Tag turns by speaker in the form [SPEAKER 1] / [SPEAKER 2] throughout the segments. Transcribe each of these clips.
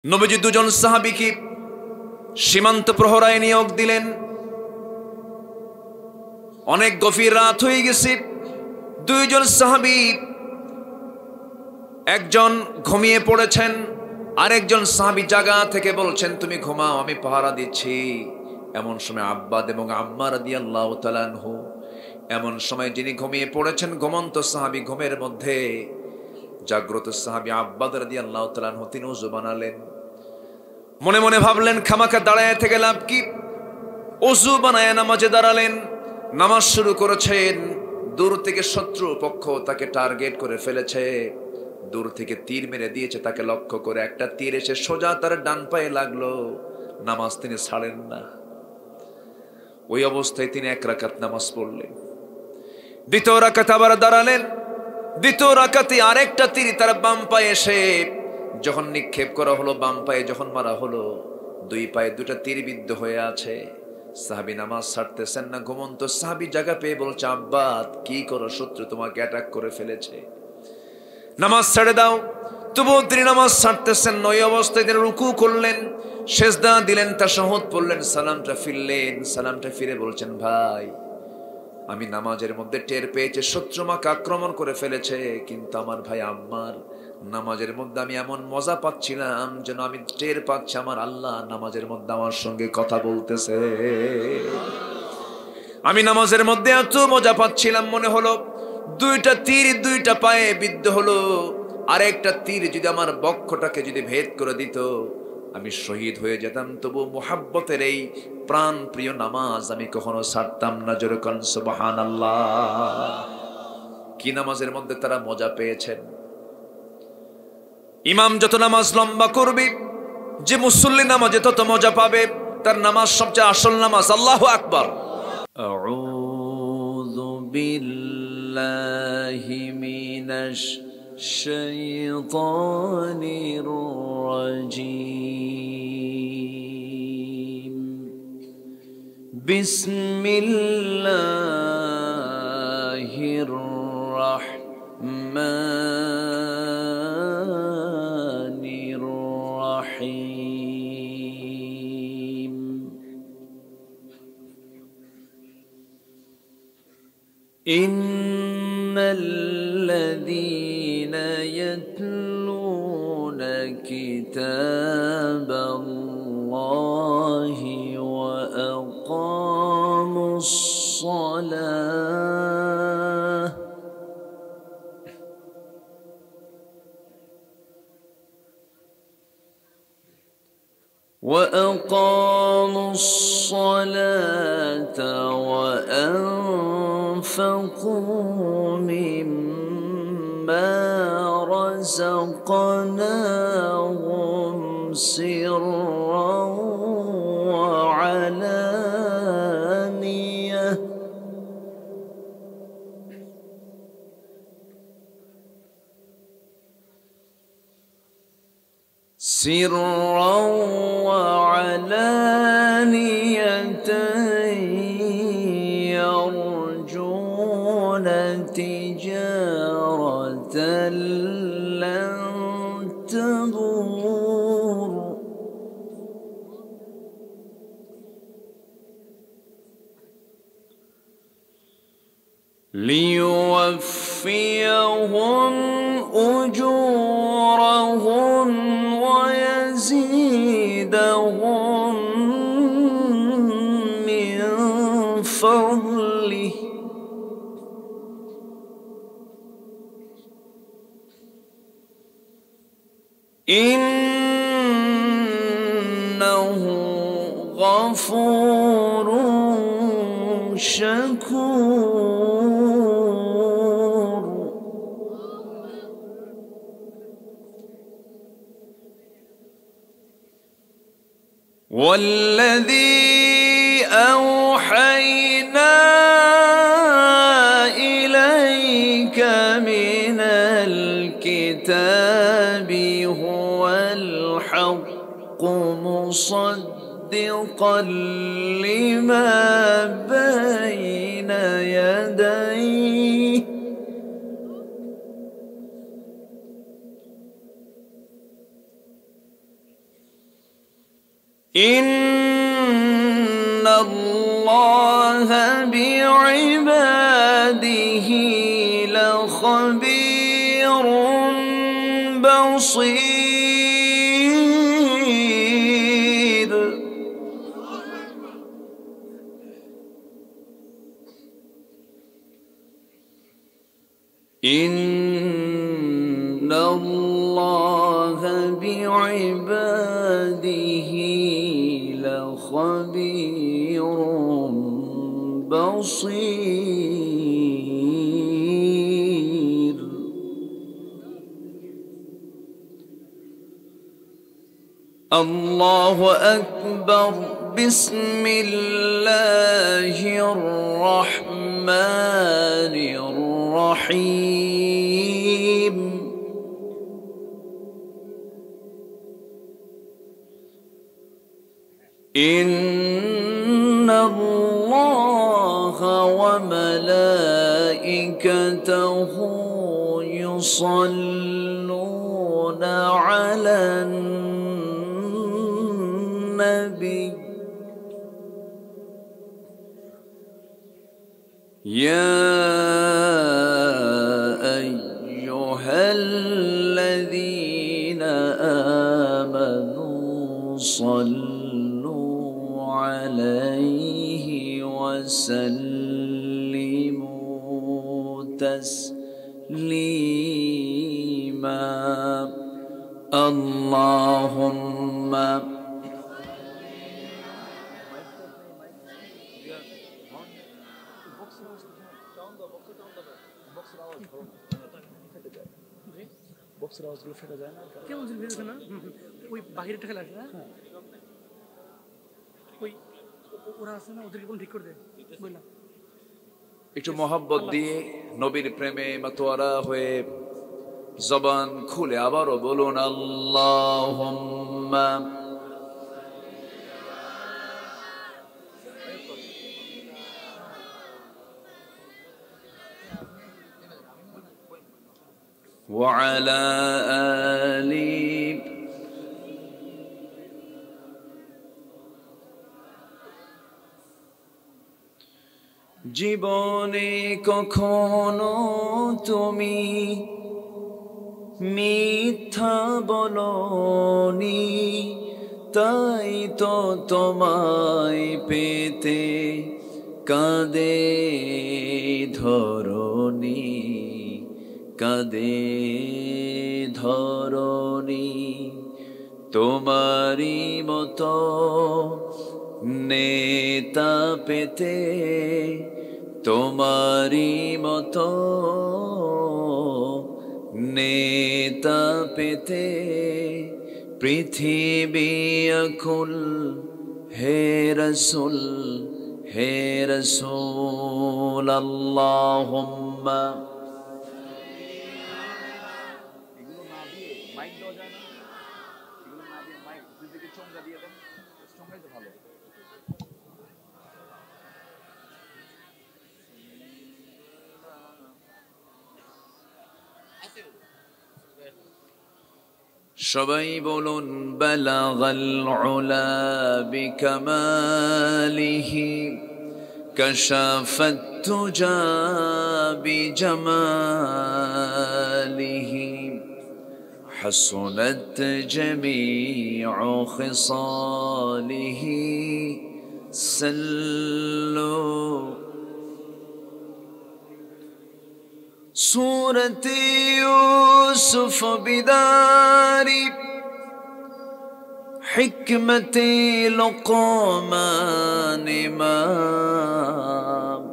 [SPEAKER 1] নবীজি দুজন সাহাবীকে সীমান্ত প্রহরায় নিয়োগ দিলেন। অনেক গভীর রাত হয়ে গেছে। দুইজন সাহাবী, একজন ঘুমিয়ে পড়েছেন, আরেকজন সাহাবী জাগা থেকে বলছেন, তুমি ঘুমাও, আমি পাহারা দিচ্ছি। এমন সময় আব্বাদ এবং আম্মা রাদিয়াল্লাহু তাআলা আনহু, এমন সময় যিনি ঘুমিয়ে পড়েছেন ঘুমন্ত সাহাবী, ঘুমের মধ্যে জাগ্রত সাহাবী আব্বাদ রাদিয়াল্লাহু তাআলা আনহু তিনি ওযু বানালেন। মনে মনে ভাবলেন, খামাখা দাঁড়ায় থেকে লাভ কি? ওযু বানায় নামাজে দাঁড়ালেন, নামাজ শুরু করেছেন। দূর থেকে শত্রু পক্ষ তাকে টার্গেট করে ফেলেছে, দূর থেকে তীর মেরে দিয়েছে তাকে লক্ষ্য করে। একটা তীর এসে সোজা তার ডান পায়ে লাগলো। নামাজ তিনি ছাড়েন না। ওই অবস্থায় তিনি এক রাকাত নামাজ পড়লেন। দ্বিতীয় রাকাতে আবার দাঁড়ালেন। দ্বিতীয় রাকাতে আরেকটা তীর তার বাম পায়ে এসে যখন নিক্ষেপ করা হলো, বাম পায়ে যখন মারা হলো, দুই পায়ে দুটা তীর বিদ্ধ হয়ে আছে। সাহাবী নামাজ ছাড়তেছেন না। ঘুমন্ত সাহাবী জায়গা পেয়ে বলছে, আব্বাদ কি করো, শত্রু তোমাকে অ্যাটাক করে ফেলেছে, নামাজ ছেড়ে দাও। তবুও তিনি নামাজ ছাড়তেছেন। ওই অবস্থায় তিনি রুকু করলেন, সেজদা দিলেন, তাশাহুদ পড়লেন, সালামটা ফিরলেন। সালামটা ফিরে বলছেন, ভাই আমি নামাজের মধ্যে টের পেয়েছি শত্রু আমাকে আক্রমণ করে ফেলেছে, কিন্তু আমার ভাই আম্মার নামাজের মধ্যে আমি এমন মজা পাচ্ছিলাম যেন আমি টের পাচ্ছি আমার আল্লাহ নামাজের মধ্যে আমার সঙ্গে কথা বলতেছে। আমি নামাজের মধ্যে এত মজা পাচ্ছিলাম, মনে হলো দুইটা তীর দুইটা পায়ে বিদ্ধ হলো। আরেকটা তীর যদি আমার বক্ষটাকে যদি ভেদ করে দিত, আমি শহীদ হয়ে যেতাম। তবু মুহাব্বতের এই প্রাণ প্রিয় নামাজ আমি কখনো ছাড়তাম না। জোরে কোন সুবহানাল্লাহ। কি নামাজের মধ্যে তারা মজা পেয়েছেন। ইমাম যত নামাজ লম্বা করবে, যে মুসল্লি নামাজে তত মজা পাবে। তার নামাজ সবচেয়ে আসল নামাজ। আল্লাহু আকবার। আউযু বিল্লাহি মিনাশ শাইতানির রাজীম। বিসমিল্লাহির রাহমানির রাহিম। ইন্নাল্লাযীনা ইয়াতলুনা কিতাবাল্লাহি ওয়া আকামুস সালাহ وأقاموا الصلاة وأنفقوا مما رزقناهم سرا وعلانية وعلانية يرجون تجارة لن تبور ليوفيهم أجورهم ويزيدهم من فضله إنه غفور شكور. والذي أوحينا إليك من الكتاب هو الحق مصدقا لما بين يديه إن الله بعباده لخبير بصير إن الله بعباده لخبير بصير الله أكبر بسم الله الرحمن الرحيم إن الله وملائكته يصلون على النبي يا أيها الذين آمنوا صلوا عليه وسلموا تسليما اللهم
[SPEAKER 2] বক্সের আওয়াজগুলো ফেটে যায় না কেমন ছিল ভিডিওটা না ওই বাহিরেটা খেলা আছে না ওই ওরা আছে না ওদেরকে কোন ঠিক করে দেয় বললাম
[SPEAKER 1] একটু মোহাব্বত দিয়ে নবীর প্রেমে মাতোয়ারা হয়ে জবান খুলে আবারও বলুন আল্লাহুম্মা وعلى آل জীবনে কখনো তুমি মিথ্যা বলনি তাই তো তোমায় পেতে কাঁদে ধরনি কাঁদে ধরনি তোমারি মতো নেতা পেতে তোমারি মতো নেতা পেতে পৃথিবী আকুল হে রসূল আল্লাহুম্মা সবাই বলুন বালাগাল উলা বিকামালিহি কাশাফাত তুজা বিজামালিহি হাসুনাত জামিউ খিসালিহি সাল্লু सूरत यूसुफ बिदारी हिकमत लुक़मान इमाम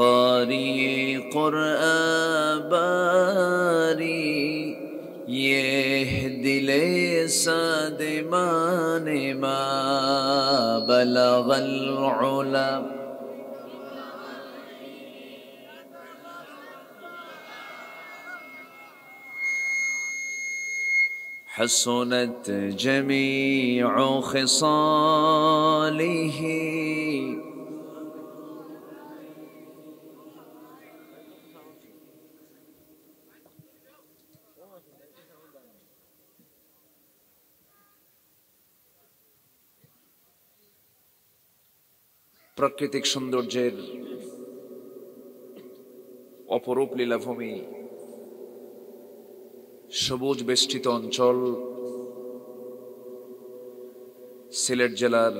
[SPEAKER 1] कारी क़ुरआन बारी ये दिले सादिमान मा बलगल उला حسنت جميع خصاله প্রাকৃতিক সৌন্দর্যের অপরূপ লীলাভূমি, সবুজ বেষ্টিত অঞ্চল, সিলেট জেলার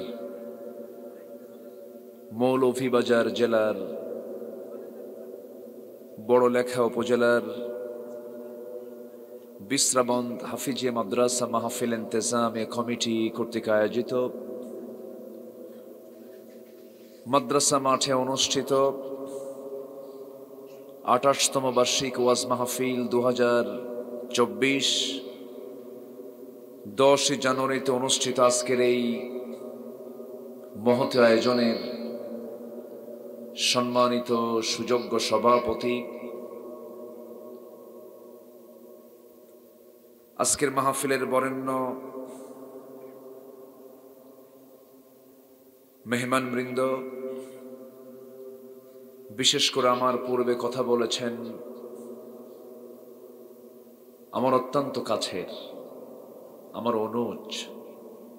[SPEAKER 1] মৌলভীবাজার জেলার বড়লেখা উপজেলার বিশ্রাবন্দ হাফিজিয়া মাদ্রাসা মাহফিল ইন্তেজামিয়া কমিটি কর্তৃক আয়োজিত মাদ্রাসা মাঠে অনুষ্ঠিত 28তম বার্ষিক ওয়াজ মাহফিল 2024 10 জানুয়ারিতে অনুষ্ঠিত আজকের এই মহৎ আয়োজনের সম্মানিত সুযোগ্য সভাপতি, আজকের মাহফিলের বরেণ্য মেহমানবৃন্দ, বিশেষ করে আমার পূর্বে কথা বলেছেন আমার অত্যন্ত কাছের, আমার অনুজ,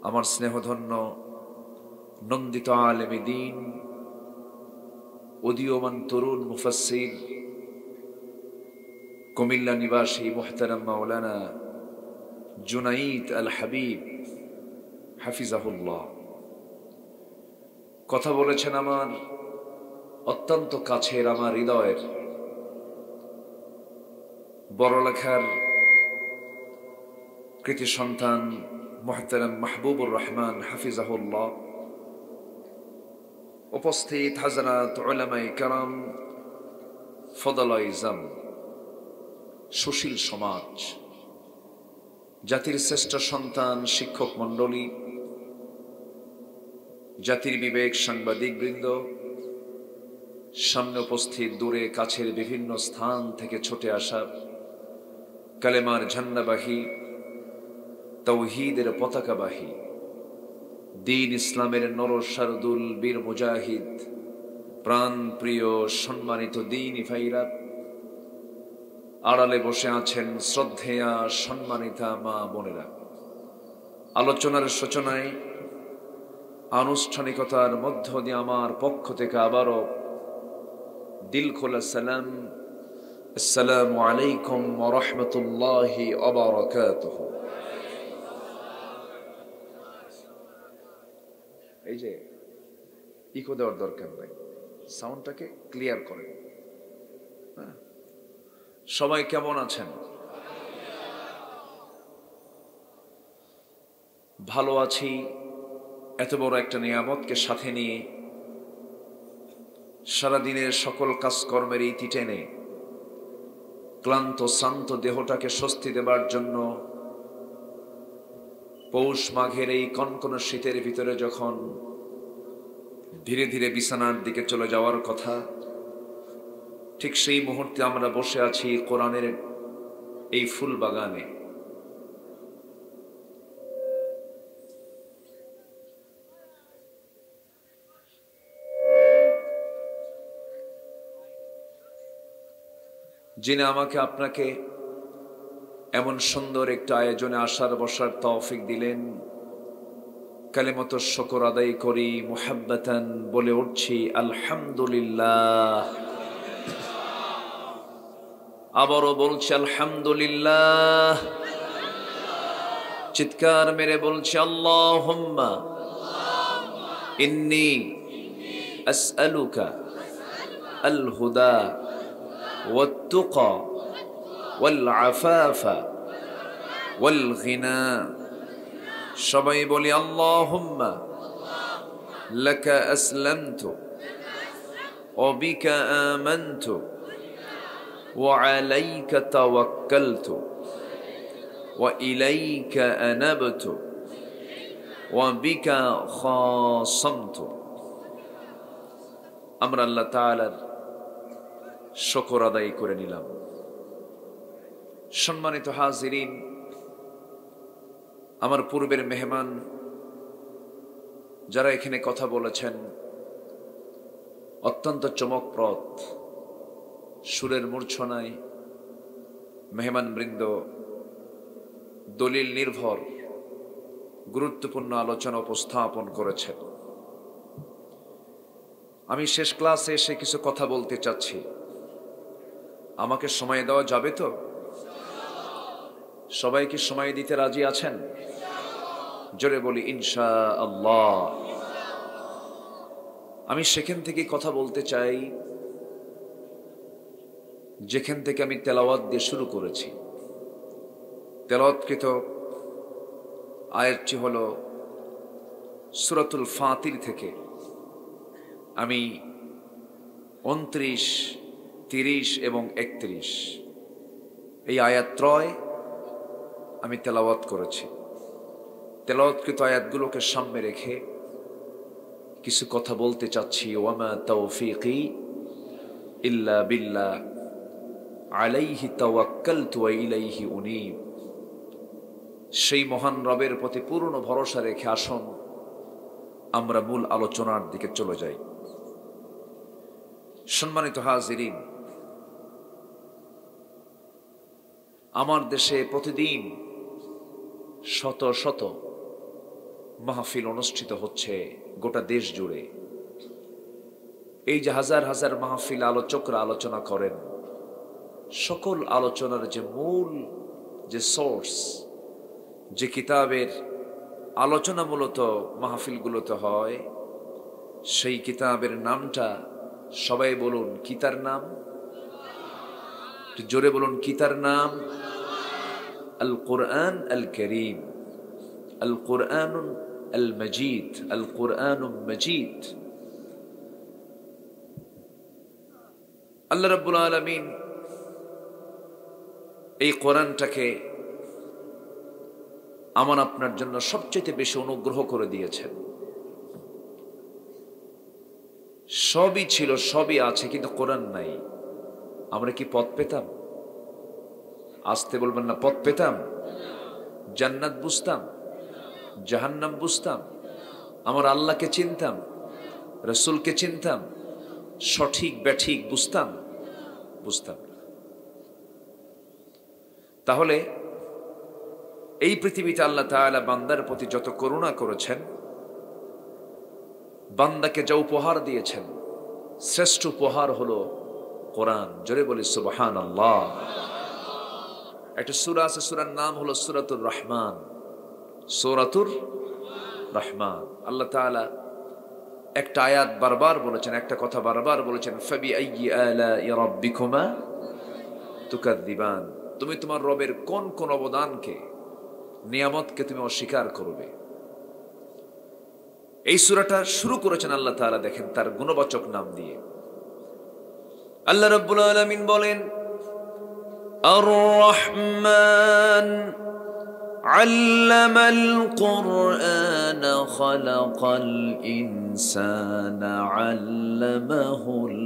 [SPEAKER 1] আমার স্নেহধন্য নন্দিত আলেমে দ্বীন, উদীয়মান তরুণ মুফাসসির, কুমিল্লা নিবাসী মুহতারাম মাওলানা জুনাইদ আল হাবিব হাফিজাহুল্লাহ। কথা বলেছেন আমার অত্যন্ত কাছের, আমার হৃদয়ের বড়লেখার কৃতি সন্তান মুহতারাম মাহবুবুর রহমান হাফিজাহুল্লাহ। উপস্থিত হাজরাত উলামায়ে কেরাম, ফদলায়ে ইজম, সুশীল সমাজ, জাতির শ্রেষ্ঠ সন্তান শিক্ষক মণ্ডলী, জাতির বিবেক সাংবাদিক বৃন্দ, সামনে উপস্থিত দূরে কাছের বিভিন্ন স্থান থেকে ছুটে আসা কালেমার ঝান্ডাবাহী, তাওহীদের পতাকাবাহী, দ্বীন ইসলামের নরসারদুল বীর মুজাহিদ, প্রাণ প্রিয় সম্মানিত দ্বীনি ভাইরা, আড়ালে বসে আছেন শ্রদ্ধেয়া সম্মানিতা মা বোনেরা। আলোচনার সূচনায় আনুষ্ঠানিকতার মধ্য দিয়ে আমার পক্ষ থেকে আবারও দিল খোলা সালাম, আসসালামু আলাইকুম ওয়া রাহমাতুল্লাহি ওয়া বারাকাতুহু। এই যে ইকো দেওয়ার দরকার নাই, সাউন্ডটাকে ক্লিয়ার করেন। সবাই কেমন আছেন? ভালো আছি। এত বড় একটা নিয়ামতকে সাথে নিয়ে সারাদিনের সকল কাজকর্মের ইতি টেনে ক্লান্ত শ্রান্ত দেহটাকে স্বস্তি দেবার জন্য পৌষ মাঘের এই কনকনে শীতের ভিতরে যখন ধীরে ধীরে বিছানার দিকে চলে যাওয়ার কথা, ঠিক সেই মুহূর্তে আমরা বসে আছি কোরআনের এই ফুল বাগানে। যিনি আমাকে আপনাকে এমন সুন্দর একটা আয়োজনে আসার বসার তৌফিক দিলেন, কালিমাত শুকর আদায় করি, মুহাব্বাতান বলে উঠছি আলহামদুলিল্লাহ। আবারও বলছি আলহামদুলিল্লাহ। চিৎকার মেরে বলছি আল্লাহুম্মা ইন্নী আসআলুকা আল হুদা ওয়াত তুকা ওয়াল আফাফা ওয়াল গিনা। সবাই বলি আল্লাহুম্মা লাকা আসলামতু ওয়া বিকা আমানতু ওয়া আলাইকা তাওয়াক্কালতু ওয়া ইলাইকা আনাবতু ওয়া বিকা খাসামতু। আমরা আল্লাহ তাআলার শুকর আদায় করে নিলাম। সম্মানিত হাজিরিন, আমার পূর্বের মেহমান যারা এখানে কথা বলেছেন, অত্যন্ত চমকপ্রদ সুরের মূর্ছনায় মেহমানবৃন্দ দলিল নির্ভর গুরুত্বপূর্ণ আলোচনা উপস্থাপন করেছেন। আমি শেষ ক্লাসে এসে কিছু কথা বলতে চাচ্ছি, আমাকে সময় দেওয়া যাবে তো? সবাই কি সময় দিতে রাজি আছেন? জোরে বলি ইনশাআল্লাহ। আমি সেখান থেকে কথা বলতে চাই যেখান থেকে আমি তেলাওয়াত দিয়ে শুরু করেছি। তেলাওয়াতকৃত আয়াতটি হলো সূরাতুল ফাতির থেকে। আমি 29, 30 এবং 31 এই আয়াতত্রয় আমি তেলাওয়াত করেছি। তেলাওয়াতকৃত আয়াতগুলোকে সামনে রেখে কিছু কথা বলতে চাচ্ছি। ওয়ামা তাওফীকি ইল্লা বিল্লাহ আলাইহি তাওয়াক্কালতু ওয়া ইলাইহি উনীব। সেই মহান রবের প্রতি পূর্ণ ভরসা রেখে আসুন আমরা মূল আলোচনার দিকে চলে যাই। সম্মানিত হাজিরিন, আমার দেশে প্রতিদিন শত শত মাহফিল অনুষ্ঠিত হচ্ছে গোটা দেশ জুড়ে। এই যে হাজার হাজার মাহফিল আলোচকরা আলোচনা করেন, সকল আলোচনার যে মূল যে সোর্স, যে কিতাবের আলোচনা মূলত মাহফিলগুলোতে হয়, সেই কিতাবের নামটা সবাই বলুন, কি তার নাম? জোরে বলুন, কি তার নাম? আল কোরআন আল করিম, আল কোরআন আল মজিদ, আল কোরআন মজিদ। আল্লাহ রাব্বুল আলামিন এই কোরআনটাকে আমার আপনার জন্য সবচেয়ে বেশি অনুগ্রহ করে দিয়েছেন। সবই ছিল, সবই আছে, কিন্তু কোরআন নাই। আমরা কি পথ পেতাম? আসতে বলবেন না, পথ পেতাম? জান্নাত বুঝতাম? জাহান্নাম বুঝতাম? আমার আল্লাহকে চিনতাম? রসুলকে চিনতাম? সঠিক ব্যাঠিক বুঝতাম? বুঝতাম না। তাহলে এই পৃথিবীতে আল্লাহ তাআলা বান্দার প্রতি যত করুণা করেছেন, বান্দাকে যা উপহার দিয়েছেন, শ্রেষ্ঠ উপহার হলো কোরআন। জোরে বলি সুবহানাল্লাহ। একটা সূরা আছে, সূরার নাম হলো সূরাতুর রহমান। সূরাতুর রহমান। আল্লাহ তাআলা একটা আয়াত বারবার বলেছেন, একটা কথা বারবার বলেছেন, ফাবিআইয়ি আলাই রাব্বিকুমা তুকাযযিবান। তুমি তোমার রবের কোন কোন অবদানকে, নিয়ামতকে তুমি অস্বীকার করবে। এই সূরাটা শুরু করেছেন আল্লাহ তাআলা, দেখেন তার গুণবাচক নাম দিয়ে। আল্লাহ রাব্বুল আলামিন বলেন, আর রহমান আল্লামাল কুরআন খালাকাল ইনসানা আল্লামাহুল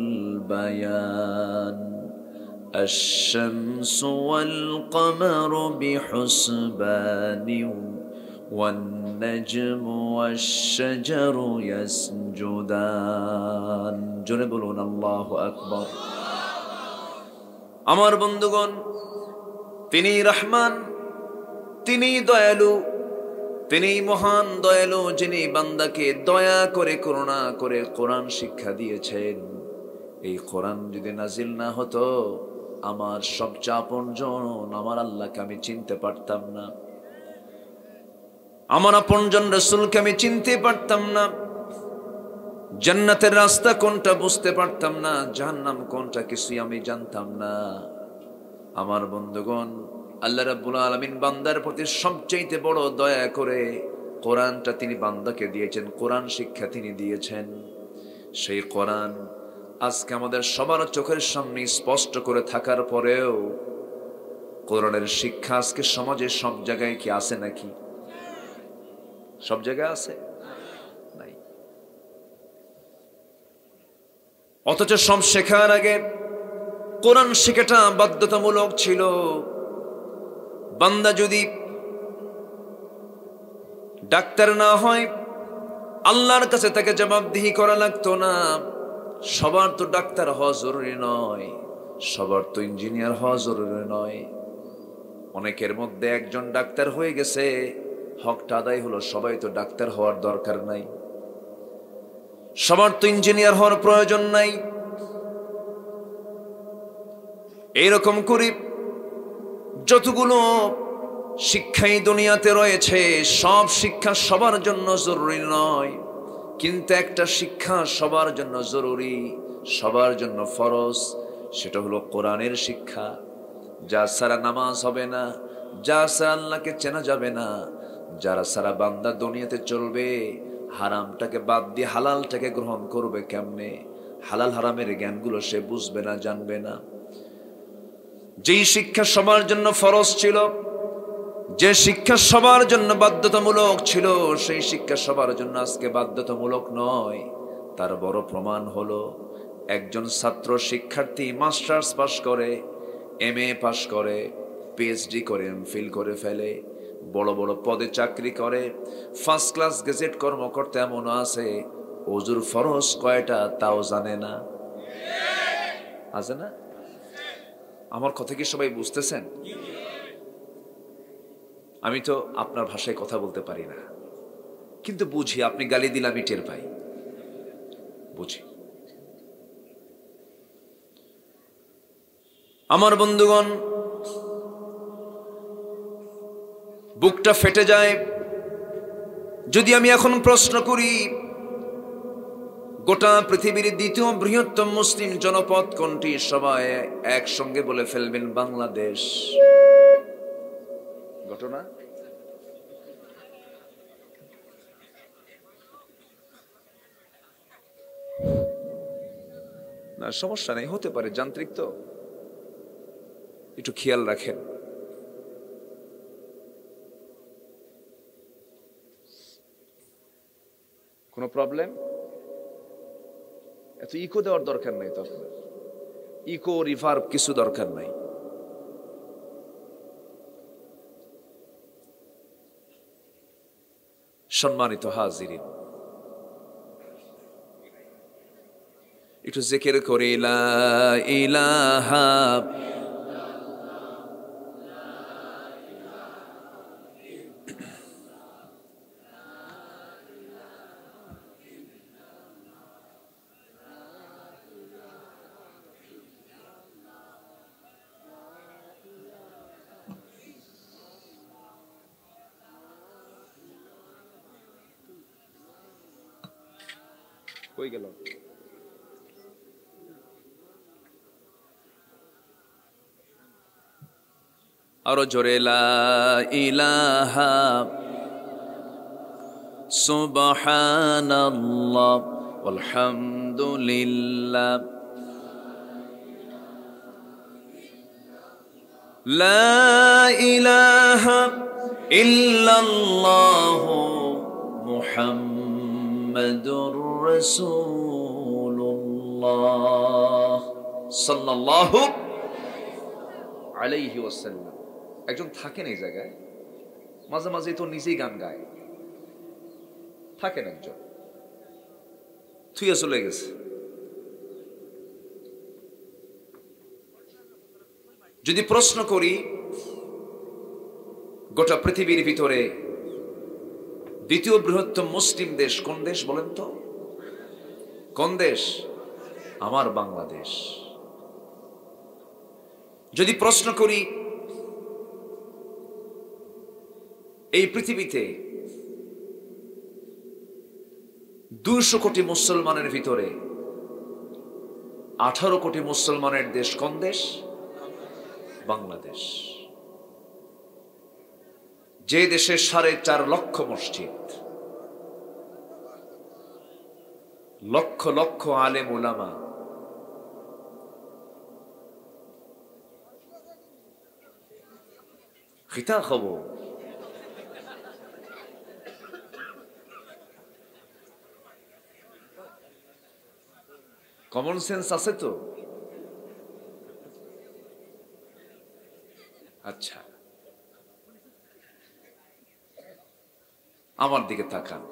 [SPEAKER 1] বায়ান الشمس والقمر بحسبان والنجم والشجر يسجدان। জোরে বলুন আল্লাহু আকবার। আমার বন্ধুগণ, তিনি রহমান, তিনি দয়ালু, তিনি মহান দয়ালু, যিনি বান্দাকে দয়া করে করুণা করে কোরআন শিক্ষা দিয়েছেন। এই কোরআন যদি নাজিল না হতো, আমার সবচেয়ে আপনজন আমার আল্লাহকে আমি চিনতে পারতাম না, আমার আপনজন রাসূলকে আমি চিনতে পারতাম না, জান্নাতের রাস্তা কোনটা বুঝতে পারতাম না, জাহান্নাম কোনটা কিছুই আমি জানতাম না। আমার বন্ধুগণ, আল্লাহ রাব্বুল আলামিন বান্দার প্রতি সবচেয়ে বড় দয়া করে কোরআনটা তিনি বান্দাকে দিয়েছেন, কোরআন শিক্ষা তিনি দিয়েছেন। সেই কোরআন আজকে আমাদের সবার চোখের সামনে স্পষ্ট করে থাকার পরেও কোরআনের শিক্ষা আজকে সমাজে সব জায়গায় কি আছে নাকি? সব জায়গায় আছে? নাই। অথচ সব শেখার আগে কোরআন শেখাটা বাধ্যতামূলক ছিল। বান্দা যদি ডাক্তার না হয়, আল্লাহর কাছে তাকে জবাবদিহি করা লাগতো না। সবার তো ডাক্তার হওয়া জরুরি নয়, সবার তো ইঞ্জিনিয়ার হওয়া জরুরি নয়। অনেকের মধ্যে একজন ডাক্তার হয়ে গেছে, হকটা আদায় হলো, সবাই তো ডাক্তার হওয়ার দরকার নাই। সবার তো ইঞ্জিনিয়ার হওয়ার প্রয়োজন নাই। এইরকম করে যতগুলো শিক্ষাই দুনিয়াতে রয়েছে, সব শিক্ষা সবার জন্য জরুরি নয়, কিন্তু একটা শিক্ষা সবার জন্য জরুরি, সবার জন্য ফরজ, সেটা হলো কোরআনের শিক্ষা। যা ছাড়া নামাজ হবে না, যা ছাড়া আল্লাহকে চেনা যাবে না, যারা সারা বান্দা দুনিয়াতে চলবে, হারামটাকে বাদ দিয়ে হালালটাকে গ্রহণ করবে কেমনে, হালাল হারামের জ্ঞানগুলো সে বুঝবে না, জানবে না। যেই শিক্ষা সবার জন্য ফরজ ছিল, যে শিক্ষা সবার জন্য বাধ্যতামূলক ছিল, সেই শিক্ষা সবার জন্য আজকে বাধ্যতামূলক নয়। তার বড় প্রমাণ হলো একজন ছাত্র শিক্ষার্থী মাস্টার্স পাশ করে, MA পাশ করে, PhD করে, MPhil করে ফেলে, বড় বড় পদে চাকরি করে, ফার্স্ট ক্লাস গেজেট কর্মকর্তা এমনও আছে ওযুর ফরজ কয়টা তাও জানে না। আছে না? আমার কথা কি সবাই বুঝতেছেন? আমি তো আপনার ভাষায় কথা বলতে পারি না, কিন্তু বুঝি। আপনি গালি দিলে আমি টের পাই, বুঝি। আমার বন্ধুগণ, বুকটা ফেটে যায় যদি আমি এখন প্রশ্ন করি, গোটা পৃথিবীর দ্বিতীয় বৃহত্তম মুসলিম জনপদ কোনটি? সবাই একসঙ্গে বলে ফেলবেন বাংলাদেশ। ঘটনা না, সমস্যা নেই, হতে পারে, যান্ত্রিক তো, একটু খেয়াল রাখেন। কোনো প্রবলেম? এত ইকো দেওয়ার দরকার নাই, তো আপনার ইকো রিভার্ব কিছু দরকার নাই। সম্মানিত হাজিরিন, একটু জিকির করে লা ইলাহা কই গেল? আরো জোরে লা ইলাহা সুবহানাল্লাহ ওয়ালহামদুলিল্লাহ লা ইলাহা ইল্লাল্লাহু মুহাম্মাদুর রাসূলুল্লাহ সাল্লাল্লাহু আলাইহি ওয়াসাল্লাম। একজন থাকেন এই জায়গায়, মাঝে মাঝে তো নিজেই গান গায়, থাকেন একজন, থুইয়া চলে গেছে। যদি প্রশ্ন করি, গোটা পৃথিবীর ভিতরে দ্বিতীয় বৃহত্তম মুসলিম দেশ কোন দেশ বলেন তো? কোন দেশ? আমার বাংলাদেশ। যদি প্রশ্ন করি, এই পৃথিবীতে 200 কোটি মুসলমানের ভিতরে 18 কোটি মুসলমানের দেশ কোন দেশ? বাংলাদেশ। যে দেশে 4.5 লক্ষ মসজিদ, লক্ষ লক্ষ আলেম উলামা, খিতা খবর, কমন সেন্স আছে তো? আচ্ছা, আমার দিকে তাকান।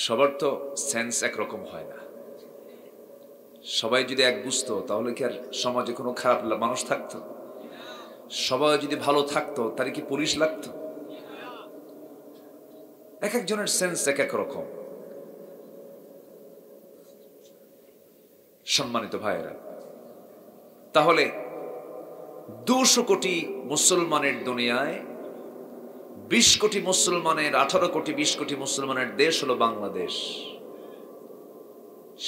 [SPEAKER 1] সবার তো সেন্স একরকম হয় না। সবাই যদি এক বুঝতো তাহলে কি আর সমাজে কোনো খারাপ মানুষ থাকতো? সবাই যদি ভালো থাকতো তাহলে কি পুলিশ লাগতো? এক একজনের সেন্স এক এক রকম। সম্মানিত ভাইয়েরা, তাহলে 200 কোটি মুসলমানের দুনিয়ায় 20 কোটি মুসলমানের 18 কোটি 20 কোটি মুসলমানের দেশ হলো বাংলাদেশ।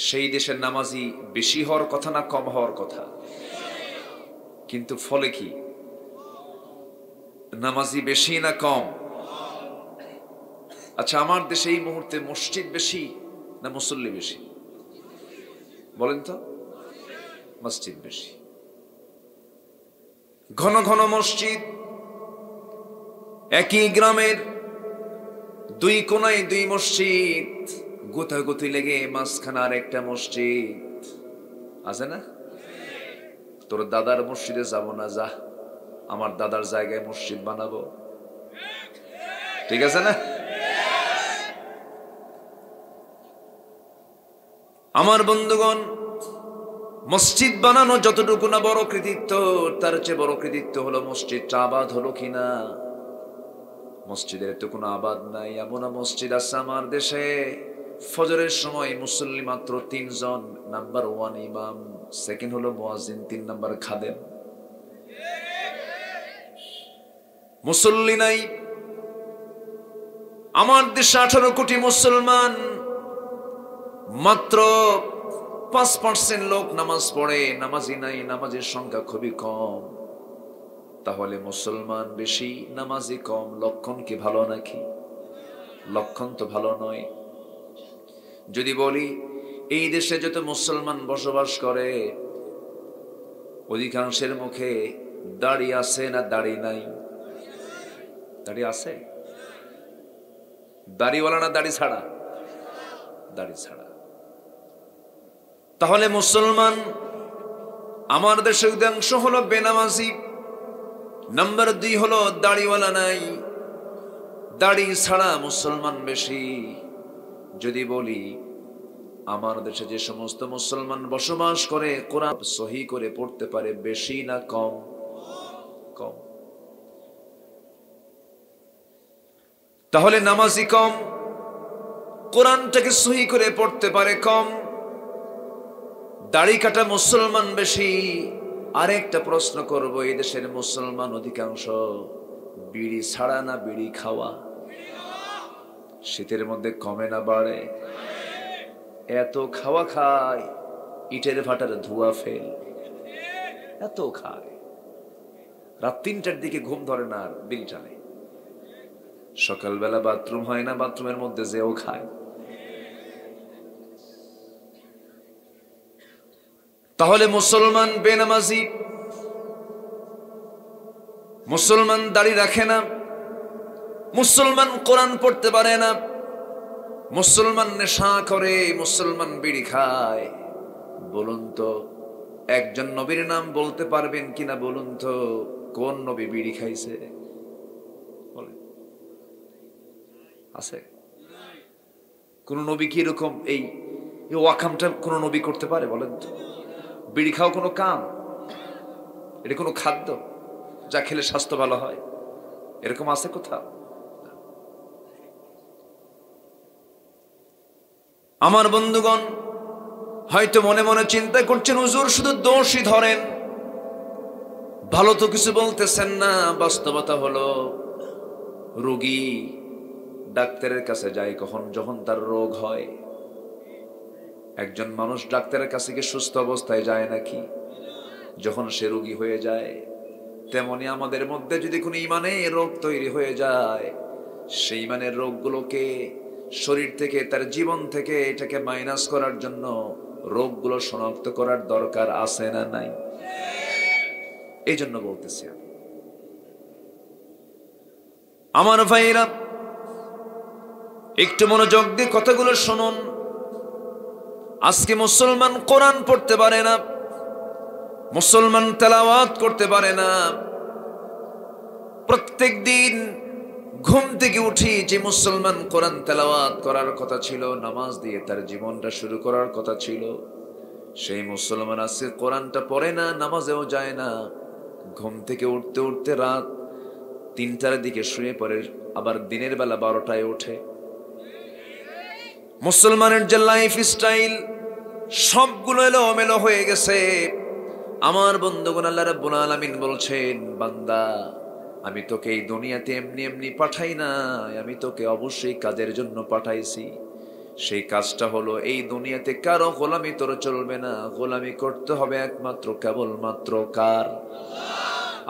[SPEAKER 1] সেই দেশের নামাজি বেশি হওয়ার কথা না কম হওয়ার কথা? কিন্তু ফলে কি নামাজি বেশি না কম? আচ্ছা, আমার দেশে এই মুহূর্তে মসজিদ বেশি না মুসল্লি বেশি? বলেন তো। মসজিদ বেশি। ঘন ঘন মসজিদ, একই গ্রামের 2 কোনায় 2 মসজিদ, গোতাগুতি লেগে মাঝখানে আর একটা মসজিদ আছে না? তোর দাদার মসজিদে যাব না, যা আমার দাদার জায়গায় মসজিদ বানাবো। ঠিক আছে না? আমার বন্ধুগণ, মসজিদ বানানো যতটুকু না বড় কৃতিত্ব, তার চেয়ে বড় কৃতিত্ব হলো মসজিদটা আবাদ হলো কিনা। মসজিদের তো কোনো আবাদ নাই। এমন মসজিদ আছে আমার দেশে, ফজরের সময় মুসল্লি মাত্র 3 জন। নাম্বার 1 ইমাম, সেকেন্ড হলো মুয়াজ্জিন, 3 নাম্বার খাদেম। মুসল্লি নাই। আমার দেশে 18 কোটি মুসলমান, মাত্র 5% লোক নামাজ পড়ে, নামাজি নাই, নামাজের সংখ্যা খুবই কম। তাহলে মুসলমান বেশি, নামাজি কম, লক্ষণ কি ভালো নাকি? লক্ষণ তো ভালো নয়। যদি বলি এই দেশে যত মুসলমান বসবাস করে, অধিকাংশের মুখে দাড়ি আছে না দাড়ি নাই? দাড়ি আছে? দাড়িওয়ালা না দাড়ি ছাড়া? দাড়ি ছাড়া। তাহলে মুসলমান আমার দেশের অধিকাংশ হলো বেনামাজি। নাম্বার 2 হলো দাড়িওয়ালা নাই, দাড়ি ছাড়া মুসলমান বেশি। যদি বলি আমার দেশে যে সমস্ত মুসলমান বসবাস করে, কোরআন সহি করে পড়তে পারে, বেশি না কম? কম। তাহলে নামাজি কম, কোরআনটাকে সহি করে পড়তে পারে কম, দাড়ি কাটা মুসলমান বেশি। আরেকটা প্রশ্ন করব, এই দেশের মুসলমান অধিকাংশ বিড়ি ছাড়া না বিড়ি খাওয়া? শীতের মধ্যে কমে না বাড়ে? এত খাওয়া খায়, ইটের ভাটার ধোয়া ফেল, এত খায়, রাত 3টার দিকে ঘুম ধরে না আর বিড়ি টানে। সকালবেলা বাথরুম হয় না, বাথরুমের মধ্যে যেও খায়। তাহলে মুসলমান বেনামাজি, মুসলমান দাড়ি রাখে না, মুসলমান কোরআন পড়তে পারে না, মুসলমান নেশা করে, মুসলমান বিড়ি খায়। বলুন তো, একজন নবীর নাম বলতে পারবেন কিনা? বলুন তো, কোন নবী বিড়ি খাইছে? বলেন, আছে? কোন নবী কি এরকম এই ওয়াকামটা কোন নবী করতে পারে? বলেন তো। বিড়ি খাওয়া কোনো কাম? এটা কোনো খাদ্য যা খেলে স্বাস্থ্য ভালো হয়? এরকম আছে কোথাও? আমার বন্ধুগণ, হয়তো মনে মনে চিন্তা করছেন, হুজুর শুধু দোষই ধরেন, ভালো তো কিছু বলতেছেন না। বাস্তবতা হলো, রোগী ডাক্তারের কাছে যায় কখন? যখন তার রোগ হয়। একজন মানুষ ডাক্তারের কাছে গিয়ে সুস্থ অবস্থায় যায় নাকি? যখন সে রোগী হয়ে যায়। তেমনি আমাদের মধ্যে যদি কোনো ইমানের রোগ তৈরি হয়ে যায়, সেই ইমানের রোগগুলোকে শরীর থেকে, তার জীবন থেকে এটাকে মাইনাস করার জন্য রোগগুলো শনাক্ত করার দরকার আছে না নাই? এই জন্য বলতেছি আমার ভাইরা, একটু মনোযোগ দিয়ে কথাগুলো শুনুন। আজকে মুসলমান কোরআন পড়তে পারে না, মুসলমান তেলাওয়াত করতে পারে না। প্রত্যেক দিন ঘুম থেকে উঠি, যে মুসলমান কোরআন তেলাওয়াত করার কথা ছিল, নামাজ দিয়ে তার জীবনটা শুরু করার কথা ছিল, সেই মুসলমান আজকে কোরআনটা পড়ে না, নামাজেও যায় না। ঘুম থেকে উঠতে উঠতে রাত 3টার দিকে শুয়ে পড়ে, আবার দিনের বেলা 12টায় ওঠে। মুসলমানের যে লাইফ স্টাইল, সবগুলো এলোমেলো হয়ে গেছে। আমার বন্ধুগণ, আল্লাহ রাব্বুল আলামিন বলছেন, বান্দা আমি তোকে এই দুনিয়াতে এমনি এমনি পাঠাই না, আমি তোকে অবশ্যই কাজের জন্য পাঠাইছি। সেই কাজটা হলো, এই দুনিয়াতে কারো গোলামি তোর চলবে না, গোলামি করতে হবে একমাত্র কেবলমাত্র কার?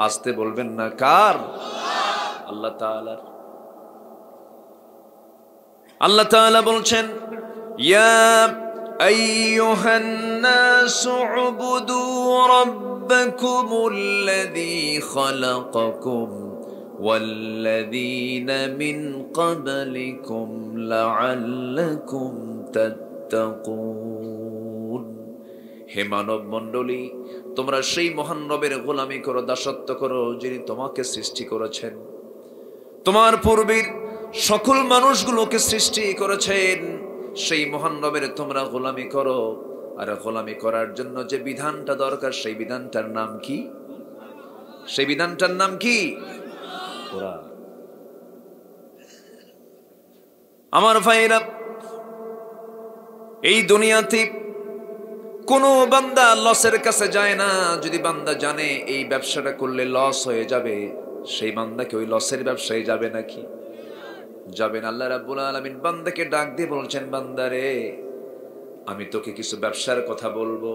[SPEAKER 1] আসতে বলবেন না, কার? আল্লাহ তাআলার। আল্লাহ তাআলা বলছেন, ইয়া আইয়ুহান নাসু উবুদু রাব্বাকুমুল্লাযী খালাকাকুম ওয়াল্লাযীনা মিন ক্বাবলিকুম লাআল্লাকুম তাত্তাকুন। হে মানব মণ্ডলী, তোমরা সেই মহান রবের গোলামি করো, দাসত্ব করো, যিনি তোমাকে সৃষ্টি করেছেন, তোমার পূর্বের সকল মানুষগুলোকে সৃষ্টি করেছেন। সেই মহান রবের তোমরা গোলামি করো। আর গোলামি করার জন্য যে বিধানটা দরকার, সেই বিধানটার নাম কি? সেই বিধানটার নাম কি? কোরআন। আমার ভাইরা, এই দুনিয়াতে কোনো বান্দা লসের কাছে যায় না। যদি বান্দা জানে এই ব্যবসাটা করলে লস হয়ে যাবে, সেই বান্দাকে ওই লসের ব্যবসায় যাবে নাকি? যাবেন। আল্লাহ রাব্বুল আলামিন বান্দাকে ডাক দিয়ে বলছেন, বান্দারে আমি তোকে কিছু ব্যবসার কথা বলবো,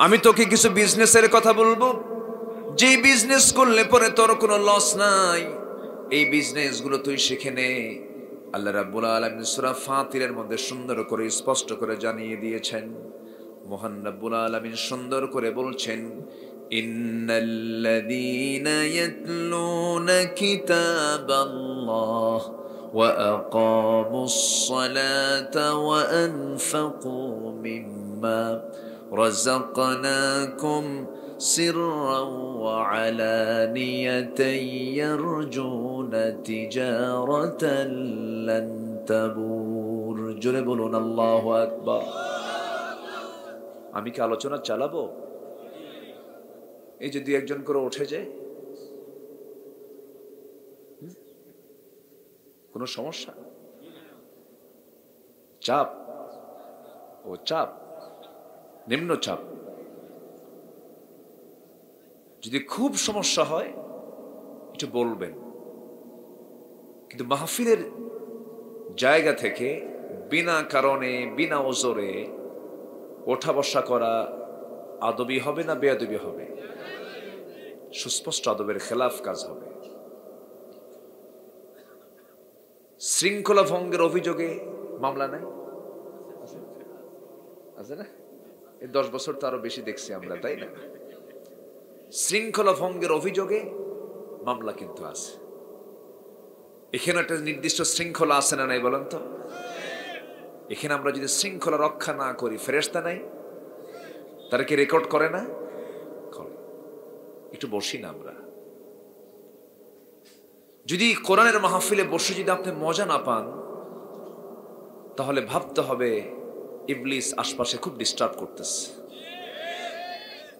[SPEAKER 1] আমি তোকে কিছু বিজনেসের কথা বলবো, যে বিজনেস করলে পরে তোর কোনো লস নাই, এই বিজনেসগুলো তুই শিখে নে। আল্লাহ রাব্বুল আলামিন সূরা ফাতিরের মধ্যে সুন্দর করে স্পষ্ট করে জানিয়ে দিয়েছেন। মহান রাব্বুল আলামিন সুন্দর করে বলছেন, ইন্নাল্লাযীনা ইয়াতলুনা কিতাবাল্লাহ ওয়া আকামুস সালাতা ওয়া আনফাকু মিম্মা রাযাকনাকুম সিররাও ওয়া আলানিয়াতান ইয়ারজুনা তিজারাতান লান তাবুর। জোরে বলুন আল্লাহু আকবার। আমি কি আলোচনা চালাবো? এই যে দুই একজন করে উঠে যায়, কোনো সমস্যা? চাপ? ও চাপ, নিম্ন চাপ। যদি খুব সমস্যা হয় একটু বলবেন, কিন্তু মাহফিলের জায়গা থেকে বিনা কারণে বিনা ওজরে ওঠা বসা করা আদবি হবে না বেয়াদবি হবে? সুস্পষ্ট আদবের খেলাফ কাজ হবে। শৃঙ্খলা ভঙ্গের অভিযোগে মামলা নাই? আছে না? এই 10 বছর তো আরো বেশি দেখছি আমরা, তাই না? শৃঙ্খলা ভঙ্গের অভিযোগে মামলা কিন্তু আছে। এখানে একটা নির্দিষ্ট শৃঙ্খলা আছে না নাই বলেন তো? এখানে আমরা যদি শৃঙ্খলা রক্ষা না করি, ফেরেশতা নাই? তারা কি রেকর্ড করে না? করে। একটু বসি না আমরা। যদি কোরআনের মাহফিলে বসে যদি আপনি মজা না পান, তাহলে ভাবতে হবে ইবলিস আশপাশে খুব ডিস্টার্ব করতেছে।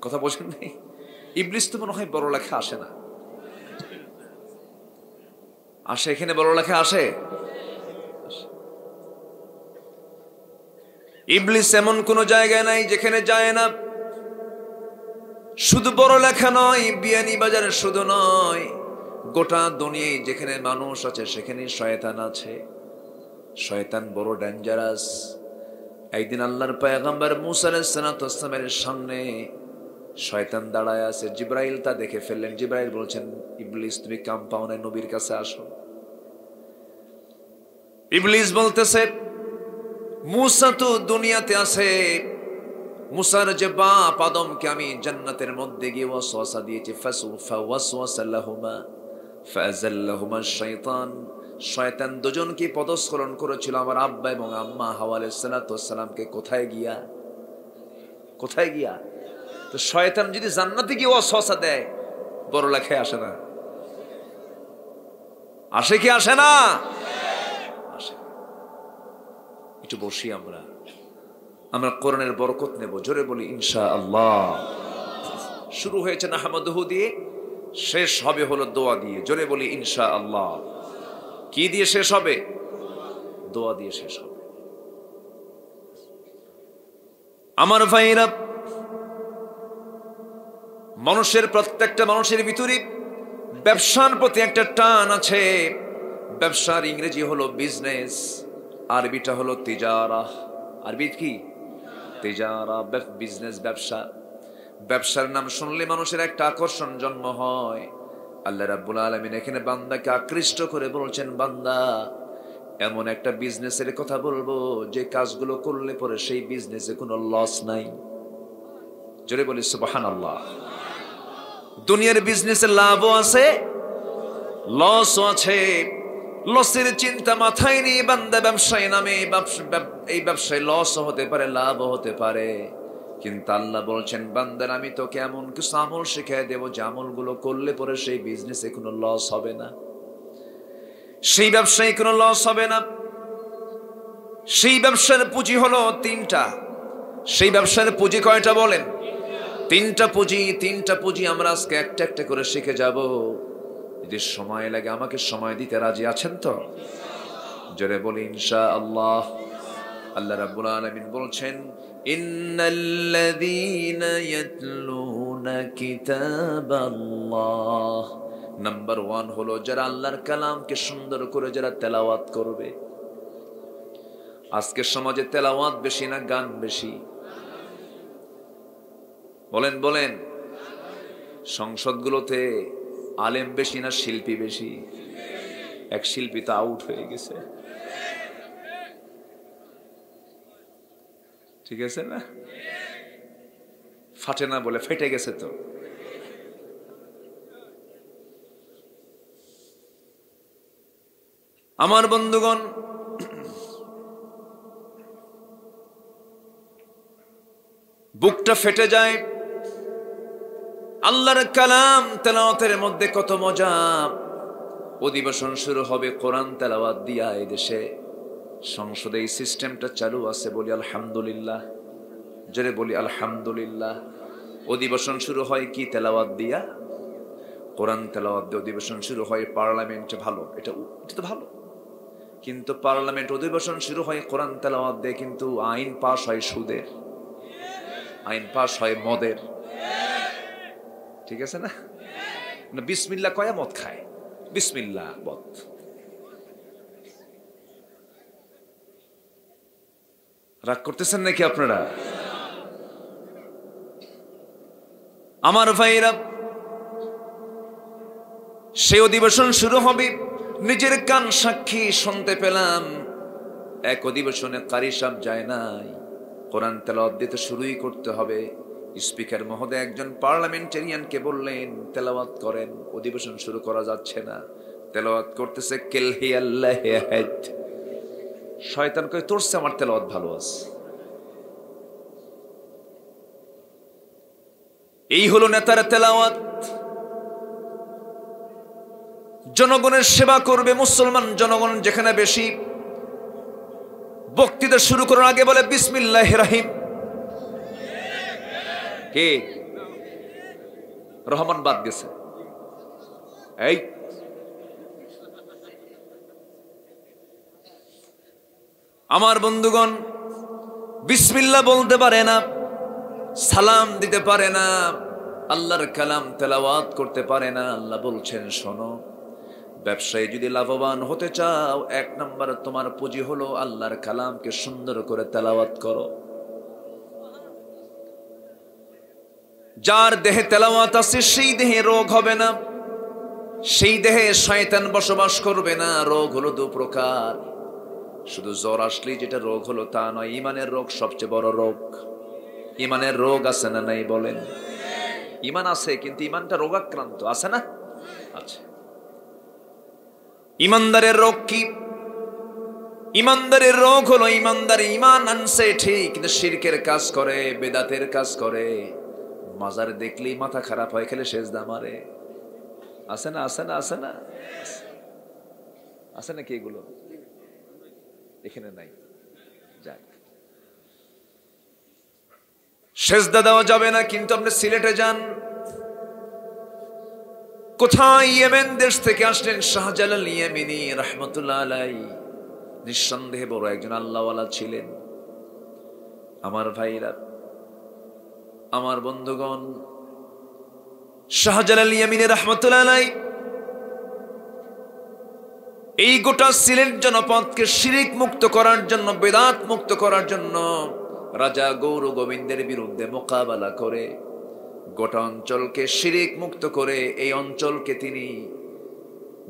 [SPEAKER 1] কথা বোঝেন নাই? ইবলিস তো মনে হয় বড় লেখা আসে না। আসে? এখানে বড় লেখা আসে? ইবলিস এমন কোন জায়গায় নাই যেখানে যায় না। শুধু বড় লেখা নয়, বিয়ানীবাজার শুধু নয়, গোটা দুনিয়ায় যেখানে মানুষ আছে সেখানে শয়তান আছে। শয়তান বড় ডেঞ্জারাস। একদিন আল্লাহর পয়গম্বর মুসা আলাইহিস সালামের সামনে শয়তান দাঁড়ায় আছে। জিব্রাইল তা দেখে ফেললেন। জিব্রাইল বলছেন, ইবলিস তুমি কাম পাও না, নবীর কাছে আসো। ইবলিস বলতেছে, মুসা তো দুনিয়াতে আছে, মুসার যে বাপ আদমকে আমি জান্নাতের মধ্যে গিয়ে ওয়াসওয়াসা দিয়েছি, ফাওয়াসওয়াসা লাহুমা ফাযাল্লাহুমা শাইতান। শয়তান দুজনকে পদস্খলন করেছিল, আমার আব্বা এবং আম্মা হাওয়া আলাইহিস সালামকে। কোথায় গিয়া? কোথায় গিয়া? তো শয়তান যদি জান্নাতে গিয়ে ওয়াসওয়াসা দেয়, বড় লেখায় আসে না? আসে কি আসে না? আসে। একটু বসি আমরা কোরআনের বরকত নেব। জোরে বলি ইনশাআল্লাহ। শুরু হয়েছে নাহমাদুহু দিয়ে, শেষ হবে হলো দোয়া দিয়ে। জোরে বলি ইনশাআল্লাহ। কি দিয়ে শেষ হবে? দোয়া দিয়ে শেষ হবে। আমার ভাইরা, মানুষের প্রত্যেকটা মানুষের ভিতরে ব্যবসার প্রতি একটা টান আছে। ব্যবসার ইংরেজি হলো বিজনেস, আরবিটা হলো তিজারা। আরবি কি? তিজারা, বিজনেস, ব্যবসা। ব্যবসার নাম শুনলে মানুষের একটা আকর্ষণ জন্ম হয়। আল্লাহ রাব্বুল আলামিন এখানে বান্দাকে আকৃষ্ট করে বলছেন, বান্দা এমন একটা বিজনেসের কথা বলবো যে কাজগুলো করলে পরে সেই বিজনেসে কোনো লস নাই। জোরে বলি সুবহানাল্লাহ। দুনিয়ার বিজনেসে লাভও আছে, লসও আছে। লসের চিন্তা মাথায় নিয়ে বান্দা ব্যবসায় নামে। এই ব্যবসায় লসও হতে পারে, লাভও হতে পারে, কিন্তু আল্লাহ বলছেন, বান্দার আমি তোকে এমন কিছু আমল শিখিয়ে দেবো যে আমলগুলো করলে পরে সেই বিজনেসে কোনো লস হবে না, সেই ব্যবসায় কোনো লস হবে না। সেই ব্যবসার পুঁজি হলো তিনটা। সেই ব্যবসার পুঁজি কয়টা বলেন? তিনটা পুঁজি। তিনটা পুঁজি আমরা আজকে একটা একটা করে শিখে যাব। যদি সময় লাগে আমাকে সময় দিতে রাজি আছেন তো? জোরে বলি ইনশাআল্লাহ। আল্লাহ রাব্বুল আলামিন বলছেন, ইন্নাল্লাযীনা ইয়াতলুনা কিতাবাল্লাহ। নাম্বার 1 হলো যারা আল্লাহর কালামকে সুন্দর করে যারা তেলাওয়াত করবে। আজকের সমাজে তেলাওয়াত বেশি না গান বেশি? বলেন বলেন। সংসদগুলোতে আলেম বেশি না শিল্পী বেশি? এক শিল্পী তো আউট হয়ে গেছে, ঠিক আছে না? ফাটে না বলে ফেটে গেছে তো। আমার বন্ধুগণ, বুকটা ফেটে যায়। আল্লাহর কালাম তেলাওয়াতের মধ্যে কত মজা। অধিবেশন শুরু হবে কোরআন তেলাওয়াত দিয়া। এই দেশে সংসদে এই সিস্টেমটা চালু আছে, বলি আলহামদুলিল্লাহ। জোরে বলি আলহামদুলিল্লাহ। অধিবেশন শুরু হয় কি তেলাওয়াত দিয়া? কোরআন তেলাওয়াত দিয়ে অধিবেশন শুরু হয়। পার্লামেন্টে ভালো, এটা তো ভালো, কিন্তু পার্লামেন্ট অধিবেশন শুরু হয় কোরআন তেলাওয়াত দিয়ে, কিন্তু আইন পাস হয় সুদের, আইন পাস হয় মদের, ঠিক আছে না? বিসমিল্লাহ কয়া মদ খায়, বিসমিল্লাহ মদ। রাগ করতেছেন নাকি আপনারা? আমার ভাইরা, সেই অধিবেশন শুরু হবে। নিজের কান সাক্ষী শুনতে পেলাম, এক অধিবেশনে কারি সাহেব যায় নাই, কোরআন তেলাওয়াত দিতে শুরুই করতে হবে। স্পিকার মহোদয় একজন পার্লামেন্টেরিয়ানকে বললেন, তেলাওয়াত করেন, অধিবেশন শুরু করা যাচ্ছে না। তেলাওয়াত করতেছে, কেলহি আল্লাহ হেদ। শয়তান কই, তোরছে আমার তেলাওয়াত ভালো আছে। এই হলো নেতার তেলাওয়াত। জনগণের সেবা করবে মুসলমান জনগণ যেখানে বেশি, বক্তৃতা শুরু করার আগে বলে বিসমিল্লাহির রহিম। কে? রহমান বাদ গেছে। এই আমার বন্ধুগণ, বিসমিল্লাহ বলতে পারে না, সালাম দিতে পারে না, আল্লাহর কালাম তেলাওয়াত করতে পারে না। আল্লাহ বলছেন, শোনো, ব্যবসায় যদি লাভবান হতে চাও, 1 নম্বর তোমার পুঁজি হলো আল্লাহর কালামকে সুন্দর করে তেলাওয়াত করো। যার দেহে তেলাওয়াত আছে সেই দেহে রোগ হবে না, সেই দেহে শয়তান বসবাস করবে না। রোগ হলো 2 প্রকার। শুধু জ্বর আসলেই যেটা রোগ হলো তা নয়, ইমানের রোগ সবচেয়ে বড় রোগ। ইমানের রোগ আছে না নাই বলেন? ইমান আছে, কিন্তু ইমানটা রোগাক্রান্ত আছে না? আচ্ছা, ইমানদারের রোগ কি? ইমানদারের রোগ হলো ইমানদার ইমান আনছে ঠিক, কিন্তু শিরকের কাজ করে, বেদাতের কাজ করে, মাজার দেখলেই মাথা খারাপ হয়, খেলে সেজদা মারে। আছে না? আছে না? আছে না? আছে নাকি? এগুলো এখানে নাই। যাক, সেজদা দেওয়া যাবে না, কিন্তু আপনি সিলেটে যান, কোথায় ইয়েমেন দেশ থেকে আসলেন শাহজালাল ইয়েমেনি রাহমাতুল্লাহ আলাইহি, নিঃসন্দেহে বড় একজন আল্লাহওয়ালা ছিলেন। আমার ভাইরা, আমার বন্ধুগণ, শাহজালাল ইয়ামিনী রাহমাতুল্লাহ আলাইহি এই গোটা সিলেট জনপদকে শিরিক মুক্ত করার জন্য, বেদাত মুক্ত করার জন্য রাজা গৌর গোবিন্দের বিরুদ্ধে মোকাবেলা করে গোটা অঞ্চলকে শিরিক মুক্ত করে এই অঞ্চলকে তিনি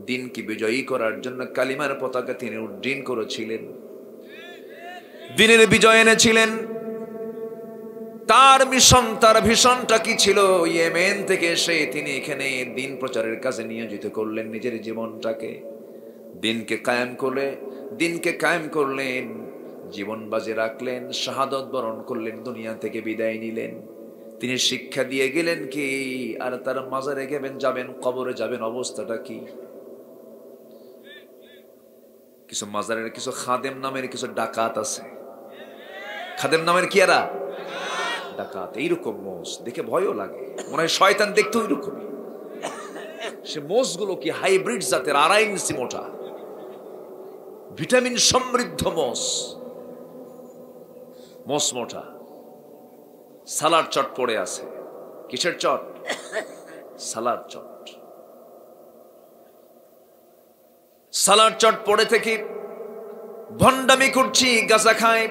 [SPEAKER 1] দিনকে বিজয়ী করার জন্য কালিমার পতাকা তিনি উড্ডীন করেছিলেন, দিনের বিজয় এনেছিলেন। তার মিশন, তার ভিশনটা কি ছিল? ইয়েমেন থেকে এসে তিনি এখানে দিন প্রচারের কাজে নিয়োজিত করলেন নিজের জীবনটাকে। দিনকে কায়েম করলেন, জীবন বাজে রাখলেন, শাহাদত বরণ করলেন, দুনিয়া থেকে বিদায় নিলেন। তিনি শিক্ষা দিয়ে গেলেন কি? আর তার মাজারে যাবেন, কবরে যাবেন, অবস্থাটা কি? কিছু মাজারের কিছু খাদেম নামের কিছু ডাকাত আছে। খাদেম নামের কি এরা? ডাকাত। এইরকম মোষ দেখে ভয়ও লাগে, মনে হয় শয়তান দেখতে ওইরকমই। সে মোষগুলো কি হাইব্রিড জাতের, 2.5 ইঞ্চি মোটা, ভিটামিন সমৃদ্ধ মোষ মোটা। সালাড চট পড়ে আছে। কিসের চট? সালাড চট। সালাড চট পড়ে থেকে ভণ্ডামি করছি, গাঁজা খায়,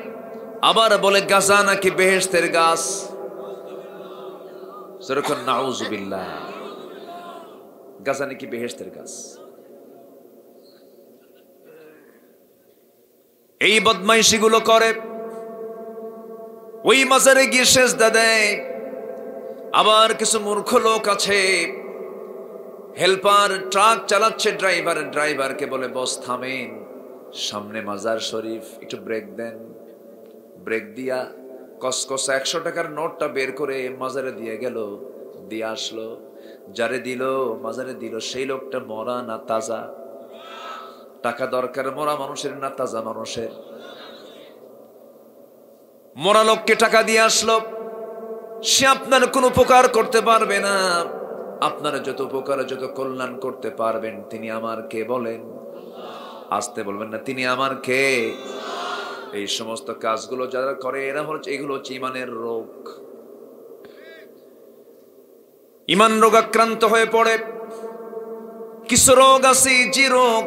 [SPEAKER 1] আবার বলে গাঁজা নাকি বেহেশতের গাছ। সেরকম নাউজুবিল্লাহ, গাঁজা নাকি বেহেশতের গাছ। এই বদমাইশি গুলো করে, ওই মাজারে গিয়ে সেজদা দেয়। আবার কিছু মূর্খ লোক আছে, হেল্পার ট্রাক চালাচ্ছে, ড্রাইভারকে বলে বস থামেন, সামনে মাজার শরীফ, একটু ব্রেক দেন। ব্রেক দিয়া কসকসা 100 টাকার নোটটা বের করে মাজারে দিয়ে গেল, দিয়ে আসলো। যারে দিল, মাজারে দিল, সেই লোকটা মরা না তাজা? টাকা দরকার মরা মানুষের না তাজা মানুষের? মরা লোককে টাকা দিয়ে আসলো, সে আপনার কোন উপকার করতে পারবে না। আপনার যত উপকার, যত কল্যাণ করতে পারবেন তিনি আমার কে বলেন? আসতে বলবেন না, তিনি আমার কে? এই সমস্ত কাজগুলো যারা করে এগুলো হচ্ছে ইমানের রোগ। ইমান রোগাক্রান্ত হয়ে পড়ে। কিছু রোগ আছে, যে রোগ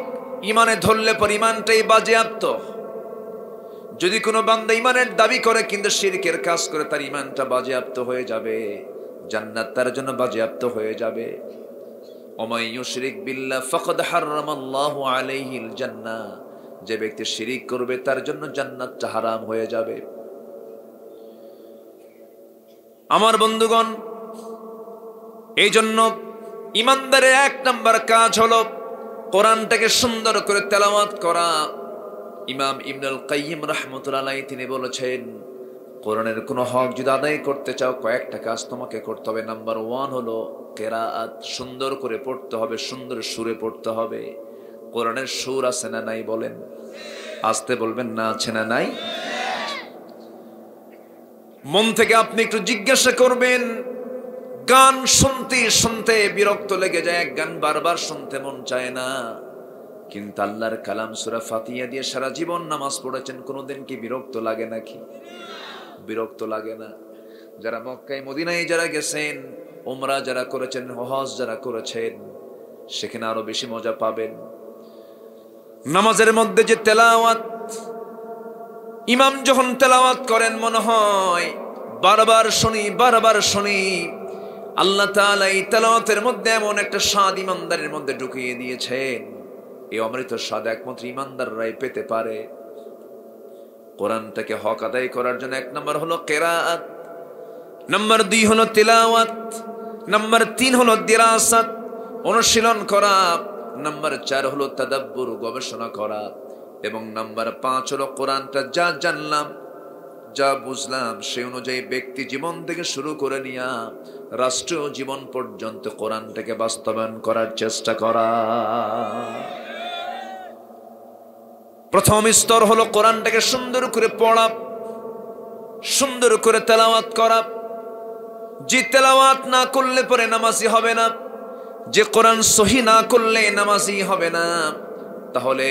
[SPEAKER 1] ইমানে ধরলে পর ইমানটাই বাজেয়াপ্ত। যদি কোনো বান্দা ইমানের দাবি করে কিন্তু শিরকের কাজ করে, তার ইমানটা বাজেয়াপ্ত হয়ে যাবে, জান্নাত তার জন্য বাজেয়াপ্ত হয়ে যাবে। ওমাই ইউশরিক বিল্লাহ ফাকাদ হারামাল্লাহু আলাইহিল জান্নাহ, যে ব্যক্তি শিরিক করবে তার জন্য জান্নাতটা হারাম হয়ে যাবে। আমার বন্ধুগণ, এই জন্য ইমানদারের 1 নম্বর কাজ হলো কোরআনটাকে সুন্দর করে তেলাওয়াত করা। ইমাম ইবনুল কাইয়িম রাহমাতুল্লাহ আলাইহি তিনি বলেছেন, কোরআনের কোন হক যদি আদায় করতে চাও, কয়েকটা কাজ তোমাকে করতে হবে। নাম্বার 1 হলো কেরাআত, সুন্দর করে পড়তে হবে, সুন্দর সুরে পড়তে হবে। কোরআনের সুর আছে না নাই বলেন? আসতে বলবেন না, আছে না নাই? মন থেকে আপনি একটু জিজ্ঞাসা করবেন, গান শুনতে শুনতে বিরক্ত লেগে যায়, এক গান বারবার শুনতে মন চায় না, কিন্তু আল্লাহর কালাম সূরা ফাতিহা দিয়ে সারা জীবন নামাজ পড়েছেন, কোনোদিন কি বিরক্ত লাগে নাকি? বিরক্ত লাগে না? যারা মক্কায় মদিনায় যারা গেছেন, উমরা যারা করেছেন, হজ যারা করেছেন, সেখানে আরো বেশি মজা পাবেন। নামাজের মধ্যে যে তেলাওয়াত, ইমাম যখন তেলাওয়াত করেন মনে হয় বারবার শুনি। আল্লাহ তাআলা এই তেলাওয়াতের মধ্যে এমন একটা স্বাদ ইমানদারের মধ্যে ঢুকিয়ে দিয়েছেন, এই অমৃত স্বাদ একমাত্র ইমানদাররাই পেতে পারে। কোরআনটাকে হক আদায় করার জন্য 1 নম্বর হলো কেরাআত, নাম্বার 2 হলো তিলাওয়াত, নাম্বার 3 হলো দিরাসাত, অনুশীলন করা, নাম্বার 4 হলো তাদাব্বুর, গবেষণা করা, এবং নাম্বার 5 হলো কোরআনটা যা জানলাম, যা বুঝলাম সে অনুযায়ী ব্যক্তি জীবন থেকে শুরু করে নিয়া রাষ্ট্রীয় জীবন পর্যন্ত কোরআনটাকে বাস্তবায়ন করার চেষ্টা করা। প্রথম স্তর হলো কোরআনটাকে সুন্দর করে পড়া, সুন্দর করে তেলাওয়াত করা। যে তেলাওয়াত না করলে পরে নামাজি হবে না, যে কোরআন সহি না করলে নামাজি হবে না। তাহলে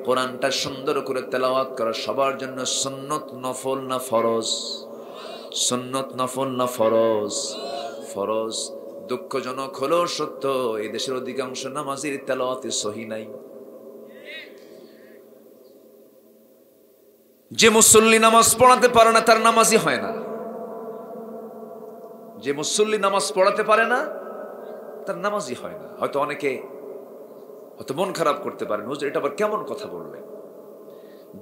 [SPEAKER 1] কোরআনটা সুন্দর করে তেলাওয়াত করা সবার জন্য সুন্নত, নফল না ফরজ? সুন্নত নফল না ফরজ? ফরজ। দুঃখজনক হলো সত্য, এই দেশের অধিকাংশ নামাজের তেলাওয়াতে সহি নাই। যে মুসল্লি নামাজ পড়াতে পারে না তার নামাজই হয় না। যে মুসল্লি নামাজ পড়াতে পারে না তার নামাজই হয় না। হয়তো অনেকে হয়তো মন খারাপ করতে পারেন, হুজুর এটা আবার কেমন কথা বললেন?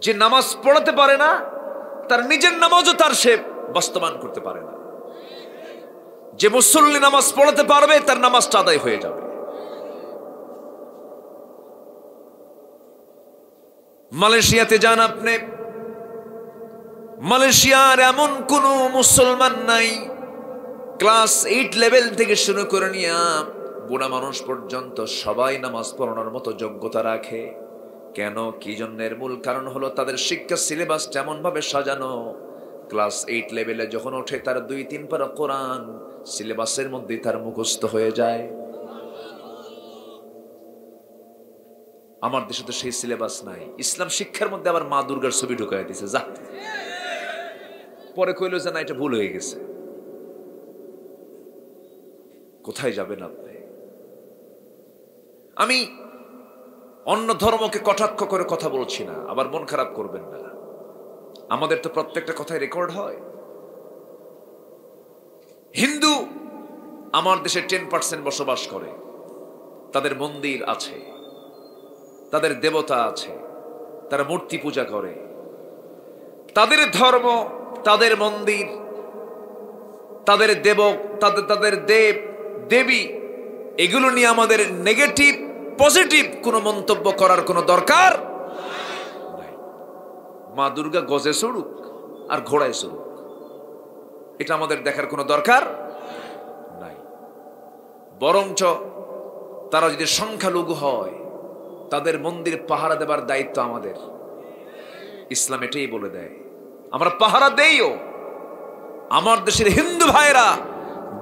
[SPEAKER 1] যে নামাজ পড়াতে পারে না তার নিজের নামাজও তার সে বাস্তবায়ন করতে পারে না। যে মুসল্লি নামাজ পড়াতে পারবে তার নামাজটা আদায় হয়ে যাবে। মালয়েশিয়াতে যান আপনি, মালয়েশিয়ার এমন কোন মুসলমান নাই, ক্লাস 8 লেভেল থেকে শুরু করে নিয়ে বুড়া মানুষ পর্যন্ত সবাই নামাজ পড়ানোর মতো যোগ্যতা রাখে। কেন? কি জন্যের? মূল কারণ হলো তাদের শিক্ষা সিলেবাস এমন ভাবে সাজানো, ক্লাস 8 লেভেলে যখন ওঠে তার 2-3 পারা কোরআন সিলেবাসের মধ্যে তার মুখস্থ হয়ে যায়। আমার দেশে তো সেই সিলেবাস নাই। ইসলাম শিক্ষার মধ্যে আবার মা দুর্গার ছবি ঢুকাই দিয়েছে, যা পরে কইলো যে না এটা ভুল হয়ে গেছে। কোথায় যাবেন আপনি? আমি অন্য ধর্মকে কটাক্ষ করে কথা বলছি না, আবার মন খারাপ করবেন না। আমাদের তো প্রত্যেকটা কথাই রেকর্ড হয়। হিন্দু আমার দেশে 10% বসবাস করে, তাদের মন্দির আছে, তাদের দেবতা আছে, তারা মূর্তি পূজা করে, তাদের ধর্ম, তাদের মন্দির, তাদের তাদের দেব দেবী, এগুলো নিয়ে আমাদের নেগেটিভ পজিটিভ কোনো মন্তব্য করার কোনো দরকার নাই। মা দুর্গা গজে চড়ুক আর ঘোড়ায় চড়ুক, এটা আমাদের দেখার কোনো দরকার নাই। বরঞ্চ তারা যদি সংখ্যালঘু হয় তাদের মন্দির পাহারা দেবার দায়িত্ব আমাদের। ইসলাম এটাই বলে দেয়, আমরা পাহারা দেইও। আমার দেশের হিন্দু ভাইরা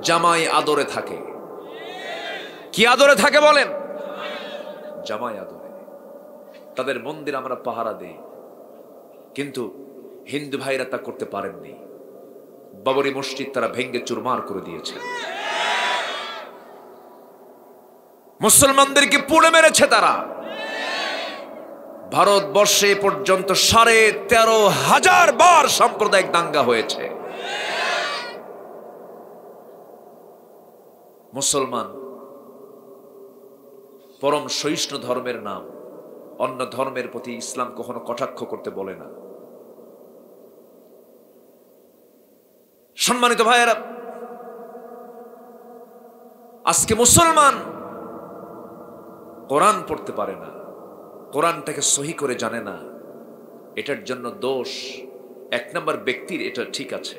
[SPEAKER 1] জামাই আদরে থাকে। কি আদরে থাকে বলেন? জামাই আদরে। তাদের মন্দির আমরা পাহারা দেই, কিন্তু হিন্দু ভাইরা তা করতে পারেননি। বাবরি মসজিদ তারা ভেঙ্গে চুরমার করে দিয়েছে, মুসলমানদেরকে পুড়ে মেরেছে তারা। ভারতবর্ষে পর্যন্ত 13,500 বার সাম্প্রদায়িক দাঙ্গা হয়েছে। মুসলমান পরম সহিষ্ণু ধর্মের নাম, অন্য ধর্মের প্রতি ইসলাম কখনো কটাক্ষ করতে বলে না। সম্মানিত ভাইয়েরা, আজকে মুসলমান কোরআন পড়তে পারে না, কোরআনটাকে সহি করে জানে না। এটার জন্য দোষ 1 নম্বর ব্যক্তির, এটা ঠিক আছে,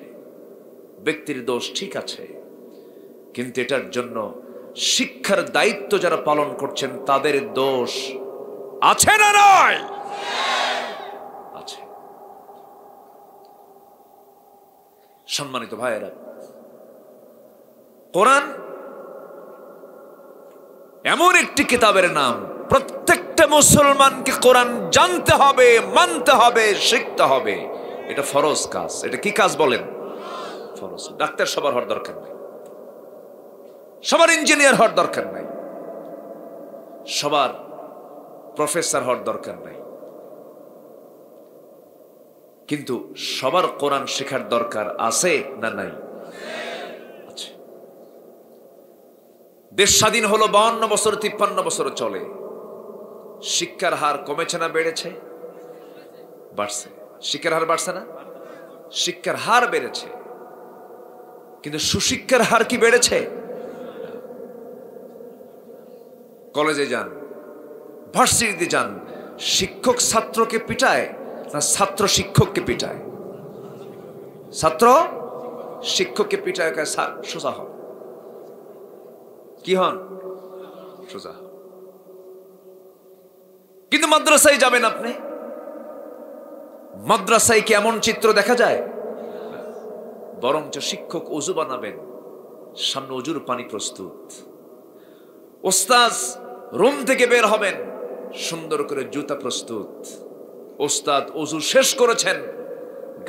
[SPEAKER 1] ব্যক্তির দোষ ঠিক আছে, কিন্তু এটার জন্য শিক্ষার দায়িত্ব যারা পালন করছেন তাদের দোষ আছে না নয়? আছে। সম্মানিত ভাইয়েরা, কোরআন এমন একটি কিতাবের নাম, প্রত্যেকটা মুসলমানকে কোরআন জানতে হবে, মানতে হবে, শিখতে হবে। এটা ফরজ কাজ। এটা কি কাজ বলেন? ফরজ। ডাক্তার সবার হওয়ার দরকার নাই, সবার ইঞ্জিনিয়ার হওয়ার দরকার নাই, সবার প্রফেসর হওয়ার দরকার নাই, কিন্তু সবার কোরআন শেখার দরকার আছে না নাই? আছে। দেশ স্বাধীন হলো 52 বছর, 53 বছর চলে। শিক্ষার হার কমেছে না বেড়েছে? বাড়ছে। শিক্ষার হার বাড়ছে না? শিক্ষার হার বেড়েছে, কিন্তু সুশিক্ষার হার কি বেড়েছে? কলেজে যান, ভার্সিটিতে যান, শিক্ষক ছাত্রকে পিটায় না ছাত্র শিক্ষককে পিটায়? ছাত্র শিক্ষককে পিটায়, সোজা হন। কি হন? সোজা হন। কিন্তু মাদ্রাসায় যাবেন আপনি, মাদ্রাসায় কি এমন চিত্র দেখা যায়? বরঞ্চ শিক্ষক ওযু বানাবেন, সামনে ওযুর পানি প্রস্তুত। ওস্তাদ রুম থেকে বের হবেন, সুন্দর করে জুতা প্রস্তুত। ওস্তাদ ওযু শেষ করেছেন,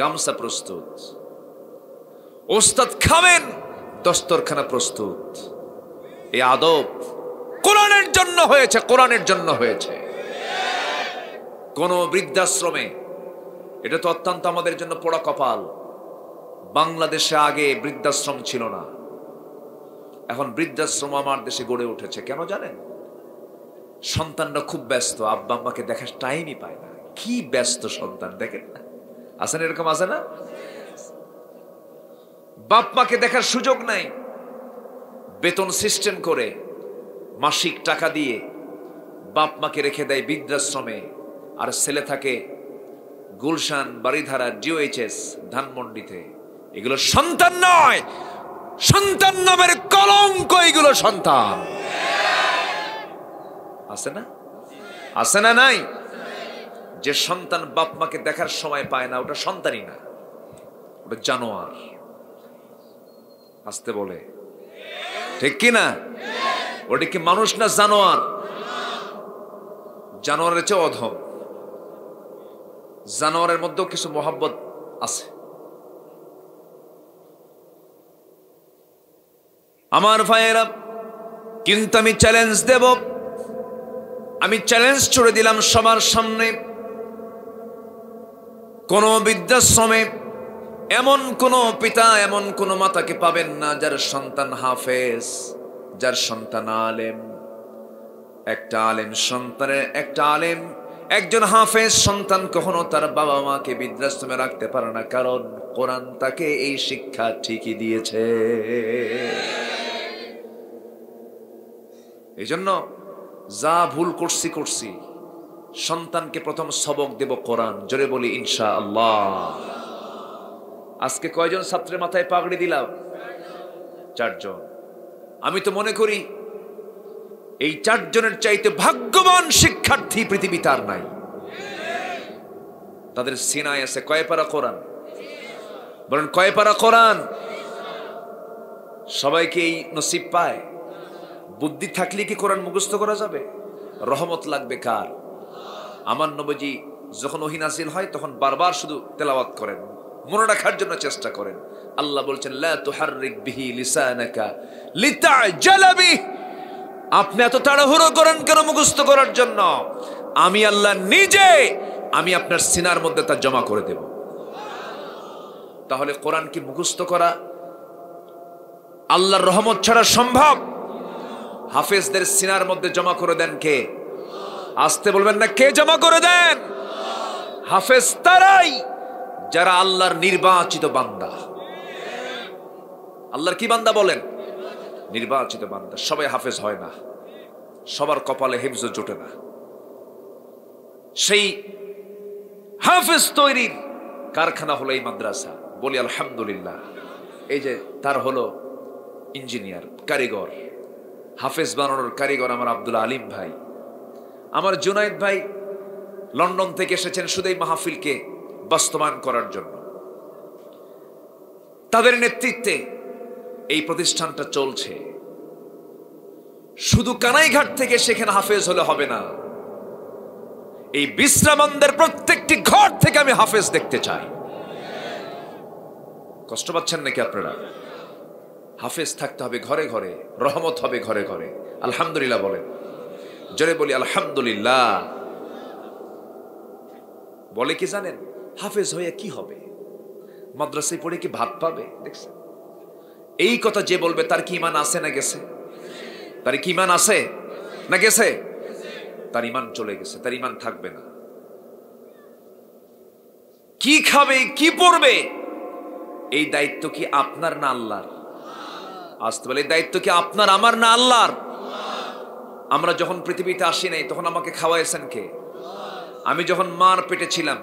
[SPEAKER 1] গামছা প্রস্তুত। ওস্তাদ খাবেন, দস্তরখানা প্রস্তুত। এই আদব কোরআনের জন্য হয়েছে, কোরআনের জন্য হয়েছে। কোন বৃদ্ধাশ্রমে, এটা তো অত্যন্ত আমাদের জন্য পোড়া কপাল, বাংলাদেশে আগে বৃদ্ধাশ্রম ছিল না, এখন বৃদ্ধাশ্রম আমার দেশে গড়ে উঠেছে। কেন জানেন? সন্তানরা খুব ব্যস্ত, আব্বা আম্মাকে দেখার টাইমই পায় না। কি ব্যস্ত সন্তান দেখেন না, আসেন এরকম আছে না? বাপ মাকে দেখার সুযোগ নাই, বেতন সিস্টেম করে মাসিক টাকা দিয়ে বাপ মাকে রেখে দেয় বৃদ্ধাশ্রমে, আর ছেলে থাকে গুলশান, বাড়িধারা, ডিওএইচএস, ধানমন্ডিতে। এগুলো সন্তান নয়, সন্তান নামের কলঙ্ক। এগুলো সন্তান আছে না? আছে না? নাই? যে সন্তান বাপ মাকে দেখার সময় পায় না, ওটা সন্তানই না, ওটা জানোয়ার। আসতে বলে ঠিক কি না? ওটা কি মানুষ না জানোয়ার? জানোয়ারের চেয়ে অধম। জানোয়ারের মধ্যেও কিছু মোহাব্বত আছে। আমার ভাইয়েরা, কিন্তু আমি চ্যালেঞ্জ দেব, আমি চ্যালেঞ্জ ছুড়ে দিলাম সবার সামনে, কোন বৃদ্ধাশ্রমে এমন কোন পিতা, এমন কোন মাতাকে পাবেন না যার সন্তান হাফেজ, যার সন্তান আলেম। একটা আলেম সন্তানের, একটা আলেম, একজন হাফেজ সন্তান কখনো তার বাবা মাকে বৃদ্ধাশ্রমে রাখতে পারে না, কারণ কোরআন তাকে এই শিক্ষা ঠিকই দিয়েছে। এই জন্য যা ভুল করছি, সন্তানকে প্রথম সবক দেব কোরআন। জোরে বলি ইনশাআল্লাহ। আজকে কয়জন ছাত্রের মাথায় পাগড়ি দিলাম? 4 জন। আমি তো মনে করি এই 4 জনের চাইতে ভাগ্যবান শিক্ষার্থী পৃথিবীতে আর নাই। তাদের সিনায় আছে কয় পারা কোরআন? বলেন কয় পারা কোরআন? সবাইকে এই নসিব পায়? বুদ্ধি থাকলে কি কোরআন মুখস্থ করা যাবে? রহমত লাগবে কার? আমার নবীজি যখন ওহী নাযিল হয় তখন বারবার শুধু তেলাওয়াত করেন, মনে রাখার জন্য চেষ্টা করেন। আল্লাহ বলছেন লা তুহাররিক বিহি লিসানাকা লিতা'জালা বিহি। আপনি এত তাড়াহুড়ো করেন কেন মুখস্থ করার জন্য? আমি আল্লাহ নিজে, আমি আপনার সিনার মধ্যে তা জমা করে দেব। তাহলে কোরআন কি মুখস্থ করা আল্লাহর রহমত ছাড়া সম্ভব? হাফেজদের সিনার মধ্যে জমা করে দেন কে? আসতে বলবেন না, কে জমা করে দেন? হাফেজ তারাই যারা আল্লাহর নির্বাচিত বান্দা। আল্লাহর কি বান্দা বলেন? নির্বাচিত বান্দা। সবাই হাফেজ হয় না, সবার কপালে হিফজ জোটে না। সেই হাফেজ তৈরির কারখানা হলো এই মাদ্রাসা। বলি আলহামদুলিল্লাহ। এই যে তার হলো ইঞ্জিনিয়ার, কারিগর, হাফেজ বানানোর কারিগর আমার আব্দুল আলিম ভাই, আমার জুনায়েদ ভাই লন্ডন থেকে এসেছেন শুধু এই মাহফিলকে বাস্তবায়ন করার জন্য। তাদের নেতৃত্বে এই প্রতিষ্ঠানটা চলছে। শুধু কানাইঘাট থেকে সেখানে হাফেজ হলে হবে না, এই বিশ্রামানদের প্রত্যেকটি ঘর থেকে আমি হাফেজ দেখতে চাই। কষ্ট পাচ্ছেন নাকি আপনারা? হাফেজ থাকতে হবে ঘরে ঘরে, রহমত হবে ঘরে ঘরে। আলহামদুলিল্লাহ বলেন, জোরে বলি আলহামদুলিল্লাহ। বলে কি জানেন, হাফেজ হয়ে কি হবে? মাদ্রাসায় পড়ে কি ভাত পাবে? দেখছেন, এই কথা যে বলবে তার কি ইমান আছে না গেছে? তার কি ইমান আছে না গেছে? তার ইমান চলে গেছে, তার ইমান থাকবে না। কি খাবে, কি পড়বে, এই দায়িত্ব কি আপনার না আল্লাহর? আসতে বলে, এই দায়িত্ব কি আপনার, আমার না আল্লাহর? আমরা যখন পৃথিবীতে আসি নাই তখন আমাকে খাওয়াইছেন কে? আমি যখন মার পেটে ছিলাম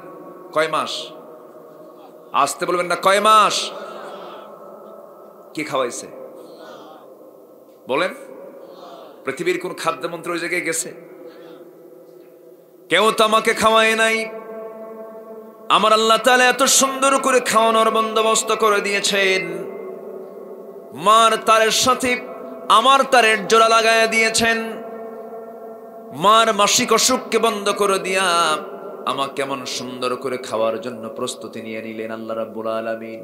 [SPEAKER 1] কয় মাস? আসতে বলবেন না, কয় মাস? কি খাওয়াইছে বলেন? পৃথিবীর কোন খাদ্যমন্ত্রী ওই জায়গায় গেছে? কেউ তো আমাকে খাওয়ায় নাই। আমার আল্লাহ তাআলা এত সুন্দর করে খাওয়ানোর বন্দোবস্ত করে দিয়েছেন। মার তারের সাথে আমার তারের জোড়া লাগায় দিয়েছেন। মার মাসিক অসুখকে বন্ধ করে দিয়া আমাকে কেমন সুন্দর করে খাওয়ার জন্য প্রস্তুতি নিয়ে নিলেন আল্লাহ রাব্বুল আলামিন।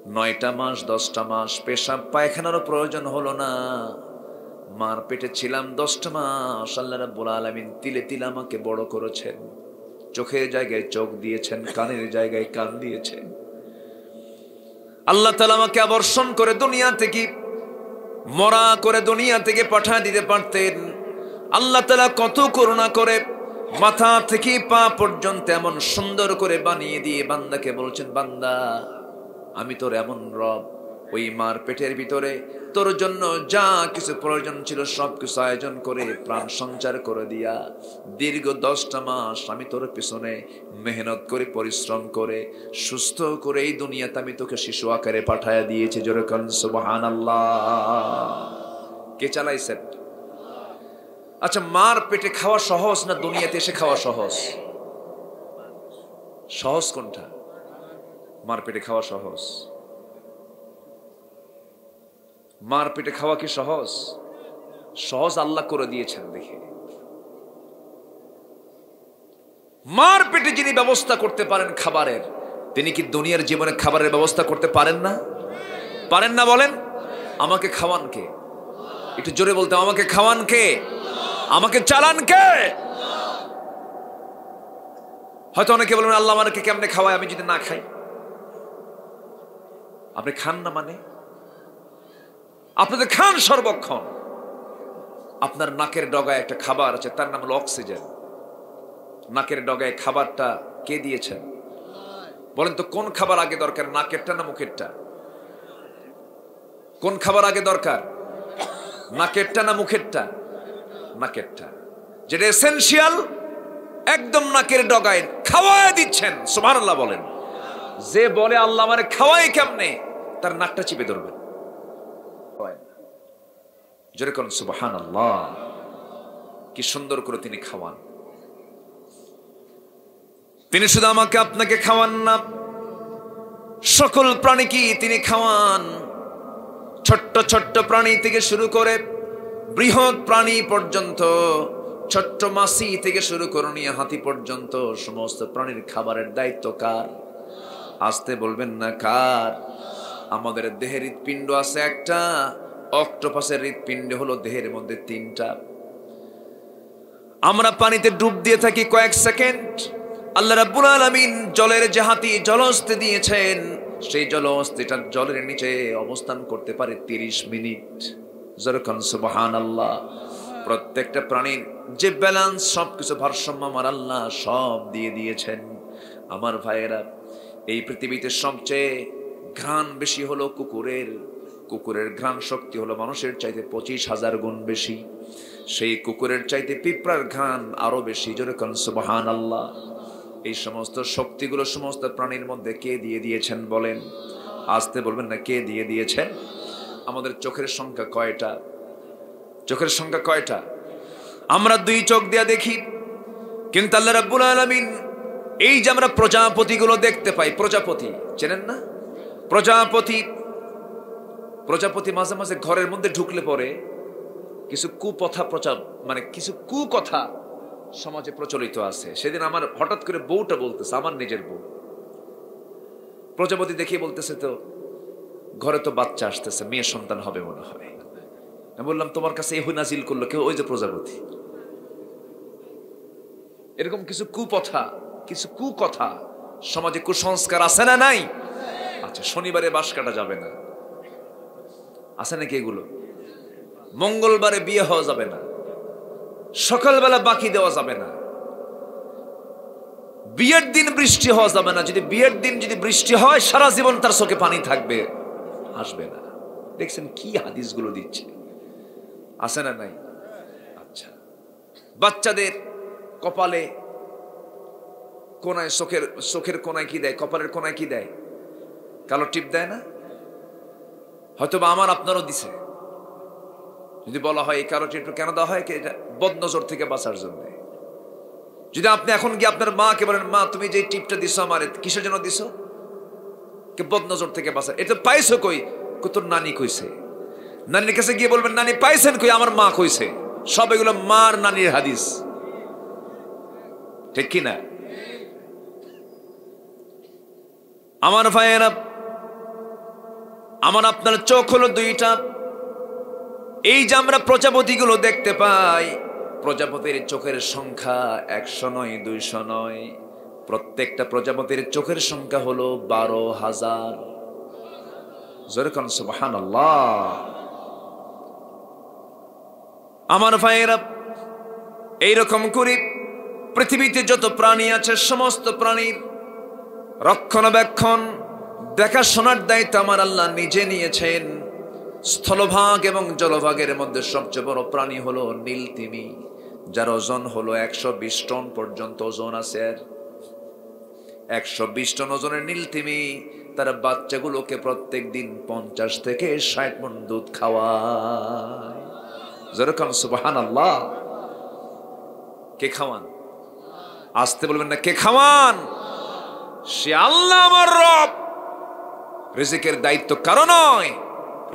[SPEAKER 1] 9টা মাস 10টা মাস পেশাব পায়খানারও প্রয়োজন হলো না। মার পেটে ছিলাম 10টা মাস। আল্লাহ রাব্বুল আলামিন তিলে তিলে আমাকে বড় করেছেন। চোখের জায়গায় চোখ দিয়েছেন, কানের জায়গায় কান দিয়েছেন। আল্লাহ তাআলা আমাকে আবর্ষণ করে দুনিয়া থেকে, মরা করে দুনিয়া থেকে পাঠিয়ে দিতে পারতেন। আল্লাহ তাআলা কত করুণা করে মাথা থেকে পা পর্যন্ত এমন সুন্দর করে বানিয়ে দিয়ে বান্দাকে বলছেন, বান্দা আমি তোর এমন রব, ওই মার পেটের ভিতরে তোর জন্য যা কিছু প্রয়োজন ছিল সব কিছু আয়োজন করে প্রাণ সঞ্চার করে দিয়া দীর্ঘ 10টা মাস আমি তোর পিছনে মেহনত করে পরিশ্রম করে সুস্থ করে এই দুনিয়াতে আমি তোকে শিশু আকারে পাঠায়া দিয়েছি। জোরে বলেন সুবহানাল্লাহ। কে চালাইছেন? আচ্ছা, মার পেটে খাওয়া সহজ না দুনিয়াতে এসে খাওয়া সহজ? সহজ কোনটা? মার পেটে খাওয়া সহজ। মার পেটে খাওয়া কি সহজ? সহজ আল্লাহ করে দিয়েছেন দেখে। মার পেটে যিনি ব্যবস্থা করতে পারেন খাবারের, তিনি কি দুনিয়ার জীবনে খাবারের ব্যবস্থা করতে পারেন না? পারেন না? বলেন। আমাকে খাওয়ান কে? একটু জোরে বলতে, আমাকে খাওয়ান কে? আমাকে চালান কে? হয়তো অনেকে বলবেন, আল্লাহ আমাকে কেমনে খাওয়ায় আমি যদি না খাই? আপনি খান না মানে? আপনি তো খান সর্বক্ষণ। আপনার নাকের ডগায় একটা খাবার আছে, তার নাম হলো অক্সিজেন। নাকের ডগায় খাবারটা কে দিয়েছেন? বলেন তো, কোন খাবার আগে দরকার, নাকেরটা না মুখেরটা? কোন খাবার আগে দরকার, নাকেরটা না মুখেরটা? নাকেরটা, যেটা এসেনশিয়াল, একদম নাকের ডগায় খাওয়ায় দিচ্ছেন। সুবহানাল্লাহ বলেন। যে বলে আল্লাহ আমারে খাওয়ায় কেমনে, তার নাকটা চিপে ধরবেন। জোরে কোন সুবহানাল্লাহ। কি সুন্দর করে তিনি খাওয়ান। তিনি শুধু আমাকে আপনাকে খাওয়ান না, সকল প্রাণীকে তিনি খাওয়ান। ছোট্ট ছোট্ট প্রাণী থেকে শুরু করে বৃহৎ প্রাণী পর্যন্ত, ছোট্ট মাছি থেকে শুরু করে নিয়ে হাতি পর্যন্ত সমস্ত প্রাণীর খাবারের দায়িত্ব কার? আসতে বলবেন না কার? আমাদের দেহের হৃৎপিণ্ড আছে একটা, অক্টোপাসের হৃৎপিণ্ড হলো দেহের মধ্যে 3টা। আমরা পানিতে ডুব দিয়ে থাকি কয়েক সেকেন্ড। আল্লাহ রাব্বুল আলামিন জলের যে হাতি জলহস্তি দিয়েছেন, সেই জলহস্তিটা জলের নিচে অবস্থান করতে পারে 30 মিনিট। যেরকম সুবহানাল্লাহ। প্রত্যেকটা প্রাণীর যে ব্যালেন্স, সবকিছু ভারসাম্য আমার আল্লাহ সব দিয়ে দিয়েছেন। আমার ভাইয়েরা, এই পৃথিবীতে সবচেয়ে ঘ্রাণ বেশি হলো কুকুরের। কুকুরের ঘ্রাণ শক্তি হলো মানুষের চাইতে 25,000 গুণ বেশি। সেই কুকুরের চাইতে পিঁপড়ার ঘ্রাণ আরো বেশি। যেরকম সুবহানাল্লাহ। এই সমস্ত শক্তিগুলো সমস্ত প্রাণীর মধ্যে কে দিয়ে দিয়েছেন বলেন? আসতে বলবেন না, কে দিয়ে দিয়েছেন? আমাদের চোখের সংখ্যা কয়টা? চোখের সংখ্যা কয়টা? আমরা 2 চোখ দিয়ে দেখি, কিন্তু আল্লাহ রাব্বুল আলামিন এই যে আমরা প্রজাপতিগুলো দেখতে পাই, প্রজাপতি চেনেন না? প্রজাপতি মাঝে মাঝে ঘরের মধ্যে ঢুকলে পরে কিছু কিছু কুকথা সমাজে প্রচলিত আছে। সেদিন আমার হঠাৎ করে বউটা বলতেছে, আমার নিজের বউ, প্রজাপতি দেখিয়ে বলতেছে, তো ঘরে তো বাচ্চা আসতেছে, মেয়ে সন্তান হবে মনে হয়। আমি বললাম, তোমার কাছে এই নাজিল করলো কেউ? ওই যে প্রজাপতি। এরকম কিছু কুকথা সমাজে, কুসংস্কার আছে না নাই? আচ্ছা, শনিবারে বাঁশ কাটা যাবে না, আছে নাকি এগুলো? মঙ্গলবারে বিয়ে হওয়া যাবে না, সকালবেলা বাকি দেওয়া যাবে না, বিয়ের দিন বৃষ্টি হওয়া যাবে না। যদি বিয়ের দিন যদি বৃষ্টি হয়, সারা জীবন তার চোখে পানি থাকবে, আসবে না। দেখছেন কি হাদিসগুলো দিচ্ছে, আছে না নাই? আচ্ছা, বাচ্চাদের কপালে কোনায়, চোখের কোনায় কি দেয়? কপালের কোনায় কি দেয়? কালো টিপ দেয় না? হয়তো বা আমার আপনারও দিছে। যদি বলা হয় এই কালো টিপটা কেন দেওয়া হয়, এটা বদনজর থেকে বাঁচার জন্য। যদি আপনি এখন গিয়ে আপনার মাকে বলেন, মা তুমি যে টিপটা দিছো আমার, কিসের জন্য দিছো? বদনজর থেকে বাঁচা। এটা পাইছো কই? তোর নানি কইছে। নানির কাছে গিয়ে বলবেন, নানি পাইছেন কই? আমার মা কইছে। সব এগুলো মার নানির হাদিস, ঠিক কিনা? আমার ভাইয়েরা, আমার আপনার চোখ হলো দুইটা। এই যে আমরা প্রজাপতিগুলো দেখতে পাই, প্রজাপতির চোখের সংখ্যা 100 নয়, 200 নয়, প্রত্যেকটা প্রজাপতির চোখের সংখ্যা হলো 12,000। জোরে কোন সুবহানাল্লাহ। আমার ভাইয়েরা, এইরকম করে পৃথিবীতে যত প্রাণী আছে সমস্ত প্রাণীর রক্ষণাবেক্ষণ দেখাশোনার দায়িত্ব আমার আল্লাহ নিজে নিয়েছেন। স্থলভাগ এবং জলভাগের মধ্যে সবচেয়ে বড় প্রাণী হলো নীলতিমি, যার ওজন হলো 120 টন পর্যন্ত ওজন আছে। 120 টন ওজনের নীলতিমি তার বাচ্চাগুলোকে প্রত্যেক দিন 50 থেকে 60 মণ দুধ খাওয়ায়। যেরকম সুবহানাল্লাহ। কে খাওয়ান? আসতে বলবেন না, কে খাওয়ান? সে আল্লাহ আমার রব। রিজিকের দায়িত্ব কারো নয়,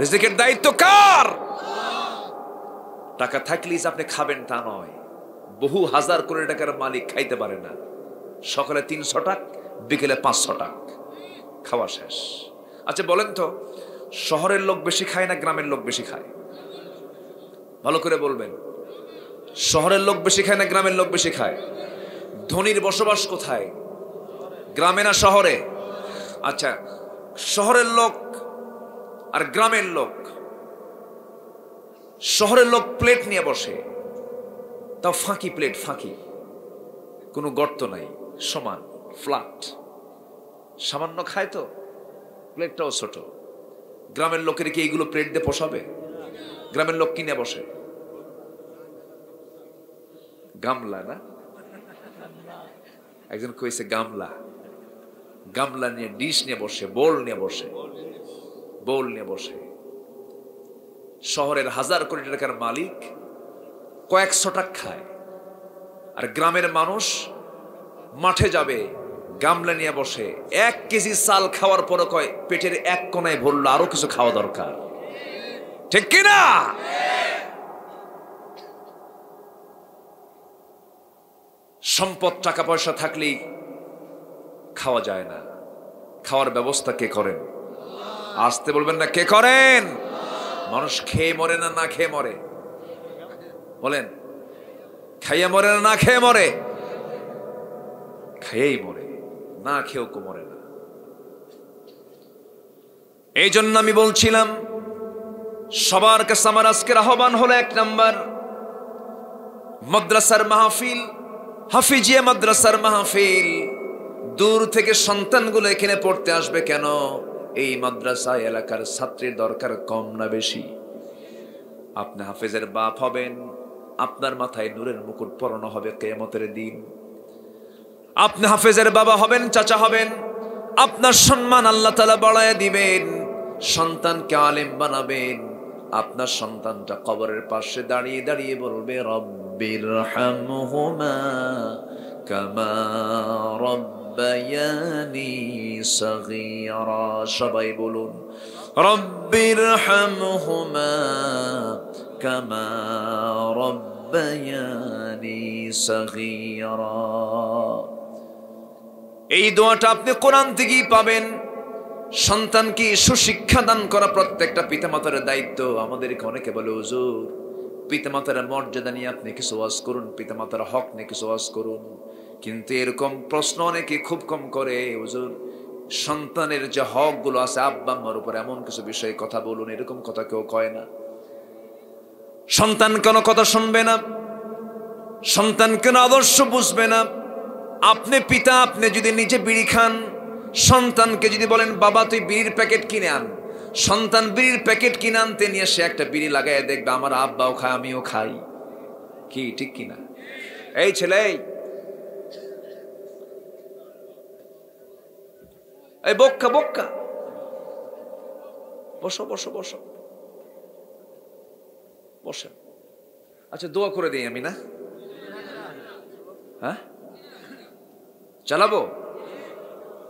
[SPEAKER 1] রিজিকের দায়িত্ব কার? টাকা থাকলেই আপনি খাবেন তা নয়। বহু হাজার কোটি টাকার মালিক খাইতে পারে না। সকালে 300 টাকা, বিকেলে 500 টাকা, খাওয়া শেষ। আচ্ছা বলেন তো, শহরের লোক বেশি খায় না গ্রামের লোক বেশি খায়? ভালো করে বলবেন। শহরের লোক বেশি খায় না গ্রামের লোক বেশি খায়? ধনীর বসবাস কোথায়, গ্রামে না শহরে? আচ্ছা, শহরের লোক আর গ্রামের লোক, শহরের লোক প্লেট নিয়ে বসে, তাও ফাঁকি প্লেট, ফাঁকি, কোনো গর্ত নাই, সমান ফ্ল্যাট, সামান্য খায় তো প্লেটটাও ছোট। গ্রামের লোকের কি এইগুলো প্লেট দিয়ে পোষাবে? গ্রামের লোক কিনে বসে গামলা, না? একজন কইছে গামলা, গামলা নিয়ে, ডিশ নিয়ে বসে, বোল নিয়ে বসে, বোল নিয়ে বসে। শহরের হাজার কোটি টাকার মালিক কয়েকশো টাকা খায়, আর গ্রামের মানুষ মাঠে যাবে, গামলা নিয়ে বসে, 1 কেজি চাল খাওয়ার পরে কয় পেটের এক কোনায় ভরলো, আরো কিছু খাওয়া দরকার। ঠিক কিনা? সম্পদ টাকা পয়সা থাকলেই খাওয়া যায় না। খাওয়ার ব্যবস্থা কে করেন? আসতে বলবেন না, কে করেন? মানুষ খেয়ে মরে না, না খেয়ে মরে? বলেন, খাইয়ে মরে না, না খেয়ে মরে? খেয়েই মরে, না খেয়েও কো মরে না। এই জন্য আমি বলছিলাম, সবার কাছে আমার আজকের আহ্বান হলো, 1 নাম্বার, মাদ্রাসার মাহফিল, হাফিজিয়া মাদ্রাসার মাহফিল। দূর থেকে সন্তানগুলো এখানে পড়তে আসবে কেন? এই মাদ্রাসা এলাকার ছাত্রীর দরকার কম না বেশি? আপনি হাফেজের বাপ হবেন, আপনার মাথায় নূরের মুকুট পরানো হবে কিয়ামতের দিন। আপনি হাফেজের বাবা হবেন, চাচা হবেন, আপনার সম্মান আল্লাহ তাআলা বাড়ায় দিবেন। সন্তানকে আলেম বানাবেন, আপনার সন্তানটা কবরের পাশে দাঁড়িয়ে দাঁড়িয়ে বলবে, রব্বিরহামহুমা কামা রব্বায়ানি সগীরা। সবাই বলুন, রব্বিরহামহুমা কামা রব্বায়ানি সগীরা। এই দোয়াটা আপনি কোরআন থেকেই পাবেন। সন্তানকে সুশিক্ষা দান করা প্রত্যেকটা পিতামাতার দায়িত্ব। আমাদেরকে অনেকে বলে, হুজুর পিতামাতার মর্যাদা নিয়ে আপনি কিছু ওয়াজ করুন, পিতামাতার হক নিয়ে কিছু ওয়াজ করুন। কিন্তু এরকম প্রশ্ন অনেকে খুব কম করে, হুজুর সন্তানের যে হক গুলো আছে আব্বা আম্মার উপর, এমন কিছু বিষয়ে কথা বলুন। এরকম কথা কেউ কয় না। সন্তান কেন কথা শুনবে না? সন্তান কেন আদর্শ বুঝবে না? আপনি পিতা, আপনি যদি নিজে বিড়ি খান, সন্তানকে যদি বলেন বাবা তুই বিড়ির প্যাকেট কিনে আন, সন্তান বিড়ির প্যাকেট কিনে আনতে নিয়ে সে একটা বিড়ি লাগাই দেখবে, আমার আব্বাও খায়, আমিও খাই। কি ঠিক কিনা? এই ছেলে, এই বক্কা বক্কা, বসো বসো বসো বসে। আচ্ছা দোয়া করে দিই আমি, না? হ্যাঁ চালাবো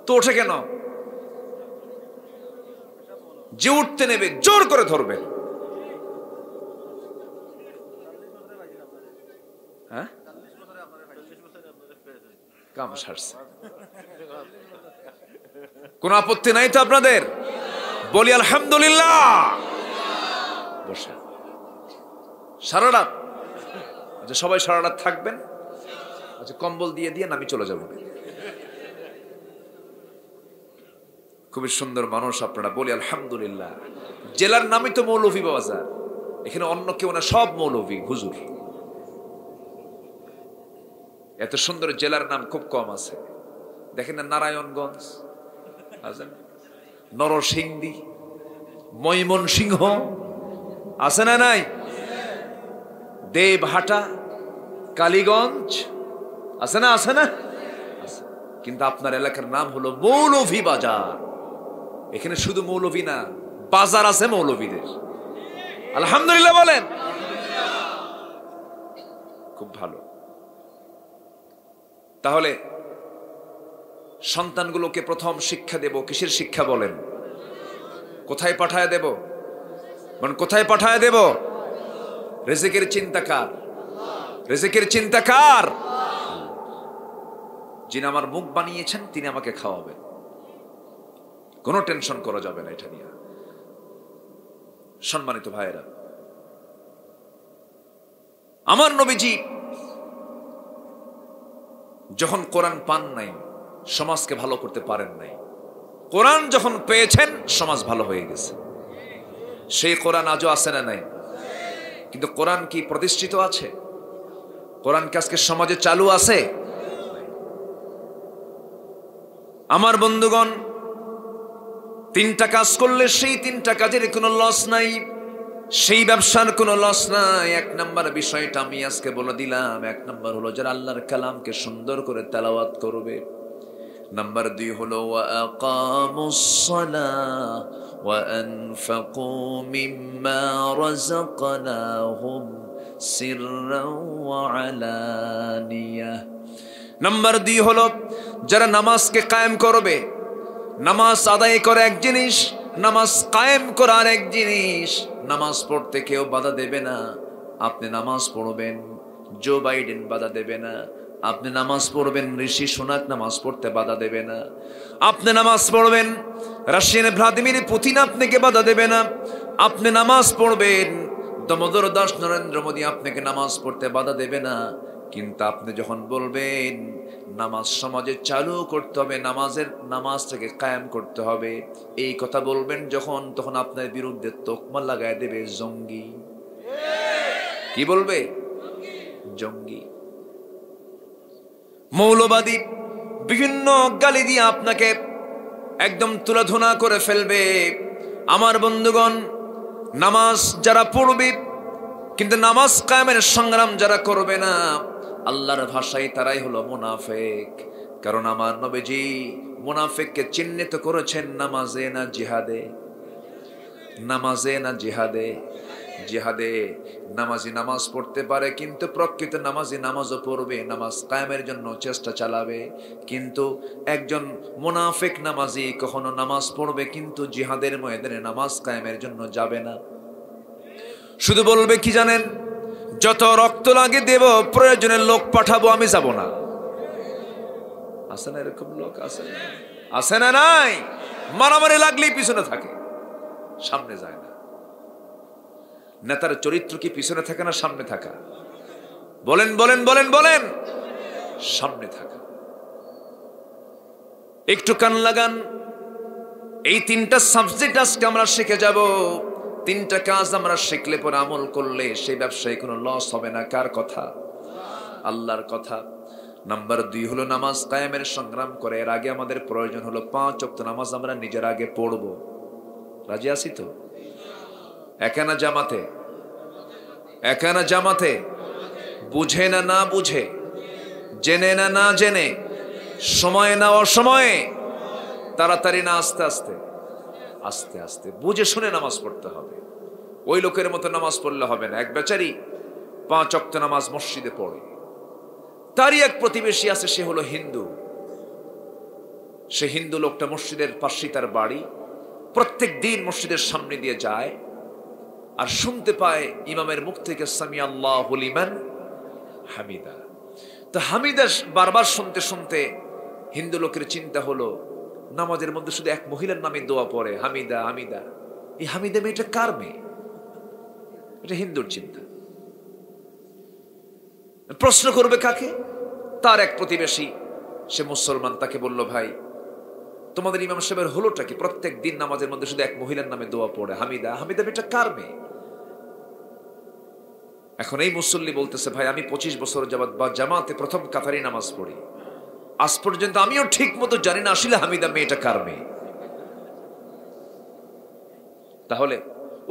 [SPEAKER 1] তো? ওঠে কেন? যে উঠতে নেবে জোর করে ধরবে। হ্যাঁ কাম সারছে, কোন আপত্তি নাই তো আপনাদের? বলি আলহামদুলিল্লাহ। বসে সারা রাত, আচ্ছা সবাই সারা রাত থাকবেন, আচ্ছা কম্বল দিয়ে দিয়ে আমি চলে যাব। খুবই সুন্দর মানুষ আপনারা, বলি আলহামদুলিল্লাহ। জেলার নামই তো মৌলভী বাজার, এখানে অন্য কেউ না, সব মৌলভী হুজুর। এত সুন্দর জেলার নাম খুব কম আছে। দেখেন না, নারায়ণগঞ্জ আছে, নরসিংদী, ময়মনসিংহ আছে না নাই, দেবহাটা, কালীগঞ্জ আছে না, আছে না? কিন্তু আপনার এলাকার নাম হলো মৌলভী বাজার। এখানে শুধু মৌলভী না, বাজার আছে মৌলভীদের। আলহামদুলিল্লাহ বলেন। খুব ভালো। তাহলে সন্তানগুলোকে প্রথম শিক্ষা দেব, কিসের শিক্ষা বলেন? কোথায় পাঠায় দেব? মানে কোথায় পাঠায় দেব? রিজিকের চিন্তা কার? রিজিকের চিন্তা কার? যিনি আমার মুখ বানিয়েছেন তিনি আমাকে খাওয়াবেন, কোনো টেনশন করা যাবে না এটা নিয়ে। সম্মানিত ভাইয়েরা, আমার নবীজি যখন কোরআন পান নাই, সমাজকে ভালো করতে পারেন নাই। কোরআন যখন পেয়েছেন, সমাজ ভালো হয়ে গেছে। সেই কোরআন আজও আছে না নাই? কিন্তু কোরআন কি প্রতিষ্ঠিত আছে? কোরআন কি আজকে সমাজে চালু আছে? আমার বন্ধুগণ, তিনটা কাজ করলে সেই তিনটা কাজের কোনো লস নাই, সেই ব্যবসার কোনো লস নাই। এক নাম্বার বিষয়টা আমি আজকে বলে দিলাম। এক নাম্বার হলো যারা আল্লাহর কালামকে সুন্দর করে তেলাওয়াত করবে। নাম্বার 2 হলো ওয়া আকামুস সালাহ ওয়া আনফাকু মিম্মা রাযাকনাহুম সিররাও ওয়া আলানিয়াহ। নাম্বার 2 হলো যারা নামাজকে কায়েম করবে। নামাজ আদায় করে এক জিনিস, নামাজ কায়েম করার এক জিনিস। নামাজ পড়তে কেউ বাধা দেবে না, আপনি নামাজ পড়বেন। জো বাইডেন বাধা দেবে না, আপনি নামাজ পড়বেন। ঋষি সোনাক নামাজ পড়তে বাধা দেবে না, আপনি নামাজ পড়বেন। রাশিয়ান ভ্লাদিমির পুতিন আপনাকে বাধা দেবে না, আপনি নামাজ পড়বেন। দামোদর দাস নরেন্দ্র মোদী আপনাকে নামাজ পড়তে বাধা দেবে না। কিন্তু আপনি যখন বলবেন নামাজ সমাজে চালু করতে হবে, নামাজটাকে কায়েম করতে হবে, এই কথা বলবেন যখন, তখন আপনার বিরুদ্ধে তোকমা লাগায় দেবে জঙ্গি। কি বলবে? জঙ্গি, মৌলবাদী, বিভিন্ন গালি দিয়ে আপনাকে একদম তুলাধুনা করে ফেলবে। আমার বন্ধুগণ, নামাজ যারা পড়বে কিন্তু নামাজ কায়েমের সংগ্রাম যারা করবে না, আল্লাহর ভাষায় তারাই হলো মুনাফিক। কারণ আমার নবীজি মুনাফিককে চিহ্নিত করেছেন নামাজে না জিহাদে। নামাজে না জিহাদে? জিহাদে নামাজি নামাজ পড়তে পারে, কিন্তু প্রকৃত নামাজি নামাজও পড়বে, নামাজ কায়েমের জন্য চেষ্টা চালাবে। কিন্তু একজন মুনাফিক নামাজি কখনো নামাজ পড়বে কিন্তু জিহাদের ময়দানে নামাজ কায়েমের জন্য যাবে না। শুধু বলবে কি জানেন, যত রক্ত লাগে দেব, প্রয়োজনে লোক পাঠাবো, আমি যাব না। আছে না এরকম লোক? আছে না? আছে না নাই? মারামারি লাগলেই পিছনে থাকে, সামনে যায় না। নেতার চরিত্র কি পিছনে থাকে না সামনে থাকা? বলেন বলেন বলেন বলেন। সামনে থাকা। একটু কান লাগান, এই তিনটা সাবজেক্ট আজকে আমরা শিখে যাব। তিনটা কাজ আমরা শিখলে পরে আমল করলে সেই ব্যবসায় কোনো লস হবে না। কার কথা? আল্লাহর কথা। নাম্বার 2 হলো নামাজ কায়েমের সংগ্রাম করে। এর আগে আমাদের প্রয়োজন হলো 5 ওয়াক্ত নামাজ আমরা নিজের আগে পড়ব। রাজি আছি তো? একানা জামাতে, একানা জামাতে, বুঝে না না বুঝে, জেনে না না জেনে, সময় না অসময়ে, তাড়াতাড়ি না আস্তে আস্তে, আস্তে আস্তে বুঝে শুনে নামাজ পড়তে হবে। ওই লোকের মতো নামাজ পড়লে হবে না। এক বেচারি 5 ওয়াক্ত নামাজ মসজিদে পড়ে, তারই এক প্রতিবেশী আছে, সে হলো হিন্দু। সে হিন্দু লোকটা মসজিদের পাশেই তার বাড়ি, প্রত্যেক দিন মসজিদের সামনে দিয়ে যায় আর শুনতে পায় ইমামের মুখ থেকে সামি আল্লাহু লিমান হামিদা। তো হামিদা বারবার শুনতে শুনতে হিন্দু লোকের চিন্তা হলো নামাজের মধ্যে শুধু এক মহিলার নামে দোয়া পড়ে, হামিদা হামিদা। এই হামিদা মেয়েটা কার মেয়ে? এটা হিন্দুর চিন্তা। প্রশ্ন করবে কাকে? তার এক প্রতিবেশী, সে মুসলমান, তাকে বলল, ভাই তোমাদের ইমাম সাহেবের হলোটা কি? প্রত্যেক দিন নামাজের মধ্যে শুধু এক মহিলার নামে দোয়া পড়ে, হামিদা হামিদা মেয়েটা কার মেয়ে? এখন এই মুসল্লি বলতেছে, ভাই আমি 25 বছর যাবত বা জামাতে প্রথম কাতারি নামাজ পড়ি, আজ পর্যন্ত আমিও ঠিক মতো জানি না আসলে হামিদা মেয়েটা কার মেয়ে। তাহলে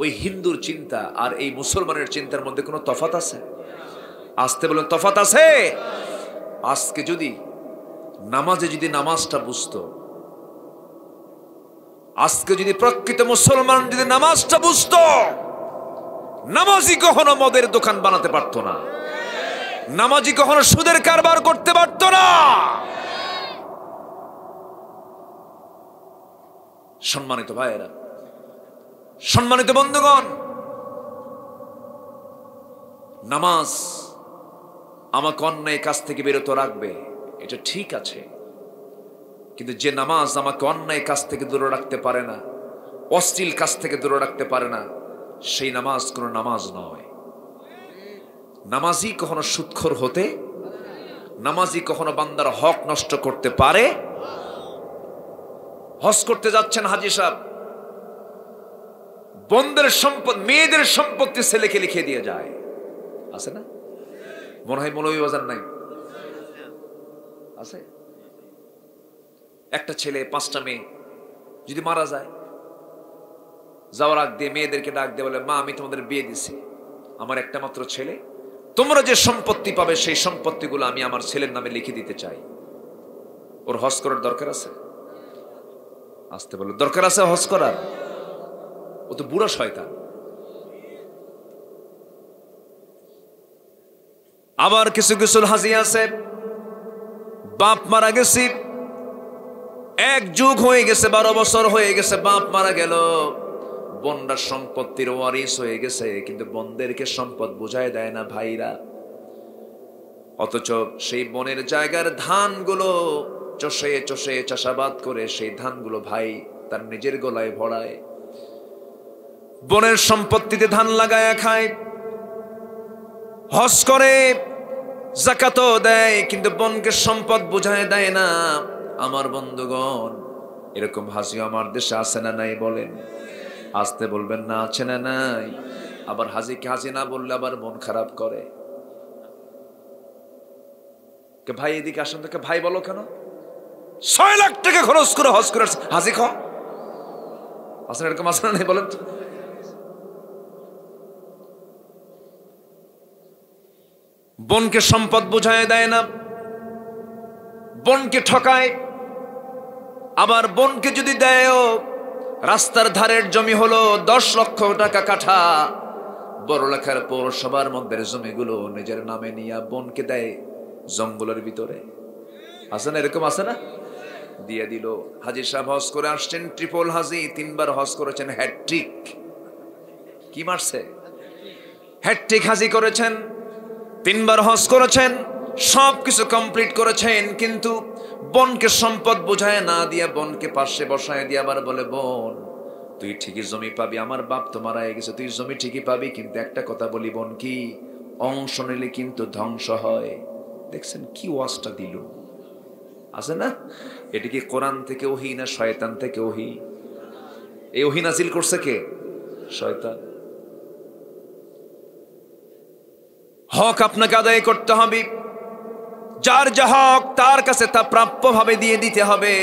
[SPEAKER 1] ওই হিন্দুর চিন্তা আর এই মুসলমানের চিন্তার মধ্যে কোনো তফাৎ আছে? আসতে বলেন, তফাৎ আছে। আজকে যদি নামাজে যদি নামাজটা বুঝতো, আজকে যদি প্রকৃত মুসলমান যদি নামাজটা বুঝতো, নামাজি কখনো মদের দোকান বানাতে পারতো না, নামাজি কখনো সুদের কারবার করতে পারতো না। সম্মানিত ভাইয়েরা, সম্মানিত বন্ধুগণ, নামাজ আমাকে অন্যায় কাজ থেকে বিরত রাখবে, এটা ঠিক আছে, কিন্তু যে নামাজ আমাকে অন্যায় কাজ থেকে দূরে রাখতে পারে না, অশ্লীল কাজ থেকে দূরে রাখতে পারে না, সেই নামাজ কোনো নামাজ নয়। নামাজি কখনো সুদখোর হতে, নামাজি কখনো বান্দার হক নষ্ট করতে পারে? হজ করতে যাচ্ছেন হাজী সাহেব, বন্ধের সম্পদ, মেয়েদের সম্পত্তি ছেলেকে লিখে দিয়ে যায়, আছে না? মনে হয় মৌলভীবাজার নাই, আছে? একটা ছেলে 5টা মেয়ে যদি মারা যায়, যাওয়ার আগ দিয়ে মেয়েদেরকে ডাক দিয়ে বলে, মা আমি তোমাদের বিয়ে দিছি, আমার একটা মাত্র ছেলে, তোমরা যে সম্পত্তি পাবে সেই সম্পত্তিগুলো আমি আমার ছেলের নামে লিখে দিতে চাই। ওর হজ করার দরকার আছে? আসতে বলো, দরকার আছে হজ করার? ও তো বুড়া শয়তান। আবার কিছু কিছু হাজি আছে, বাপ মারা গেছি, 1 যুগ হয়ে গেছে, 12 বছর হয়ে গেছে, বাপ মারা গেল, বোনরা সম্পত্তির ওয়ারিস হয়ে গেছে, কিন্তু বোনদেরকে সম্পদ বুঝায় দেয় না ভাইরা। অথচ সেই বোনের জায়গার ধানগুলো চষে চষে চাষাবাদ করে সেই ধানগুলো ভাই তার নিজের গলায় ভরায়, বোনের সম্পত্তিতে ধান লাগায় খায়, হজ করে, যাকাতও দেয়, কিন্তু বোনকে সম্পদ বুঝায় দেয় না। আমার বন্ধুগণ, এরকম হাজি আমার দেশে আছে না নাই বলেন? আসতে বলবেন না, আছে না নাই? আবার হাজিকে হাজি না বললে আবার মন খারাপ করে। ভাই এদিকে আসেন তো, ভাই বলো কেন? 6 লাখ টাকা খরচ করে হজ করে হাজি খ আসেন, এরকম আছে না নাই বলেন তো? বোনকে সম্পদ বুঝায় দেয় না, বোনকে ঠকায়। আবার বোনকে যদি দেয়ও, রাস্তার ধারের জমি হলো 10 লক্ষ টাকা কাঠা, বড়লেখার পৌরসভার মধ্যে জমিগুলো নিজের নামে নিয়ে বোনকে দেয় জঙ্গলের ভিতরে। আছে না এরকম? আছে না? দিয়ে দিল। হাজী সাহেব হজ করে আসছেন, ট্রিপল হাজি, 3 বার হজ করেছেন, হ্যাট্রিক। কি মারছে? হ্যাট্রিক হাজি করেছেন, 3 বার হজ করেছেন, সবকিছু কমপ্লিট করেছেন, কিন্তু বোনকে সম্পদ বুঝায় না দিয়ে বোনকে পাশে বসায় দিয়ে আবার বলে, বোন তুই ঠিকই জমি পাবি, আমার বাপ তো মারা গেছে, তুই জমি ঠিকই পাবি, কিন্তু একটা কথা বলি বোন, কি অংশ নিলে কিন্তু ধ্বংস হয়। দেখছেন কি ওয়াজটা দিল? আছে না? এটা কি কোরআন থেকে ওহী না শয়তান থেকে ওহী? এই ওহী নাজিল করছে কে? শয়তান। হক আপনাকে আদায় করতে হবে, যার যা হক তার কাছে তা প্রাপ্য ভাবে দিয়ে দিতে হবে।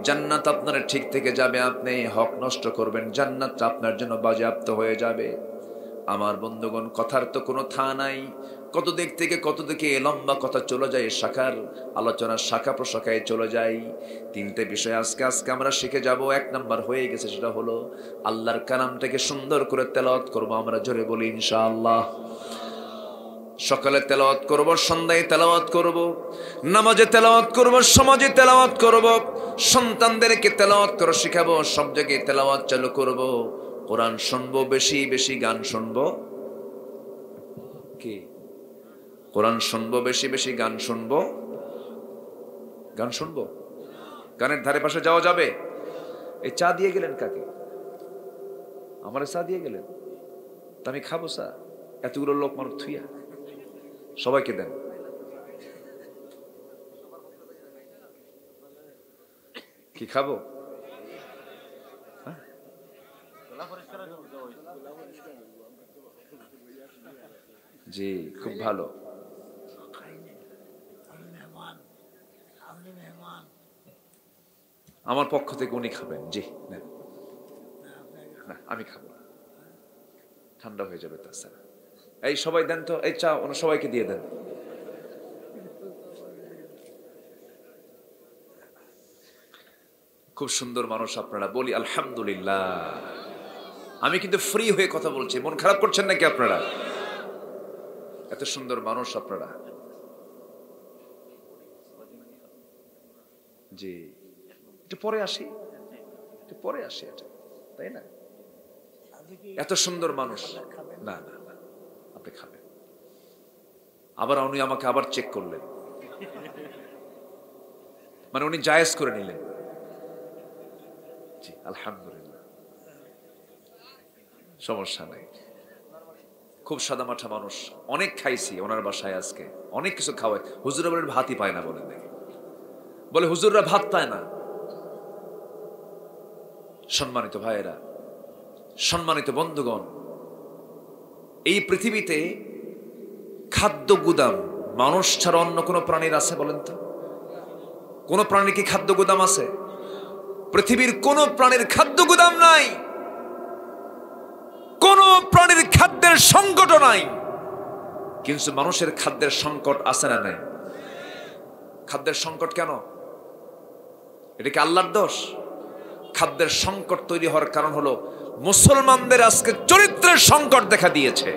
[SPEAKER 1] জান্নাত আপনার ঠিক থেকে যাবে, আপনি হক নষ্ট করবেন, জান্নাতটা আপনার জন্য বাজেয়াপ্ত হয়ে যাবে। আমার বন্ধুগণ, কথার তো কোনো থা নাই, কত দিক থেকে কত দিকে লম্বা কথা চলে যায়, শাখার আলোচনা শাখা প্রশাখায় চলে যায়। 3টে বিষয় আজকে আমরা শিখে যাব। 1 নাম্বার হয়ে গেছে, সেটা হলো আল্লাহর কালামটাকে সুন্দর করে তেলাওয়াত করব। আমরা জোরে বলি ইনশাআল্লাহ। সকালে তেলাওয়াত করব, সন্ধ্যায় তেলাওয়াত করব, নামাজে তেলাওয়াত করব, সমাজে তেলাওয়াত করব, সন্তানদেরকে তেলাওয়াত করে শিখাবো, সব জায়গায় তেলাওয়াত চালু করব। কোরআন শুনবো, বেশি বেশি গান শুনবো। কি? কোরআন শুনবো, বেশি বেশি গান শুনবো। গান শুনবো, গানের ধারে পাশে যাওয়া যাবে? এই চা দিয়ে গেলেন কাকে? আমার চা দিয়ে গেলেন, তা আমি খাবো চা? এতগুলো লোক মানুষ থুইয়া সবাইকে দেন। কি খাবো? জি, খুব ভালো। আমার পক্ষ থেকে উনি খাবেন। জি, না আমি খাবো না, ঠান্ডা হয়ে যাবে। তাছাড়া এই সবাই দেন তো, এই চা ওনার সবাইকে দিয়ে দেন। খুব সুন্দর মানুষ আপনারা, বলি আলহামদুলিল্লাহ। আমি কিন্তু ফ্রি হয়ে কথা বলছি, মন খারাপ করছেন নাকি আপনারা? এত সুন্দর মানুষ আপনারা। জি, একটু পরে আসি, একটু পরে আসি, এটা তাই না? এত সুন্দর মানুষ। না না না, আপনি খাবেন। আবার উনি আমাকে আবার চেক করলেন, মানে উনি জায়েজ করে নিলেন। জি আলহামদুলিল্লাহ, সমস্যা নাই। খুব সাদামাঠা মানুষ, অনেক খাইছি ওনার বাসায় আজকে, অনেক কিছু খাওয়ায়। হুজুরা বলেন ভাতই পায় না, বলেন দেখি, বলে হুজুররা ভাত পায় না। সম্মানিত ভাইয়েরা, সম্মানিত বন্ধুগণ, এই পৃথিবীতে খাদ্য গুদাম মানুষ ছাড়া অন্য কোন প্রাণীর আছে বলেন তো? কোন প্রাণীর কি খাদ্য গুদাম আছে? পৃথিবীর কোন প্রাণীর খাদ্য গুদাম নাই, কোন প্রাণীর খাদ্যের সংকট নাই। কিন্তু মানুষের খাদ্যের সংকট আছে না নাই? খাদ্যের সংকট কেন? এটা কি আল্লাহর দোষ? খাদ্যের সংকট তৈরি হওয়ার কারণ হলো মুসলমানদের আজকে চরিত্রের সংকট দেখা দিয়েছে।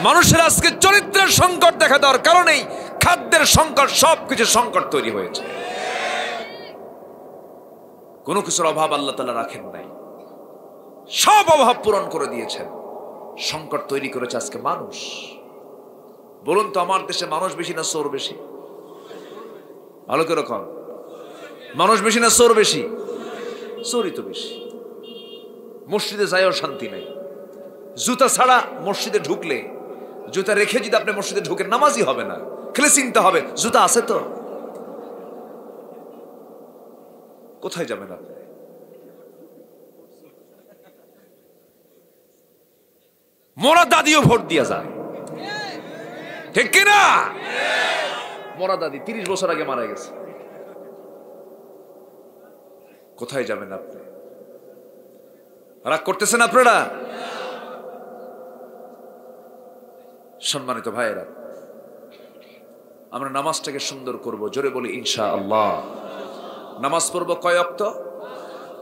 [SPEAKER 1] মানুষের আজকে চরিত্রের সংকট দেখা দেওয়ার কারণেই খাদ্যের সংকট, সবকিছু সংকট তৈরি হয়েছে। কোনো কিছুর অভাব আল্লাহ তাআলা রাখেন নাই, সব অভাব পূরণ করে দিয়েছেন। সংকট তৈরি করেছে আজকে মানুষ। বলুন তো, আমার দেশে মানুষ বেশি না চোর বেশি? ভালো করে কন, মানুষ বেশি না চোর বেশি? চোরই তো বেশি। মসজিদে যাইও শান্তি নাই। জুতা ছাড়া মসজিদে ঢুকলে, জুতা রেখে যদি আপনি মসজিদে ঢুকে, নামাজই হবে না। খেলে চিনতে হবে জুতা আছে তো। কোথায় যাবেন আপনি? মোরা দাদিও ভোট দিয়া যায়, ঠিক কিনা? মোরা দাদি 30 বছর আগে মারা গেছে। কোথায় যাবেন আপনি? রাগ করতেছেন আপনারা? সম্মানিত ভাইয়েরা, আমরা নামাজটাকে সুন্দর করব। জোরে বলি ইনশাআল্লাহ। নামাজ পড়বো কয় ওয়াক্ত?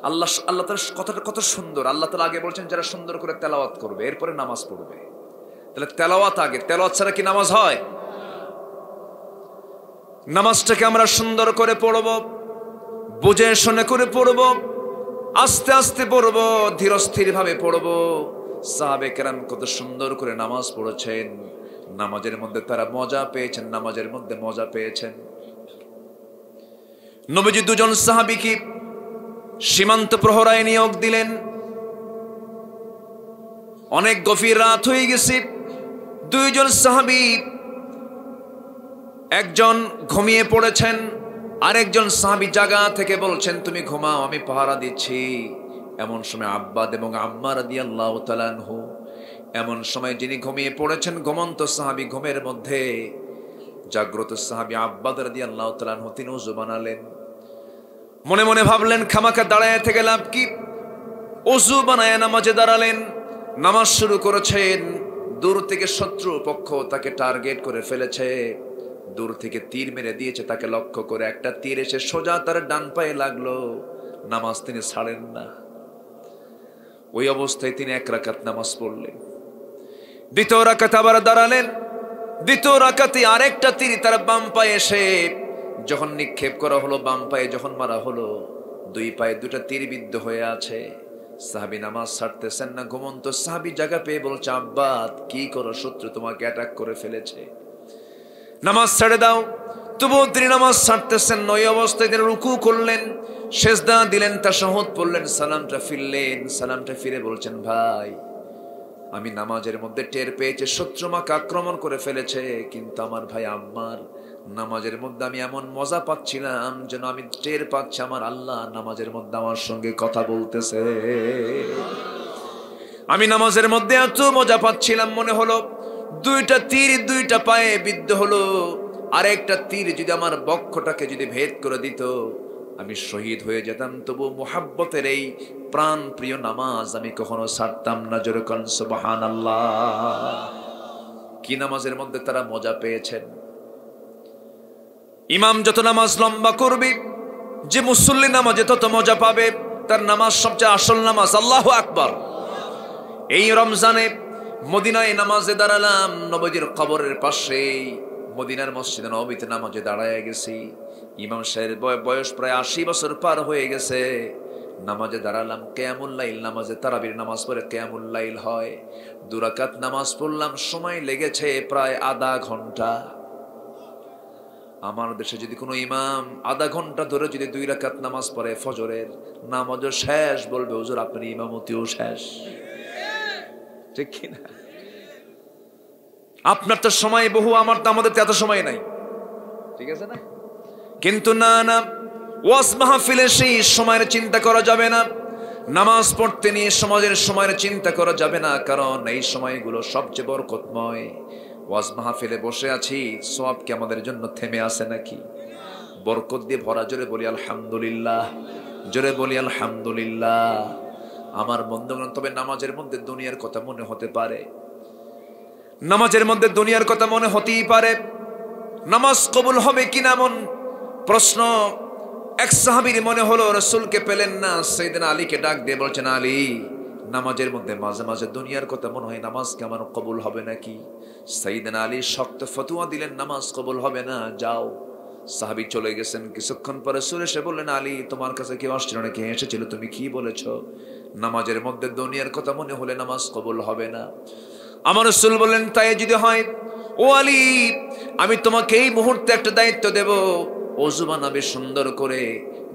[SPEAKER 1] আল্লাহ তাআলার কথাটা কত সুন্দর। আল্লাহ তাআলা আগে বলছেন যারা সুন্দর করে তেলাওয়াত করবে, এরপরে নামাজ পড়বে। তাহলে তেলাওয়াত আগে, তেলাওয়াত ছাড়া কি নামাজ হয়? নামাজটাকে আমরা সুন্দর করে পড়ব, বুঝে শুনে করে পড়ব, আস্তে আস্তে পড়ব, ধীরস্থির ভাবে পড়ব। সাহাবে কেরাম কত সুন্দর করে নামাজ পড়েছেন। নামাজের মধ্যে তারা মজা পেয়েছেন, নামাজের মধ্যে মজা পেয়েছেন। নবীজি দুজন সাহাবীকে সীমান্ত প্রহরায় নিয়োগ দিলেন। অনেক গভীর রাত হয়ে গেছে। দুইজন সাহাবী, একজন ঘুমিয়ে পড়েছেন, আরেকজন সাহাবী জাগা থেকে বলছেন তুমি ঘুমাও, আমি পাহারা দিচ্ছি। এমন সময় আব্বাদ এবং আম্মা রাদিয়াল্লাহু তাআলা আনহু, এমন সময় যিনি ঘুমিয়ে পড়েছেন, ঘুমন্ত সাহাবী, ঘুমের মধ্যে জাগ্রত সাহাবী আব্বাদ রাদিয়াল্লাহু তাআলা আনহু তিনি ওযু বানালেন। মনে মনে ভাবলেন খামাকা দাঁড়ায় থেকে লাভ কি? ওযু বানায় নামাজে দাঁড়ালেন, নামাজ শুরু করেছেন। দূর থেকে শত্রু পক্ষ তাকে টার্গেট করে ফেলেছে, দূর থেকে তীর মেরে দিয়েছে তাকে লক্ষ্য করে। একটা তীর এসে সোজা তার ডান পায়ে লাগলো। নামাজ তিনি ছাড়েন না। ওই অবস্থায় তিনি 1 রাকাত নামাজ পড়লেন। দ্বিতীয় রাকাতে আবার দাঁড়ালেন। দ্বিতীয় রাকাতে আরেকটা তীর তার বাম পায়ে এসে যখন নিক্ষেপ করা হলো, বাম পায়ে যখন মারা হলো, 2 পায়ে 2টা তীর বিদ্ধ হয়ে আছে। সাহাবী নামাজ ছাড়তেছেন না। ঘুমন্ত সাহাবী জায়গা পেয়ে বলছে আব্বাদ কি করো, শত্রু তোমাকে অ্যাটাক করে ফেলেছে, নামাজ ছেড়ে দাও। তবুও তিনি নামাজ ছাড়তেছেন নয় অবস্থায় তিনি রুকু করলেন, সেজদা দিলেন, তাশাহুদ পড়লেন, সালামটা ফিরলেন। সালামটা ফিরে বলছেন, ভাই আমি নামাজের মধ্যে টের পেয়েছি শত্রু আমাকে আক্রমণ করে ফেলেছে, কিন্তু আমার ভাই আম্মার নামাজের মধ্যে আমি এমন মজা পাচ্ছিলাম যেন আমি টের পাচ্ছি আমার আল্লাহ নামাজের মধ্যে আমার সঙ্গে কথা বলতেছে। আমি নামাজের মধ্যে এত মজা পাচ্ছিলাম, মনে হলো দুইটা তীর দুইটা পায়ে বিদ্ধ হলো, আরেকটা তীর যদি আমার বক্ষটাকে যদি ভেদ করে দিত আমি শহীদ হয়ে যেতাম। তবু মুহাব্বতের এই প্রাণ প্রিয় নামাজ আমি কখনো ছাড়তাম না। জোরে কোন সুবহানাল্লাহ। কি নামাজের মধ্যে তারা মজা পেয়েছেন। ইমাম যত নামাজ লম্বা করবে, যে মুসল্লি নামাজে তত মজা পাবে, তার নামাজ সবচেয়ে আসল নামাজ। আল্লাহু আকবার। এই রমজানে মদিনায় নামাজে দাঁড়ালাম, নবীজির কবরের পাশে মদিনার মসজিদে নববীতে নামাজে দাঁড়ায় গেছি। ইমাম সাহেবের বয়স প্রায় 80 বছর পার হয়ে গেছে। নামাজে দাঁড়ালাম, কিয়ামুল লাইল নামাজে, তারাবির নামাজ পড়ে কিয়ামুল লাইল হয়। 2 রাকাত নামাজ পড়লাম, সময় লেগেছে প্রায় আধা ঘন্টা। আমার দেশে যদি কোনো ইমাম আধা ঘন্টা ধরে যদি 2 রাকাত নামাজ পড়ে ফজরের, নামাজও শেষ, বলবে হুজুর আপনার ইমামতিও শেষ। ঠিক কিনা? আপনার তো সময় বহু, আমার তো, আমাদের তো এত সময় নাই, ঠিক আছে না? কিন্তু না না, ওয়াজ মাহফিলে সেই সময়ের চিন্তা করা যাবে না, নামাজ পড়তে নিয়ে সমাজের সময়ের চিন্তা করা যাবে না, কারণ এই সময়গুলো সবচেয়ে বরকতময়। ওয়াজ মাহফিলে বসে আছি, সওয়াব কি আমাদের জন্য থেমে আছে নাকি? বরকত দিয়ে ভরা। জোরে বলি আলহামদুলিল্লাহ, জোরে বলি আলহামদুলিল্লাহ। আমার বন্ধুগণ, তবে নামাজের মধ্যে দুনিয়ার কথা মনে হতে পারে, নামাজের মধ্যে দুনিয়ার কথা মনে হতেই পারে। নামাজ কবুল হবে কিনা এমন প্রশ্ন এক সাহাবীর মনে হলো। রাসূলকে পেলেন না, সাইয়েদনা আলীকে ডাক দিয়ে বলছেন, আলী নামাজের মধ্যে মাঝে মাঝে দুনিয়ার কথা মনে হয়, নামাজ কি আমার কবুল হবে নাকি? সাইয়েদনা আলী শক্ত ফতোয়া দিলেন, নামাজ কবুল হবে না, যাও। সাহাবী চলে গেছেন। কিছুক্ষণ পরে রাসূল এসে বললেন, আলী তোমার কাছে কেউ আসছিল নাকি? এসেছিল, তুমি কি বলেছো? নামাজের মধ্যে দুনিয়ার কথা মনে হলে নামাজ কবুল হবে না। আমার রাসূল বললেন, তাই যদি হয় ও আলী, আমি তোমাকে এই মুহূর্তে একটা দায়িত্ব দেব, ওযু বানাবে সুন্দর করে,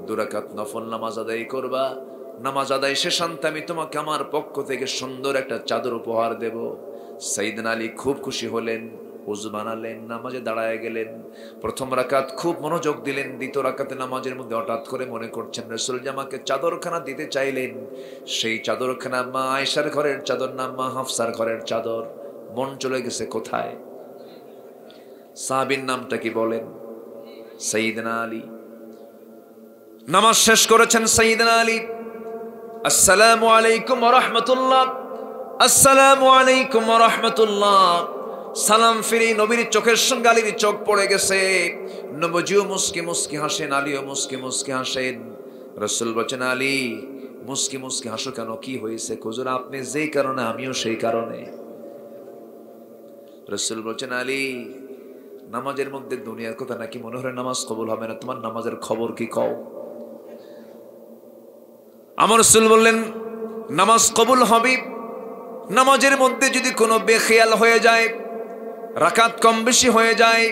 [SPEAKER 1] 2 রাকাত নফল নামাজ আদায় করবা। নামাজ আদায় শেষান্তে আমি তোমাকে আমার পক্ষ থেকে সুন্দর একটা চাদর উপহার দেব। সাইয়েদনা আলী খুব খুশি হলেন, ওযু বানালেন, নামাজে দাঁড়ায় গেলেন। প্রথম রাকাত খুব মনোযোগ দিলেন, দ্বিতীয় রাকাতে নামাজের মধ্যে হঠাৎ করে মনে করছেন রাসূল যে আমাকে চাদরখানা দিতে চাইলেন, সেই চাদরখানা মা আয়েশার ঘরের চাদর না মা হাফসার ঘরের চাদর। মন চলে গেছে কোথায়? সাহাবীর নামটা কি বলেন? সাইয়েদনা আলী। নামাজ শেষ করেছেন সাইয়েদনা আলী। আসসালামু আলাইকুম ওয়া রাহমাতুল্লাহ, আসসালামু আলাইকুম ওয়া রাহমাতুল্লাহ। সালাম ফিরে নবীর চোখের সঙ্গে আলীর চোখ পড়ে গেছে। নবীজিও মুস্কি মুস্কি হাসেন, আলীও মুস্কি মুস্কি হাসেন। রাসূল বলেন, আলী মুস্কি মুস্কি হাসো কেন, কি হয়েছে? হুজুর আপনি যেই কারণে আমিও সেই কারণে। রাসূল বলেন, আলী নামাজের মধ্যে দুনিয়ার কথা নাকি মনে হয় নামাজ কবুল হবে না, তোমার নামাজের খবর কি কও? আমার রাসূল বললেন, নামাজ কবুল হবে নামাজের মধ্যে যদি কোনো বেখেয়াল হয়ে যায়, রাকাত কম বেশি হয়ে যায়,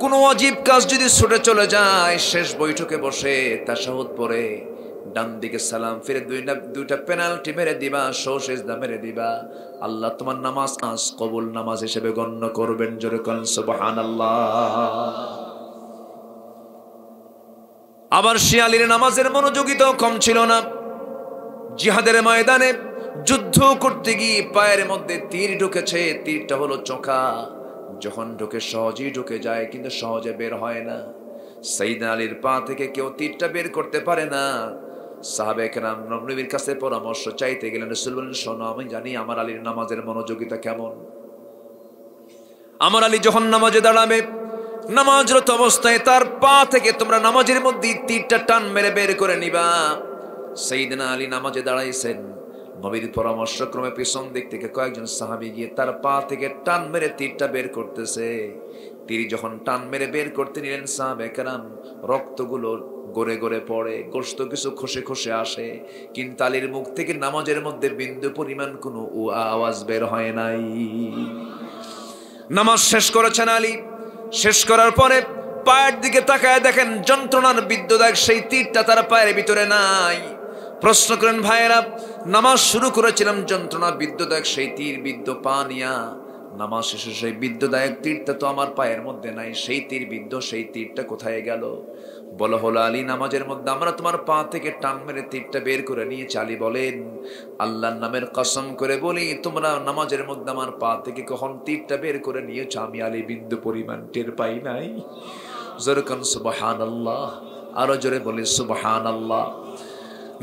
[SPEAKER 1] কোনো ওয়াজিব কাজ যদি ছুটে চলে যায়, শেষ বৈঠকে বসে তাশাহুদ পড়ে ডান দিকে সালাম ফিরে দুইটা পেনাল্টি মেরে দিবা, সেজদা মেরে দিবা, আল্লাহ তোমার নামাজ আজ কবুল নামাজ হিসেবে গণ্য করবেন। জোরে কোন সুবহানাল্লাহ। আবার শিয়ালির নামাজের মনোযোগিতাও কম ছিল না। জিহাদের ময়দানে যুদ্ধ করতে গিয়ে পায়ের মধ্যে তীর ঢুকেছে, তীরটা হলো চোখা, যখন ঢুকে সহজেই ঢুকে যায় কিন্তু সহজে বের হয় না। সাইয়েদনা আলীর পা থেকে কেউ তীরটা বের করতে পারে না। সাহাবায়ে কেরাম নবীর কাছে পরামর্শ চাইতে গেলেন। রাসূল বললেন, শোনো আমি জানি আমার আলীর নামাজের মনোযোগিতা কেমন। আমার আলী যখন নামাজে দাঁড়াবে, নামাজরত অবস্থায় তার পা থেকে তোমরা নামাজের মধ্যে তীরটা টান মেরে বের করে নিবা। সাইয়েদনা আলী নামাজে দাঁড়াইছেন, নবীর পরামর্শক্রমে পিছন দিক থেকে কয়েকজন সাহাবী গিয়ে তার পা থেকে টান মেরে তীরটা বের করতেছে। তীর যখন টান মেরে বের করতে নিলেন, সাহাবায়ে কেরাম রক্তগুলো গড়ে গড়ে পড়ে, গোশত কিছু খসে খসে আসে, কিন্তু আলীর মুখ থেকে নামাজের মধ্যে বিন্দু পরিমাণ কোনো আওয়াজ বের হয় নাই। নামাজ শেষ করেছেন আলী। শেষ করার পরে পায়ের দিকে তাকায় দেখেন যন্ত্রণার বিদ্যুদায়ক সেই তীরটা তার পায়ের ভিতরে নাই। প্রশ্ন করেন, ভাইয়েরা, নামাজ শুরু করেছিলাম যন্ত্রণা বিদ্যুদায়ক সেই তীর বিদ্ধ পা নিয়া, নামাজ শেষে সেই বিদ্যুদায়ক তীরটা তো আমার পায়ের মধ্যে নাই, সেই তীর বিদ্ধ সেই তীরটা কোথায় গেল? বলো, হলো আলী, নামাজের মধ্যে আমরা তোমার পা থেকে টান মেরে তীরটা বের করে নিয়েছি। আলী বলেন, আল্লাহর নামের কসম করে বলি, তোমরা নামাজের মধ্যে আমার পা থেকে কখন তীরটা বের করে নিয়েছ আমি আলী বিন্দু পরিমাণ টের পাই নাই। জোরে কোন সুবহানাল্লাহ, আরো জোরে বলি সুবহানাল্লাহ।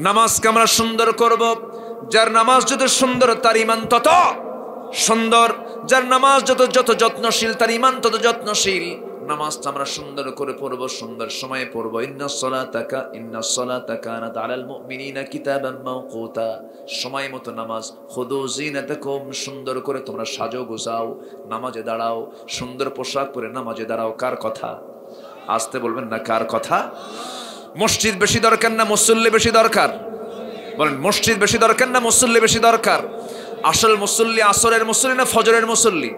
[SPEAKER 1] নামাজকে আমরা সুন্দর করব, যার নামাজ যত সুন্দর তার ঈমান তত সুন্দর, যার নামাজ যত যত্নশীল তার ঈমান তত যত্নশীল। নামাজটা আমরা সুন্দর করে পড়ব, সুন্দর সময়ে পড়ব। ইন্নাস সালাতা কানাত আলাল মুমিনিনা কিতাবাম মাওকুতা, সময় মতো নামাজ। খুদু জিনাতাকুম, সুন্দর করে তোমরা সাজো গোছাও, নামাজে দাঁড়াও, সুন্দর পোশাক পরে নামাজে দাঁড়াও। কার কথা? আসতে বলবেন না, কার কথা? মসজিদ বেশি দরকার না মুসল্লি বেশি দরকার? বলেন, মসজিদ বেশি দরকার না মুসল্লি বেশি দরকার? আসল মুসল্লি আসরের মুসল্লি না ফজরের মুসল্লি?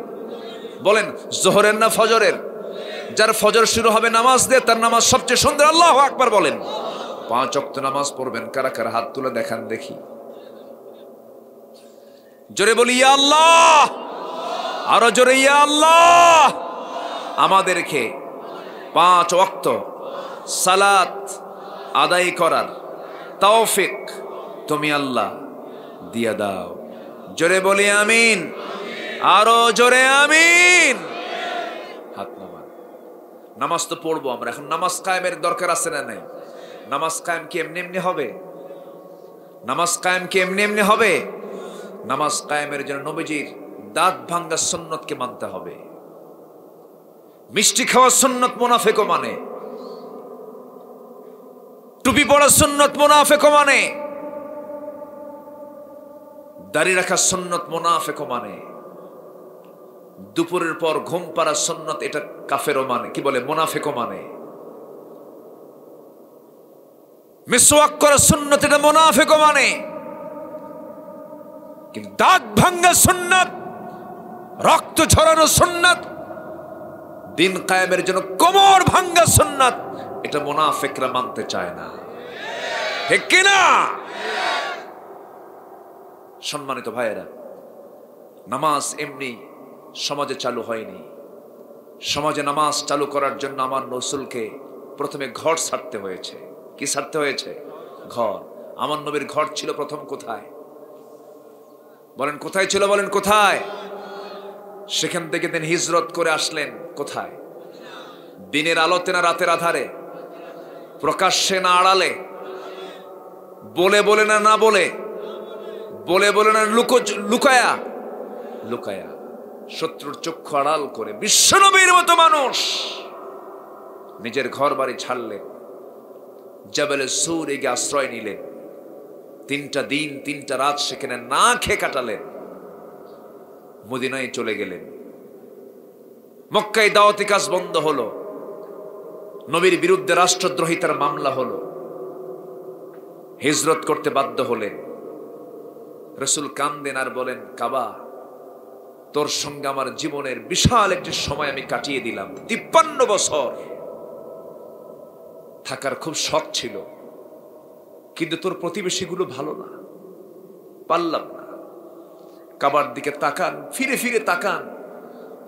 [SPEAKER 1] বলেন, জোহরের না ফজরের? যার ফজর শুরু হবে নামাজ দিয়ে তার নামাজ সবচেয়ে সুন্দর। আল্লাহু আকবার বলেন। 5 ওয়াক্ত নামাজ পড়বেন কারা কারা? হাত তুলে দেখান দেখি। জোরে বলি ইয়া আল্লাহ, আরো জোরে ইয়া আল্লাহ। আমাদেরকে 5 ওয়াক্ত সালাত আদায় করার তৌফিক তুমি আল্লাহ দিয়া দাও। জোরে বলি আমিন, আরো জোরে আমিন। হাত নামান। নামাজ তো পড়বো আমরা, এখন নামাজ কায়েমের দরকার আছে না নাই? নামাজ কায়েম কি এমনি এমনি হবে? নামাজ কায়েম কি এমনি এমনি হবে? নামাজ কায়েমের জন্য নবীজির দাঁত ভাঙ্গা সুন্নতকে মানতে হবে। মিষ্টি খাওয়া সুন্নত মুনাফিকও মানে, টুপি পড়া সুন্নত মুনাফিকও মানে, দাড়ি রাখা সুন্নত মুনাফিকও মানে, দুপুরের পর ঘুম পাড়া সুন্নত এটা কাফেরও মানে, কি বলে, মুনাফিকও মানে, মিসওয়াক করা সুন্নত এটা মুনাফিকও মানে। কিন্তু দাঁত ভাঙ্গা সুন্নত, রক্ত ঝরানো সুন্নত, দিন কায়েমের জন্য কোমর ভাঙ্গা সুন্নত, এটা মুনাফিকরা মানতে চায় না, ঠিক কিনা? সম্মানিত ভাইয়েরা, নামাজ এমনি সমাজে চালু হয়নি। সমাজে নামাজ চালু করার জন্য আমার রাসূলকে প্রথমে ঘর ছাড়তে হয়েছে। কি ছাড়তে হয়েছে? ঘর। আমার নবীর ঘর ছিল প্রথম কোথায়? বলেন কোথায় ছিল? বলেন কোথায়? সেখান থেকে তিনি হিজরত করে আসলেন কোথায়? দিনের আলোতে না রাতের আধারে? প্রকাশ্যে না আড়ালে? বলে বলে না না বলে? বলে বলে না লুকায়া? লুকায়া, শত্রুর চক্ষু আড়াল করে বিশ্বনবীর মতো মানুষ নিজের ঘর বাড়ি ছাড়লেন, জাবেলে সূর এ আশ্রয় নিলেন। 3টা দিন 3টা রাত সেখানে না খেয়ে কাটালেন। মদিনায় চলে গেলেন। মক্কায় দাওয়াতি কাজ বন্ধ হলো, নবীর বিরুদ্ধে রাষ্ট্রদ্রোহিতার মামলা হলো, হিজরত করতে বাধ্য হলেন। রাসূল কান্দেন আর বলেন, কাবা, তোর সঙ্গে আমার জীবনের বিশাল একটি সময় আমি কাটিয়ে দিলাম। 53 বছর থাকার খুব শখ ছিল, কিন্তু তোর প্রতিবেশীগুলো ভালো না, পারলাম না। কাবার দিকে তাকান, ফিরে ফিরে তাকান,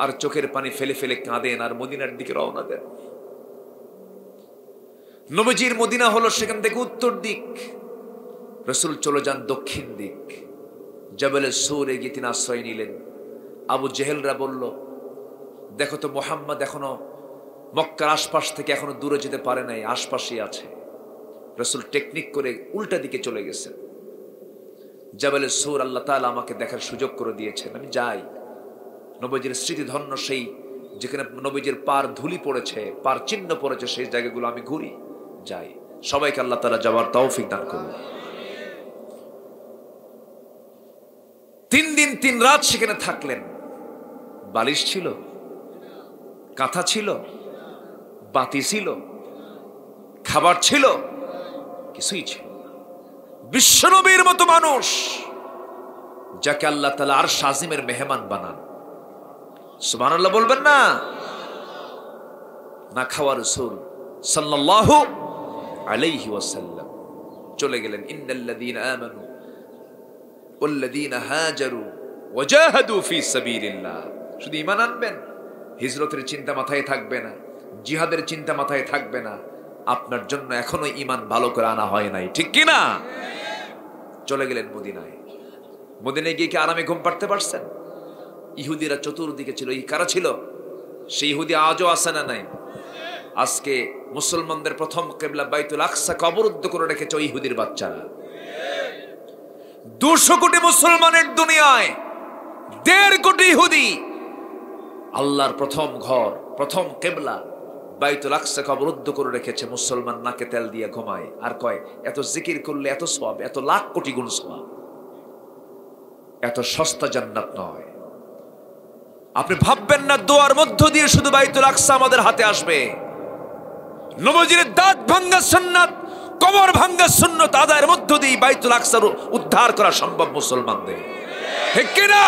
[SPEAKER 1] আর চোখের পানি ফেলে ফেলে কাঁদেন, আর মদিনার দিকে রওনা দেন। নবীজির মদিনা হলো সেখান থেকে উত্তর দিক, রাসূল চলে যান দক্ষিণ দিক। জাবেলে সূরে গিয়ে তিনি আশ্রয় নিলেন। আবু জেহেলরা বলল, দেখো তো মুহাম্মদ এখনো মক্কার আশপাশ থেকে এখনো দূরে যেতে পারে নাই, আশপাশেই আছে। রাসূল টেকনিক করে উল্টা দিকে চলে গেছেন। জাবেলে সূর আল্লাহ তাআলা আমাকে দেখার সুযোগ করে দিয়েছেন, আমি যাই। নবীজির স্মৃতিধন্য সেই, যেখানে নবীজির পার ধুলি পড়েছে, পার চিহ্ন পড়েছে, সেই জায়গাগুলো আমি ঘুরি, যাই। সবাইকে আল্লাহ তাআলা যাওয়ার তৌফিক দান করুন। 3 দিন 3 রাত সেখানে থাকলেন। বালিশ ছিল, কাঁথা ছিল, বাতি ছিল, খাবার ছিল, কিছুই ছিল না। বিশ্বনবীর মতো মানুষ, যাকে আল্লাহ তাআলা আরশ আজিমের মেহমান বানান, সুবহানাল্লাহ বলবেন না? না খাওয়া রাসূল সাল্লাল্লাহু আলাইহি ওয়াসাল্লাম। চলে গেলেন ইন্নাল্লাযীনা আমানু ওয়াল্লাযীনা হাজারু ওয়াজাহাদু ফি সাবিলিল্লাহ। শুধু ঈমান আনবেন, হিজরতের চিন্তা মাথায় থাকবে না, জিহাদের চিন্তা মাথায় থাকবে না, আপনার জন্য এখনো ঈমান ভালো করে আনা হয় নাই, ঠিক কি না? চলে গেলেন মদিনায়। মদিনায় গিয়ে কি আরামে ঘুম পাড়তে পারছেন? ইহুদিরা চতুর্দিকে ছিল। এই কারা ছিল? সেই ইহুদি আজও আছে না নাই? আজকে মুসলমানদের প্রথম কিবলা বাইতুল আকসাকে অবরুদ্ধ করে রেখেছে ওই ইহুদির বাচ্চারা। 200 কোটি মুসলমানের দুনিয়ায় 1.5 কোটি ইহুদি আল্লাহর প্রথম ঘর, প্রথম কিবলা বাইতুল আকসাকে অবরুদ্ধ করে রেখেছে। মুসলমান নাকে তেল দিয়ে ঘুমায় আর কয় এত জিকির করলে এত সওয়াব, এত লাখ কোটি গুণ সওয়াব। এত সস্তা জান্নাত নয়। আপনি ভাববেন না দোয়ার মধ্য দিয়ে শুধু বাইতুল আকসা আমাদের হাতে আসবে। নবীজির দাঁত ভাঙ্গা সুন্নাত, কবর ভাঙ্গা সুন্নাত আদায়ের মধ্য দিয়ে বাইতুল আকসার উদ্ধার করা সম্ভব মুসলমানদের, ঠিক কি না?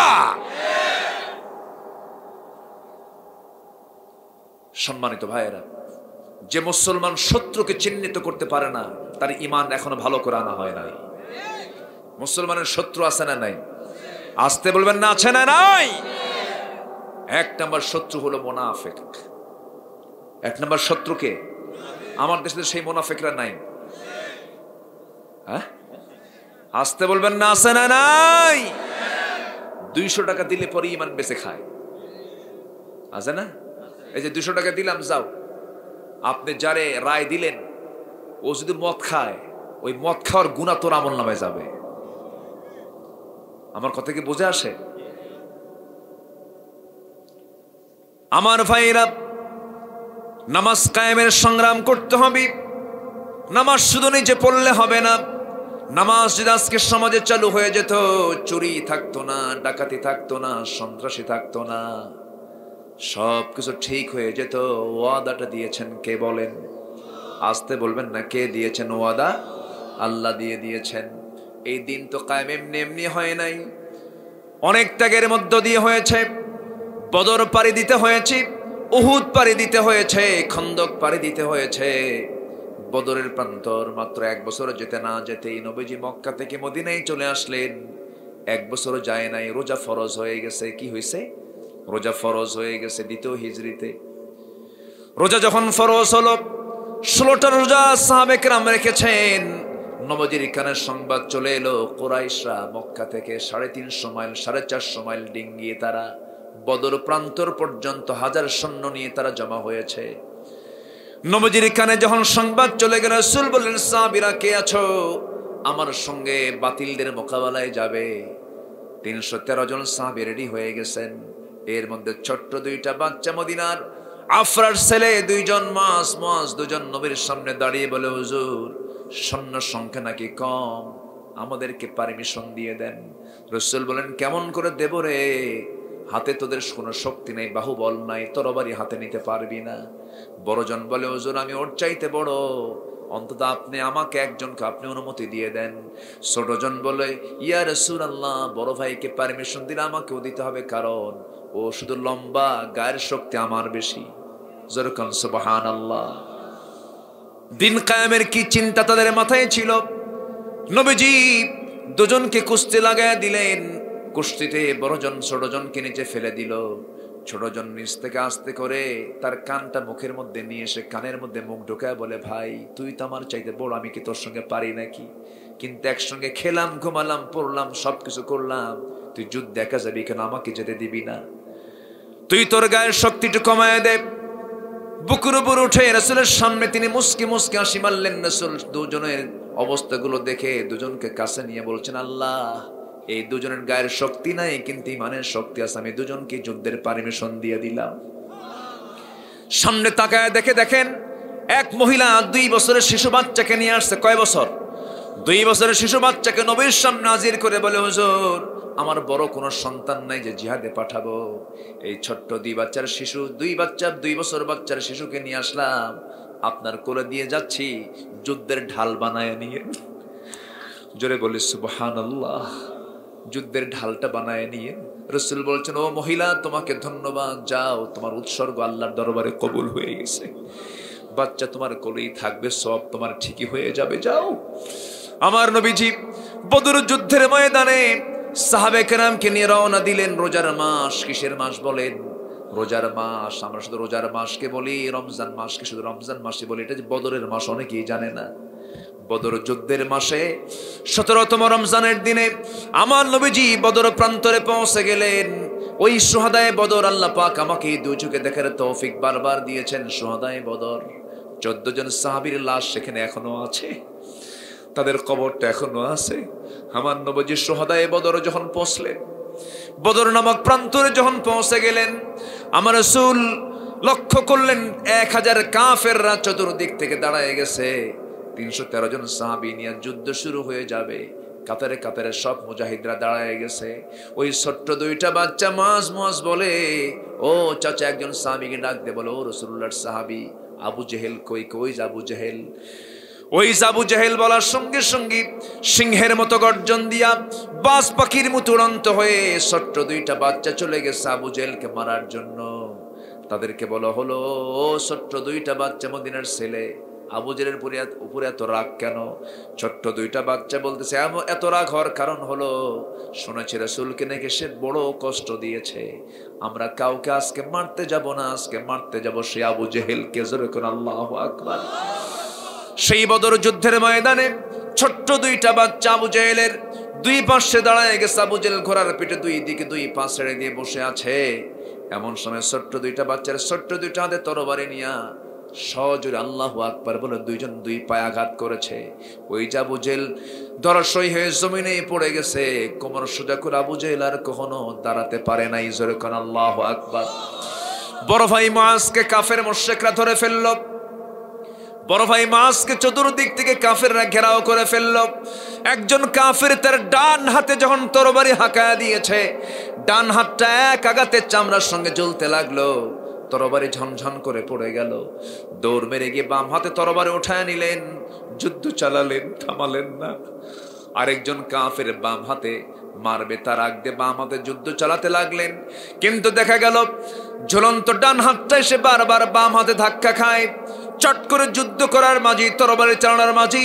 [SPEAKER 1] সম্মানিত ভাইয়েরা, যে মুসলমান শত্রুকে চিহ্নিত করতে পারে না তার ঈমান এখনো ভালো করে আনা হয় নাই। মুসলমানের শত্রু আছে না নাই? আসতে বলবেন না, আছে না নাই? 1 নম্বর শত্রু হলো মুনাফিক। 1 নম্বর শত্রুকে আমার দেশে সেই মুনাফিকরা নাই। হ্যাঁ, আসতে বলবেন না, আছে না নাই? 200 টাকা দিলে পরে ঈমান বেঁচে খায়, আছে না? এই যে 200 টাকা দিলাম, যাও। আপনি যারে রায় দিলেন ও যদি মদ খায়, ওই মদ খাওয়ার গুনাহ তোর আমলনামায় যাবে। আমার কথা কি বুঝে আসে? আমার ভাইরা, নামাজ কায়েমের সংগ্রাম করতে হবে। নামাজ শুধু নিজে পড়লে হবে না। নামাজ যদি আজকে সমাজে চালু হয়ে যেত, চুরি থাকতো না, ডাকাতি থাকতো না, সন্ত্রাসী থাকতো না, সবকিছু ঠিক হয়ে যেত। ওয়াদাটা দিয়েছেন কে বলেন? আসতে বলবেন না, কে দিয়েছেন ওয়াদা? আল্লাহ দিয়ে দিয়েছেন। এই দিন তো কায়েম এমনি এমনি হয় নাই, অনেক ত্যাগের মধ্য দিয়ে হয়েছে। বদর পাড়ি দিতে হয়েছে, উহুদ পাড়ি দিতে হয়েছে, খন্দক পাড়ি দিতে হয়েছে। বদরের প্রান্তর মাত্র 1 বছর যেতে না যেতেই নবীজি মক্কা থেকে মদিনায় চলে আসলেন। 1 বছর যায় নাই, রোজা ফরজ হয়ে গেছে। কি হয়েছে? রোজা ফরজ হয়ে গেছে দ্বিতীয় হিজরিতে। রোজা যখন ফরজ হলো, 16টা রোজা সাহাবে কেরাম রেখেছেন। নবীজির কানে সংবাদ চলে এলো, কুরাইশরা মক্কা থেকে 350 মাইল 450 মাইল ডিঙ্গিয়ে তারা বদর প্রান্তর পর্যন্ত 1000 সৈন্য নিয়ে তারা জমা হয়েছে। নবীজির কানে যখন সংবাদ চলে গেল, রাসূল বললেন, সাহাবীরা কে আছো? আমার সঙ্গে বাতিলদের মোকাবেলায় যাবে। 313 জন সাহাবী রেডি হয়ে গেছেন। এর মধ্যে ছোট্ট 2টা বাচ্চা, মদিনার আফরার ছেলে 2 জন, মুআজ 2 জন নবীর সামনে দাঁড়িয়ে বলে, হুজুর সৈন্য সংখ্যা নাকি কম, আমাদেরকে পারমিশন দিয়ে দেন। রাসূল বলেন, কেমন করে দেব রে? হাতে তোদের কোনো শক্তি নেই, বাহুবল নাই, তরবারি হাতে নিতে পারবি না। বড়জন বলে, হুজুর আমি ওর চাইতে বড়, অন্তত আপনি আমাকে একজনকে আপনি অনুমতি দিয়ে দেন। ছোটজন বলে, ইয়া রাসূলুল্লাহ, বড় ভাইকে পারমিশন দিলে আমাকেও দিতে হবে, কারণ ও শুধু লম্বা, গায়ের শক্তি আমার বেশি। যেরকম সুবহানাল্লাহ। দিন কায়েমের কি চিন্তা তাদের মাথায় ছিল। নবীজি 2 জনকে কুস্তি লাগায় দিলেন। কুস্তিতে বড়জন ছোটজনকে নিচে ফেলে দিল। ছোটজন নিচ থেকে আস্তে করে তার কানটা মুখের মধ্যে নিয়ে এসে কানের মধ্যে মুখ ঢোকায় বলে, ভাই তুই তো আমার চাইতে বড়, আমি কি তোর সঙ্গে পারি নাকি? কিন্তু একসঙ্গে খেলাম, ঘুমালাম, পড়লাম, সবকিছু করলাম, তুই যুদ্ধ দেখা যাবি কেন? আমাকে যেতে দিবি না? তুই তোর গায়ের শক্তিটা কমায় দে। বুকুর উপর উঠে রাসূলের সামনে তিনি মুস্কি মুস্কি হাসি মারলেন। রাসূল 2 জনের অবস্থাগুলো দেখে 2 জনকে কাছে নিয়ে বলছেন, আল্লাহ, এই 2 জনের গায়ের শক্তি নাই, কিন্তু ইমানের শক্তি আছে, আমি 2 জনকে যুদ্ধের পারমিশন দিয়ে দিলাম। সামনে তাকায় দেখেন এক মহিলা 2 বছরের শিশু বাচ্চাকে নিয়ে আসছে। কয় বছর? 2 বছরের শিশু বাচ্চাকে নবীর সামনে হাজির করে বলে, হুজুর আমার বড় কোনো সন্তান নাই যে জিহাদে পাঠাবো, এই ছোট্ট 2 বাচ্চার শিশু, 2 বছর বাচ্চার শিশুকে নিয়ে আসলাম, আপনার কোলে দিয়ে যাচ্ছি, যুদ্ধের ঢাল বানায় নিয়ে। জোরে বলি সুবহানাল্লাহ। যুদ্ধের ঢালটা বানায় নিয়ে রাসূল বলছেন, ও মহিলা, তোমাকে ধন্যবাদ, যাও, তোমার উৎসর্গ আল্লাহর দরবারে কবুল হয়ে গেছে। বাচ্চা তোমার কোলেই থাকবে, সব তোমার ঠিকই হয়ে যাবে, যাও। আমার নবীজি বদর যুদ্ধের ময়দানে সাহাবে কেরামকে নিয়ে রওনা দিলেন। রোজার মাস, কিসের মাস বলেন? রোজার মাস। আমরা শুধু রোজার মাসকে বলি, রমজান মাসকে শুধু রমজান মাসে বলি। এটা যে বদরের মাস অনেকেই জানে না। বদর যুদ্ধের মাসে 17তম রমজানের দিনে আমার নবীজি বদর প্রান্তরে পৌঁছে গেলেন। ওই শুহাদায়ে বদর, আল্লাহ পাক আমাকে দুই চোখে দেখার তৌফিক বারবার দিয়েছেন। শুহাদায়ে বদর 14 জন সাহাবীর লাশ সেখানে এখনো আছে, তাদের কবরটা এখনো আছে। আমার নবীজি শুহাদায়ে বদর যখন পৌঁছলেন, বদর নামক প্রান্তরে যখন পৌঁছে গেলেন, আমার রাসূল লক্ষ্য করলেন 1000 কাফেররা চতুর্দিক থেকে দাঁড়ায় গেছে। 313 জন সাহাবী নিয়ে যুদ্ধ শুরু হয়ে যাবে। কাতারে কাতারে সব মুজাহিদরা দাঁড়ায় গেছে। ওই ছোট্ট দুইটা বাচ্চা মুয়াজ বলে, ও চাচা, একজন সাহাবীকে ডাক দে, বলো, ও রাসূলুল্লাহর সাহাবী আবু জেহেল কই? কই আবু জেহেল? ওই আবু জেহেল বলার সঙ্গে সঙ্গে সিংহের মতো গর্জন দিয়া বাজ পাখির মতো উড়ন্ত হয়ে ছোট্ট দুইটা বাচ্চা চলে গেছে আবু জেহেলকে মারার জন্য। তাদেরকে বলা হলো, ও ছোট্ট দুইটা বাচ্চা, মদিনার ছেলে, আবু জেহেলের উপরে এত রাগ কেন? ছোট্ট দুইটা বাচ্চা বলতেছে, এত রাগ হওয়ার কারণ হলো, শুনেছি রাসূলকে নাকি সে বড় কষ্ট দিয়েছে, আমরা কাউকে আজকে মারতে যাব না, আজকে মারতে যাব সে আবু জেহেলকে। জোরে করে আল্লাহু আকবার। সেই বদর যুদ্ধের ময়দানে ছোট্ট দুইটা বাচ্চা আবু জেহেলের দুই পাশে দাঁড়ায় গেছে। আবু জেহেল ঘোড়ার পিঠে দুই দিকে দুই পা ছেড়ে দিয়ে বসে আছে। এমন সময় ছোট্ট দুইটা বাচ্চার ছোট্ট দুইটা হাতে তরবারি নিয়া সজোরে আল্লাহু আকবার বলে দুইজন দুই পায়ে আঘাত করেছে। ওই আবু জেহেল ধরাশয়ী হয়ে জমিনে পড়ে গেছে। কোমর সোজা করে আবু জেহেল আর কখনো দাঁড়াতে পারে নাই। জোরে কোন আল্লাহু আকবার। বড় ভাই মুআজকে কাফের মুশরিকরা ধরে ফেলল। বড় ভাই মুআজকে চতুর্দিক থেকে কাফেররা ঘেরাও করে ফেলল। একজন কাফের তার ডান হাতে যখন তরবারি হাঁকায়া দিয়েছে, ডান হাতটা এক আঘাতে চামড়ার সঙ্গে জ্বলতে লাগলো। তরবারি ঝনঝন করে পড়ে গেল। দৌড় মেরে গিয়ে বাম হাতে তরবারি উঠায় নিলেন, যুদ্ধ চালালেন, থামালেন না। আরেকজন কাফের বাম হাতে মারবে তার আগ দিয়ে বাম হাতে যুদ্ধ চালাতে লাগলেন। কিন্তু দেখা গেল ঝুলন্ত ডান হাতটা এসে বারবার বাম হাতে ধাক্কা খায়। চট করে যুদ্ধ করার মাঝি, তরবারি চালানোর মাঝি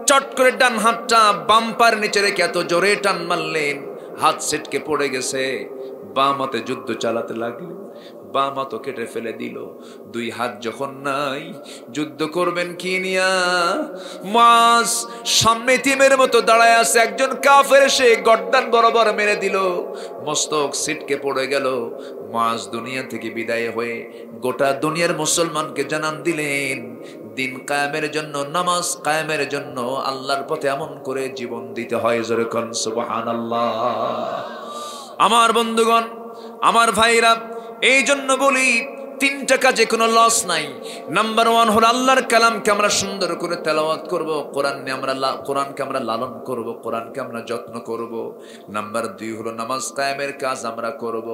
[SPEAKER 1] চট করে ডান হাতটা বাম্পার নিচে রেখে এত জোরে টান মারলেন, হাত ছিটকে পড়ে গেছে। বাম হাতে যুদ্ধ চালাতে লাগলেন, বাম হাতও কেটে ফেলে দিল। দুই হাত যখন নাই, যুদ্ধ করবেন কি নিয়া? মুআজ সামনে তীরের মতো দাঁড়ায় আছে। একজন কাফের এসে গর্দান বরাবর মেরে দিল, মস্তক ছিটকে পড়ে গেল। মুআজ দুনিয়া থেকে বিদায় হয়ে গোটা দুনিয়ার মুসলমানকে জানান দিলেন, দিন কায়েমের জন্য, নামাজ কায়েমের জন্য আল্লাহর পথে এমন করে জীবন দিতে হয়। জোরে কোন সুবহানাল্লাহ। আমার বন্ধুগণ, আমার ভাইরা, এই জন্য বলি তিনটা কাজে কোনো লস নাই। নাম্বার 1 হলো আল্লাহর কালামকে আমরা সুন্দর করে তেলাওয়াত করব, কোরআনকে আমরা লালন করব, কোরআনকে আমরা যত্ন করব। নাম্বার 2 হলো নামাজ কায়েমের কাজ আমরা করব।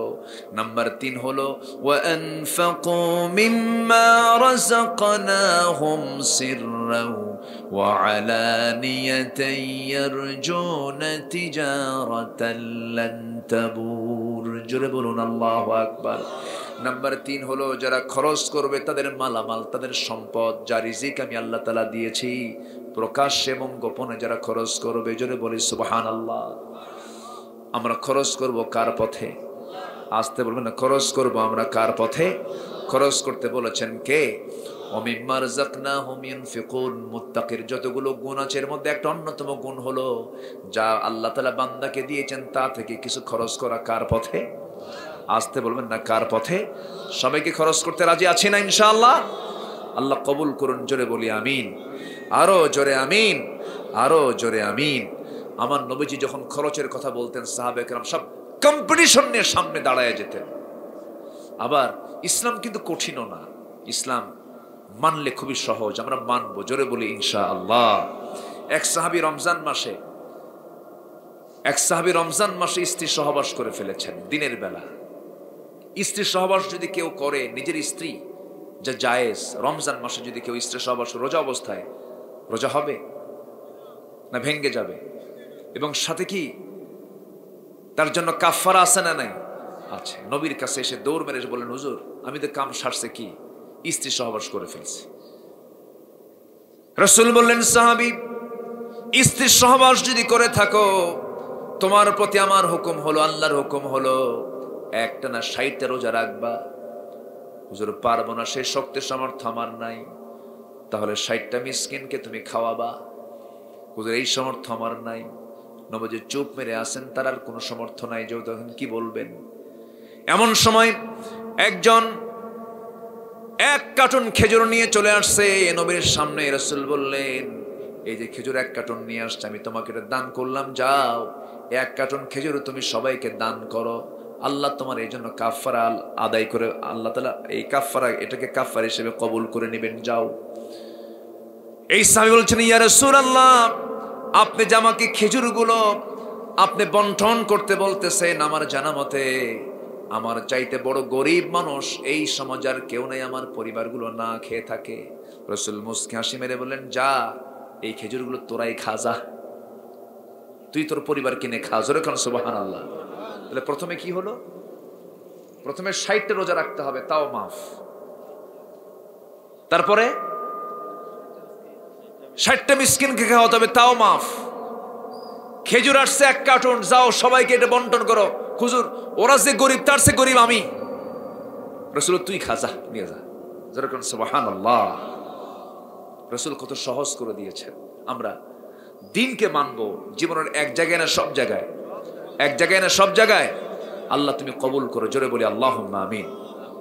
[SPEAKER 1] নাম্বার 3 হলো ওয়ানফাকু মিম্মা রাযাকনাহুম সিররাও ওয়া আলানিয়াতান ইয়ারজুনা তিজারাতান লান তাবুর। জোরে বলুন আল্লাহু আকবার। নাম্বার 3 হলো যারা খরচ করবে তাদের মালামাল, তাদের সম্পদ, যা রিজিক আমি আল্লাহ তাআলা দিয়েছি, প্রকাশ্যে এবং গোপনে যারা খরচ করবে, জোরে বলি সুবহানাল্লাহ। আমরা খরচ করব কার পথে? আসতে বলবেন না, খরচ করব আমরা কার পথে? খরচ করতে বলেছেন কে? ওমিম্মা রাযাকনাহুম ইউনফিকুন। মুত্তাকির যতগুলো গুণ আছে এর মধ্যে একটা অন্যতম গুণ হলো যা আল্লাহ তাআলা বান্দাকে দিয়েছেন তা থেকে কিছু খরচ করা কার পথে? আসতে বলবেন না, কার পথে? সবাইকে খরচ করতে রাজি আছি না ইনশাআল্লাহ? আল্লাহ কবুল করুন। জোরে বলি আমিন। আরো জোরে আমিন, আরো জোরে আমিন। আমার নবীজি যখন খরচের কথা বলতেন, সাহাবায়ে কেরাম সব কম্পিটিশন নিয়ে সামনে দাঁড়ায় যেতেন। আবার ইসলাম কিন্তু কঠিনও না, ইসলাম মানলে খুবই সহজ। আমরা মানবো, জোরে বলি ইনশাআল্লাহ। এক সাহাবী রমজান মাসে স্ত্রী সহবাস করে ফেলেছেন দিনের বেলা। স্ত্রী সহবাস যদি কেউ করে, নিজের স্ত্রী, যা জায়েজ, রমজান মাসে যদি কেউ স্ত্রী সহবাস, রোজা অবস্থায়, রোজা হবে না ভেঙ্গে যাবে? এবং সাথে কি তার জন্য কাফারা আছে না নাই? আছে। নবীর কাছে এসে দৌড় মেরে এসে বললেন, হুজুর আমি তো কাম সারছে কি, স্ত্রী সহবাস করে ফেলছি। রাসূল বললেন, সাহাবী স্ত্রীর সহবাস যদি করে থাকো, তোমার প্রতি আমার হুকুম হলো, আল্লাহর হুকুম হলো, একটানা 60টা রোজা রাখবা। হুজুর পারবো না, সেই শক্তি সামর্থ্য আমার নাই। তাহলে 60টা মিসকিনকে তুমি খাওয়াবা। হুজুর এই সামর্থ্য আমার নাই। নবীজি চুপ মেরে আসেন, তার আর কোনো সামর্থ্য নাই, যে তখন কি বলবেন। এমন সময় একজন 1 কার্টুন খেজুর নিয়ে চলে আসছে নবীর সামনে। রাসূল বললেন, এই যে খেজুর 1 কার্টুন নিয়ে আসছে, আমি তোমাকে এটা দান করলাম, যাও 1 কার্টুন খেজুর তুমি সবাইকে দান করো, আল্লাহ তোমার এই জন্য কাফারা আদায় করে, আল্লাহ তাআলা এই কাফারা, এটাকে কাফারা হিসেবে কবুল করে নেবেন, যাও। এই সাহাবী বলছেন, ইয়া রাসূলুল্লাহ, আপনি যে আমাকে খেজুরগুলো আপনি বন্টন করতে বলতেছেন, আমার জানা মতে আমার চাইতে বড় গরিব মানুষ এই সমাজ আর কেউ নাই, আমার পরিবারগুলো না খেয়ে থাকে। রাসূল মুস্কি হাসি মেরে বললেন, যা এই খেজুরগুলো তোরাই খা, যা তুই তোর পরিবার কিনে খা। জোরে খান সুবহানাল্লাহ। তাহলে প্রথমে কি হলো? প্রথমে 60টা রোজা রাখতে হবে, তাও মাফ। তারপরে 60টা মিসকিনকে খাওয়াতে হবে, তাও মাফ। খেজুর আসছে 1 কার্টুন, যাও সবাইকে এটা বন্টন করো। হুজুর ওরা যে গরিব, তার চেয়ে গরিব আমি। রাসূল তুই খা, যা নিয়ে যা। যেরকম সুবহানাল্লাহ। রাসূল কত সহজ করে দিয়েছেন। আমরা দিনকে মানবো জীবনের এক জায়গায় না সব জায়গায়, এক জায়গায় না সব জায়গায়। আল্লাহ তুমি কবুল করো, জোরে বলি আল্লাহুম্মা আমিন।